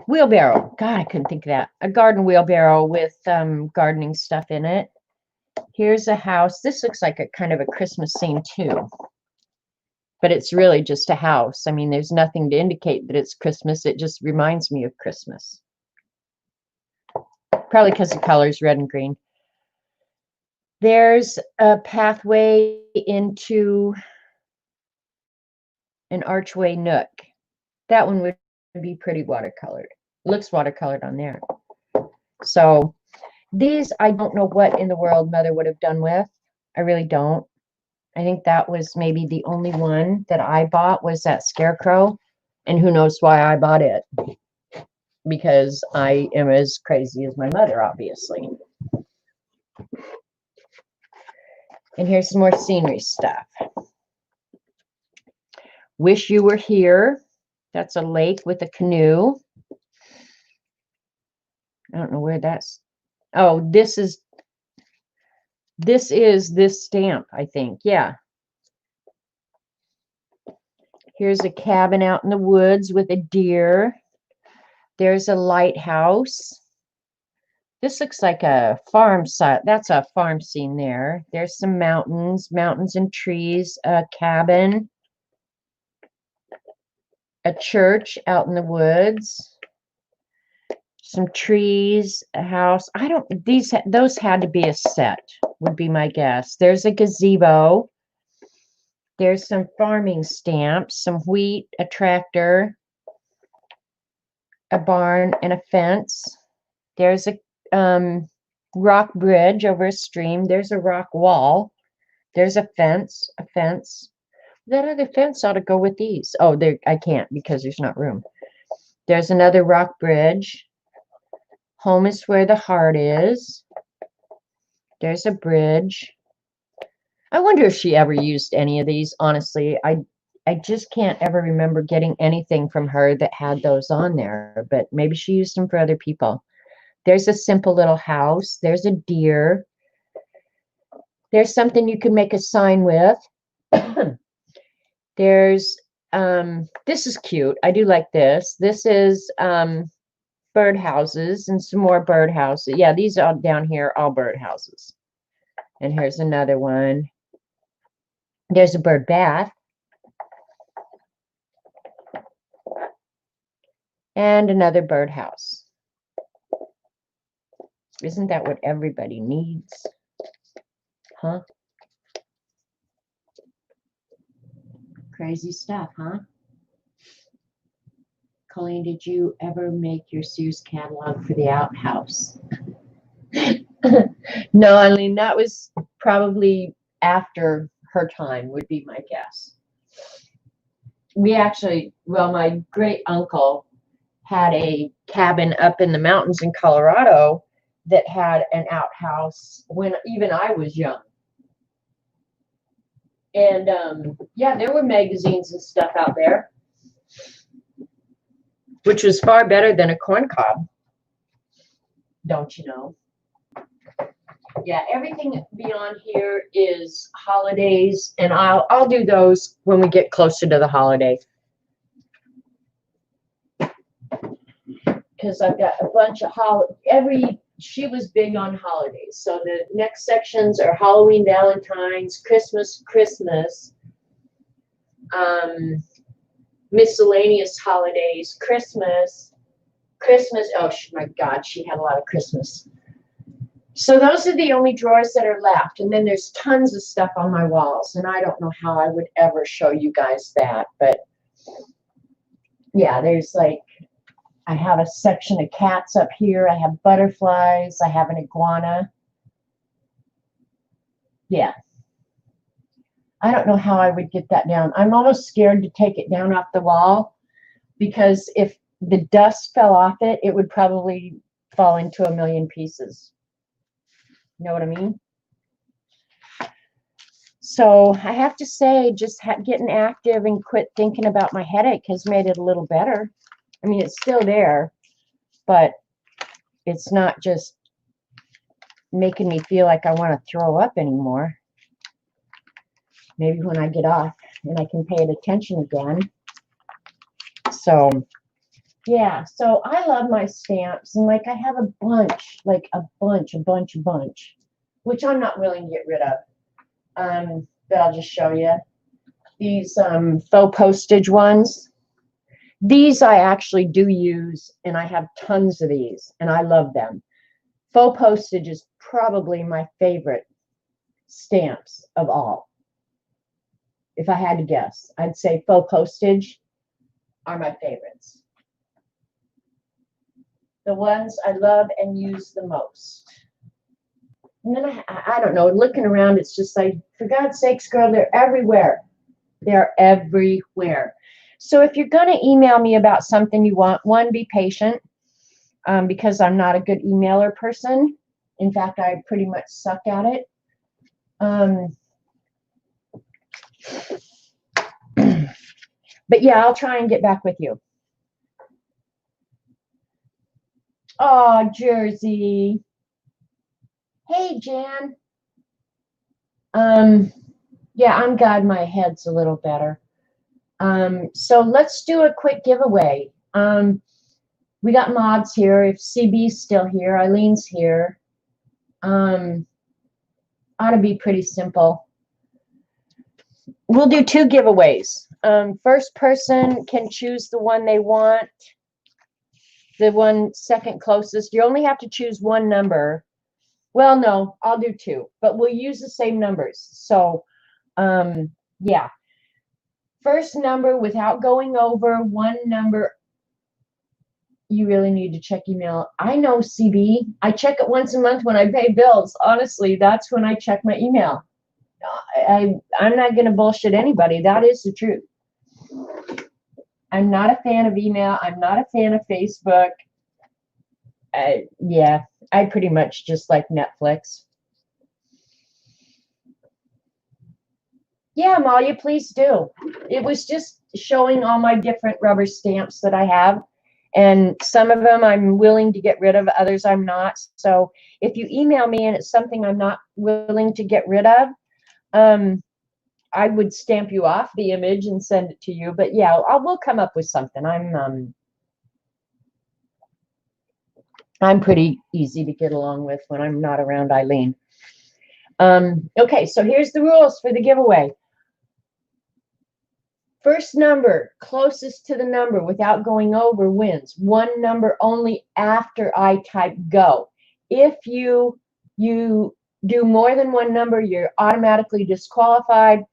wheelbarrow. God, I couldn't think of that. A garden wheelbarrow with gardening stuff in it. Here's a house. This looks like a kind of a Christmas scene too, but it's really just a house. I mean, there's nothing to indicate that it's Christmas. It just reminds me of Christmas. Probably because the color's red and green. There's a pathway into an archway nook. That one would be pretty watercolored. Looks watercolored on there. So these, I don't know what in the world Mother would have done with. I really don't. I think that was maybe the only one that I bought was that scarecrow. And who knows why I bought it. Because I am as crazy as my mother, obviously. And here's some more scenery stuff. Wish You Were Here. That's a lake with a canoe. I don't know where that's. Oh, this is this stamp, I think. Yeah. Here's a cabin out in the woods with a deer. There's a lighthouse. This looks like a farm site. That's a farm scene there. There's some mountains and trees, a cabin, a church out in the woods, some trees, a house. Those had to be a set, would be my guess. There's a gazebo. There's some farming stamps, some wheat, a tractor, a barn, and a fence. There's a rock bridge over a stream. There's a rock wall. There's a fence. That other fence ought to go with these. Oh, there, I can't because there's not room. There's another rock bridge. Home is where the heart is. There's a bridge. I wonder if she ever used any of these. Honestly, I just can't ever remember getting anything from her that had those on there, but maybe she used them for other people. There's a simple little house. There's a deer. There's something you can make a sign with. There's, this is cute. I do like this. This is birdhouses and some more birdhouses. Yeah, these are down here, all birdhouses. And here's another one. There's a bird bath. And another birdhouse. Isn't that what everybody needs? Huh? Crazy stuff, huh? Colleen, did you ever make your Sears catalog for the outhouse? No, Eileen, that was probably after her time, would be my guess. We actually, well, my great uncle had a cabin up in the mountains in Colorado that had an outhouse when even I was young. And yeah, there were magazines and stuff out there, which was far better than a corn cob, don't you know? Yeah, everything beyond here is holidays, and I'll do those when we get closer to the holiday. Because I've got a bunch of she was big on holidays. So the next sections are Halloween, Valentine's, Christmas, miscellaneous holidays, Christmas. Oh my God, she had a lot of Christmas. So those are the only drawers that are left. And then there's tons of stuff on my walls. And I don't know how I would ever show you guys that. But yeah, there's like, I have a section of cats up here. I have butterflies. I have an iguana. Yeah. I don't know how I would get that down. I'm almost scared to take it down off the wall because if the dust fell off it, it would probably fall into a million pieces. You know what I mean? So I have to say, just getting active and quit thinking about my headache has made it a little better. I mean, it's still there, but it's not just making me feel like I want to throw up anymore. Maybe when I get off and I can pay it attention again. So yeah, so I love my stamps, and like I have a bunch, like a bunch, which I'm not willing to get rid of. But I'll just show you these faux postage ones. These I actually do use, and I have tons of these, and I love them. Faux postage is probably my favorite stamps of all. If I had to guess, I'd say faux postage are my favorites. The ones I love and use the most. And then I don't know, looking around, it's just like, for God's sakes, girl, they're everywhere. They're everywhere. So if you're going to email me about something you want, one, be patient, because I'm not a good emailer person. In fact, I pretty much suck at it. But yeah, I'll try and get back with you. Oh, Jersey. Hey, Jan. Yeah, I'm glad my head's a little better. So let's do a quick giveaway. We got mods here. If CB's still here, Eileen's here. Ought to be pretty simple. We'll do 2 giveaways. First person can choose the one they want. The one second closest. You only have to choose one number. Well, no, I'll do 2, but we'll use the same numbers. So, yeah. First number without going over, one number. You really need to check email. I know, CB. I check it once a month when I pay bills. Honestly, that's when I check my email. I'm not going to bullshit anybody. That is the truth. I'm not a fan of email. I'm not a fan of Facebook. Yeah, I pretty much just like Netflix. Yeah, Amalia, please do. It was just showing all my different rubber stamps that I have. And some of them I'm willing to get rid of, others I'm not. So if you email me and it's something I'm not willing to get rid of, I would stamp you off the image and send it to you. But yeah, we'll come up with something. I'm pretty easy to get along with when I'm not around Eileen. Okay, so here's the rules for the giveaway. First number closest to the number without going over wins. One number only after I type go. If you do more than one number, you're automatically disqualified.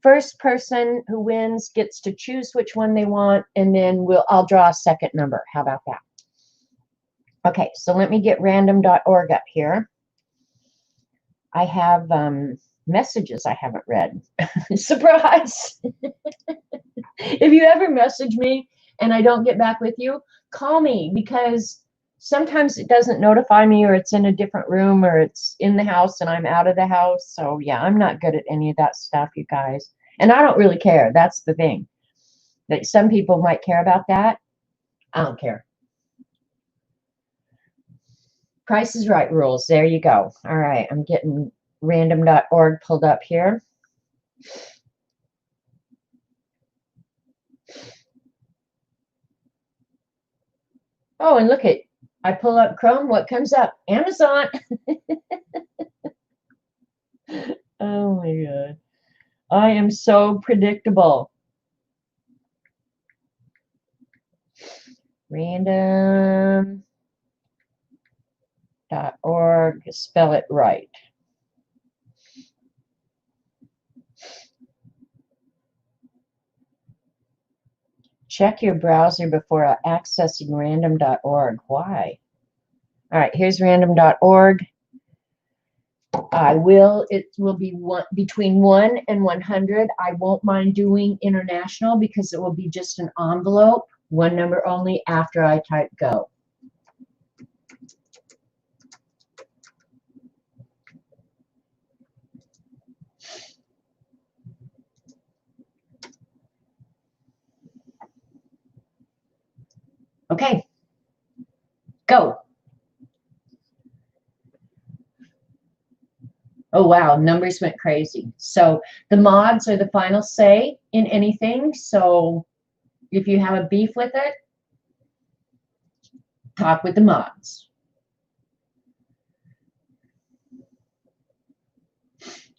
First person who wins gets to choose which one they want, and then I'll draw a second number. How about that? Okay, so let me get random.org up here. I have messages I haven't read. Surprise! If you ever message me and I don't get back with you, call me, because sometimes it doesn't notify me, or it's in a different room, or it's in the house and I'm out of the house. So yeah, I'm not good at any of that stuff, you guys. And I don't really care. That's the thing. That some people might care about that. I don't care. Price is Right rules. There you go. All right, I'm getting random.org pulled up here. Oh, and look at, I pull up Chrome, what comes up? Amazon. Oh my God. I am so predictable. Random.org, spell it right. Check your browser before accessing random.org. Why? All right, here's random.org. It will be between 1 and 100. I won't mind doing international because it will be just an envelope, one number only after I type go. Okay, go. Oh, wow, numbers went crazy. So the mods are the final say in anything. So if you have a beef with it, talk with the mods.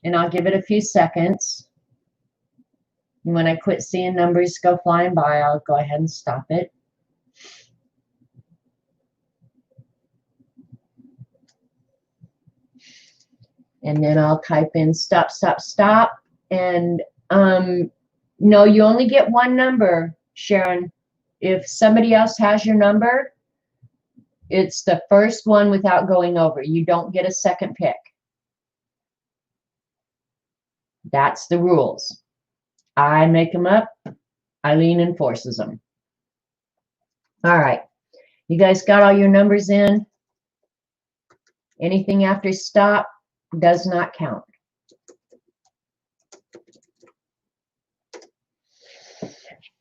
And I'll give it a few seconds. And when I quit seeing numbers go flying by, I'll go ahead and stop it. And then I'll type in stop, stop, stop. And no, you only get one number, Sharon. If somebody else has your number, it's the first one without going over. You don't get a second pick. That's the rules. I make them up. Eileen enforces them. All right. You guys got all your numbers in? Anything after stop does not count.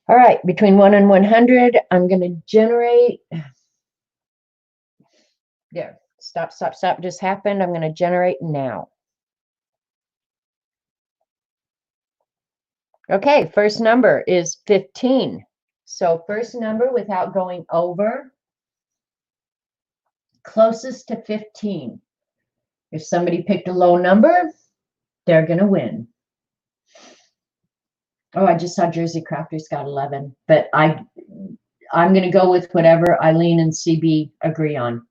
All right, between 1 and 100, I'm going to generate. There, stop, stop, stop just happened. I'm going to generate now. Okay, first number is 15. So first number without going over, closest to 15. If somebody picked a low number, they're going to win. Oh, I just saw Jersey Crafters got 11, but I'm going to go with whatever Eileen and CB agree on.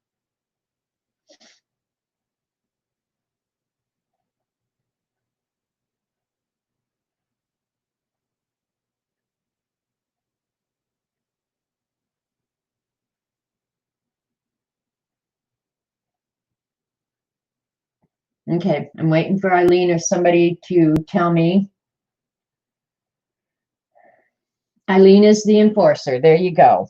Okay, I'm waiting for Eileen or somebody to tell me. Eileen is the enforcer. There you go.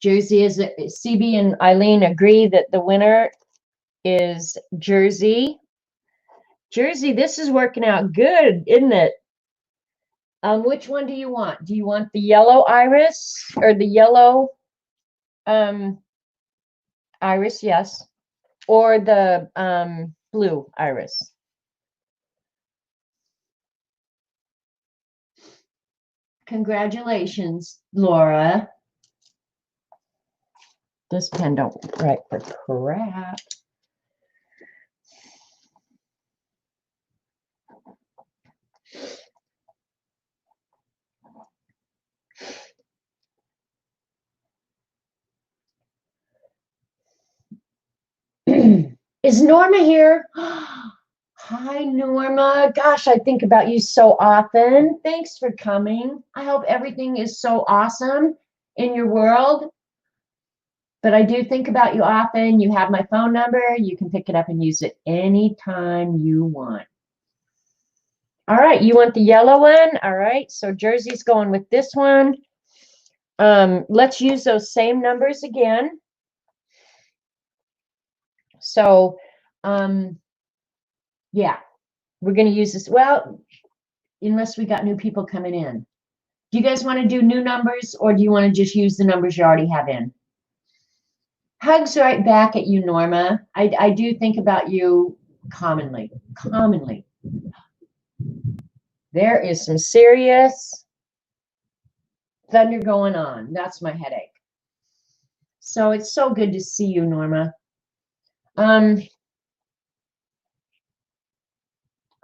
Jersey is CB and Eileen agree that the winner is Jersey. Jersey, this is working out good, isn't it? Which one do you want? Do you want the yellow iris or the yellow iris? Yes. Or the blue iris? Congratulations, Laura. This pen don't write for crap. Is Norma here? Hi, Norma. Gosh, I think about you so often. Thanks for coming. I hope everything is so awesome in your world. But I do think about you often. You have my phone number. You can pick it up and use it anytime you want. All right, you want the yellow one? All right, so Jersey's going with this one. Let's use those same numbers again. So, yeah, we're going to use this. Well, unless we got new people coming in. Do you guys want to do new numbers or do you want to just use the numbers you already have in? Hugs right back at you, Norma. I do think about you commonly. There is some serious thunder going on. That's my headache. So it's so good to see you, Norma.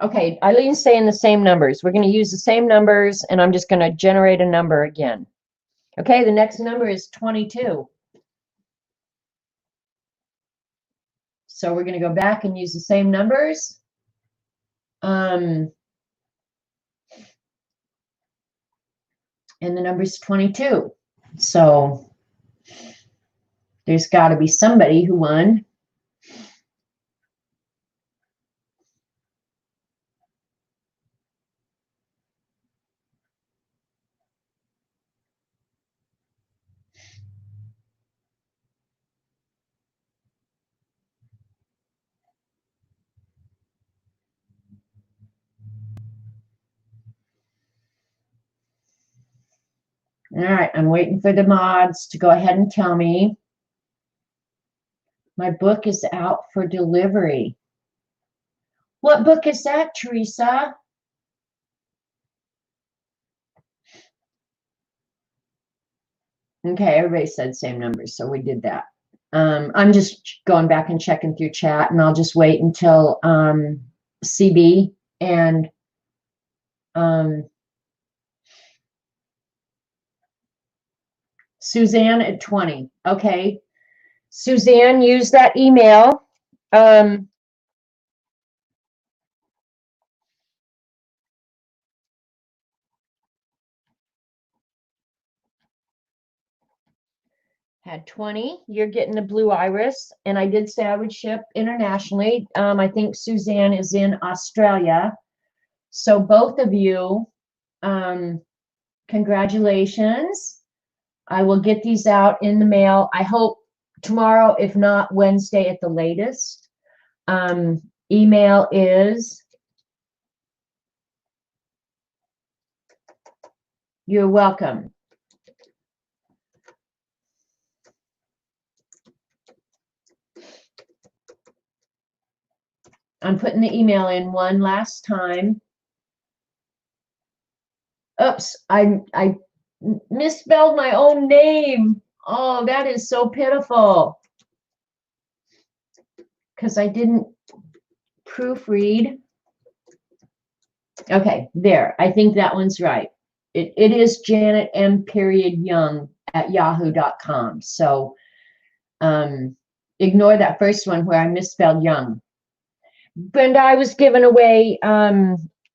Okay, Eileen's saying the same numbers. We're going to use the same numbers, and I'm just going to generate a number again. Okay, the next number is 22. So we're going to go back and use the same numbers. And the number is 22. So there's got to be somebody who won. All right, I'm waiting for the mods to go ahead and tell me. My book is out for delivery. What book is that, Teresa? Okay, everybody said same numbers, so we did that. I'm just going back and checking through chat, and I'll just wait until CB and Suzanne at 20. Okay, Suzanne, use that email. Had 20. You're getting the blue iris, and I did say I would ship internationally. I think Suzanne is in Australia. So both of you, congratulations. I will get these out in the mail. I hope tomorrow, if not Wednesday at the latest. Email is, you're welcome. I'm putting the email in one last time. Oops, I misspelled my own name. Oh, that is so pitiful. Because I didn't proofread. Okay, there. I think that one's right. It is Janet M. Young at yahoo.com. So ignore that first one where I misspelled Young. Brenda, I was giving away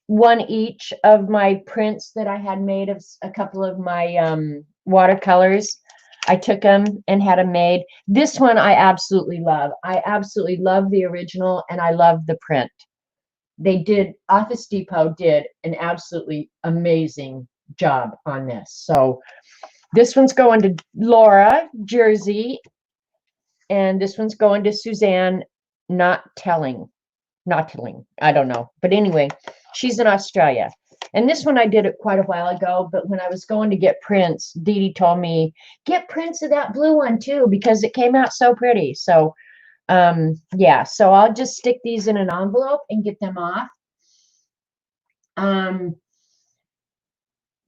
one each of my prints that I had made of a couple of my watercolors. I took them and had them made. This one I absolutely love. I absolutely love the original, and I love the print. They did, Office Depot did an absolutely amazing job on this. So this one's going to Laura, Jersey, and this one's going to Suzanne, not telling. I don't know. But anyway, she's in Australia. And this one I did it quite a while ago, but when I was going to get prints, Dee Dee told me, get prints of that blue one too, because it came out so pretty. So yeah, so I'll just stick these in an envelope and get them off.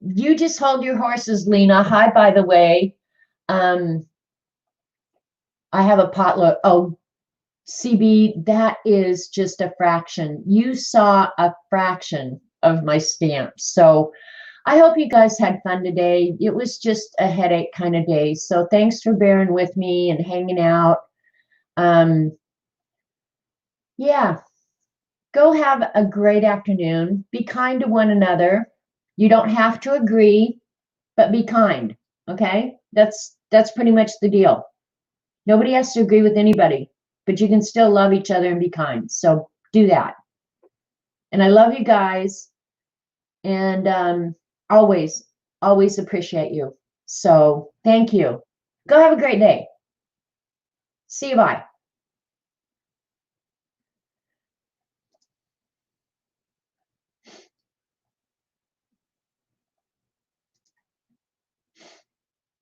You just hold your horses, Lena. Hi, by the way. I have a potluck. Oh, CB, that is just a fraction. You saw a fraction of my stamps. So I hope you guys had fun today. It was just a headache kind of day. So thanks for bearing with me and hanging out. Yeah, go have a great afternoon. Be kind to one another. You don't have to agree, but be kind. Okay? That's pretty much the deal. Nobody has to agree with anybody, but you can still love each other and be kind. So do that. And I love you guys, and always, always appreciate you. So thank you. Go have a great day. See you. Bye.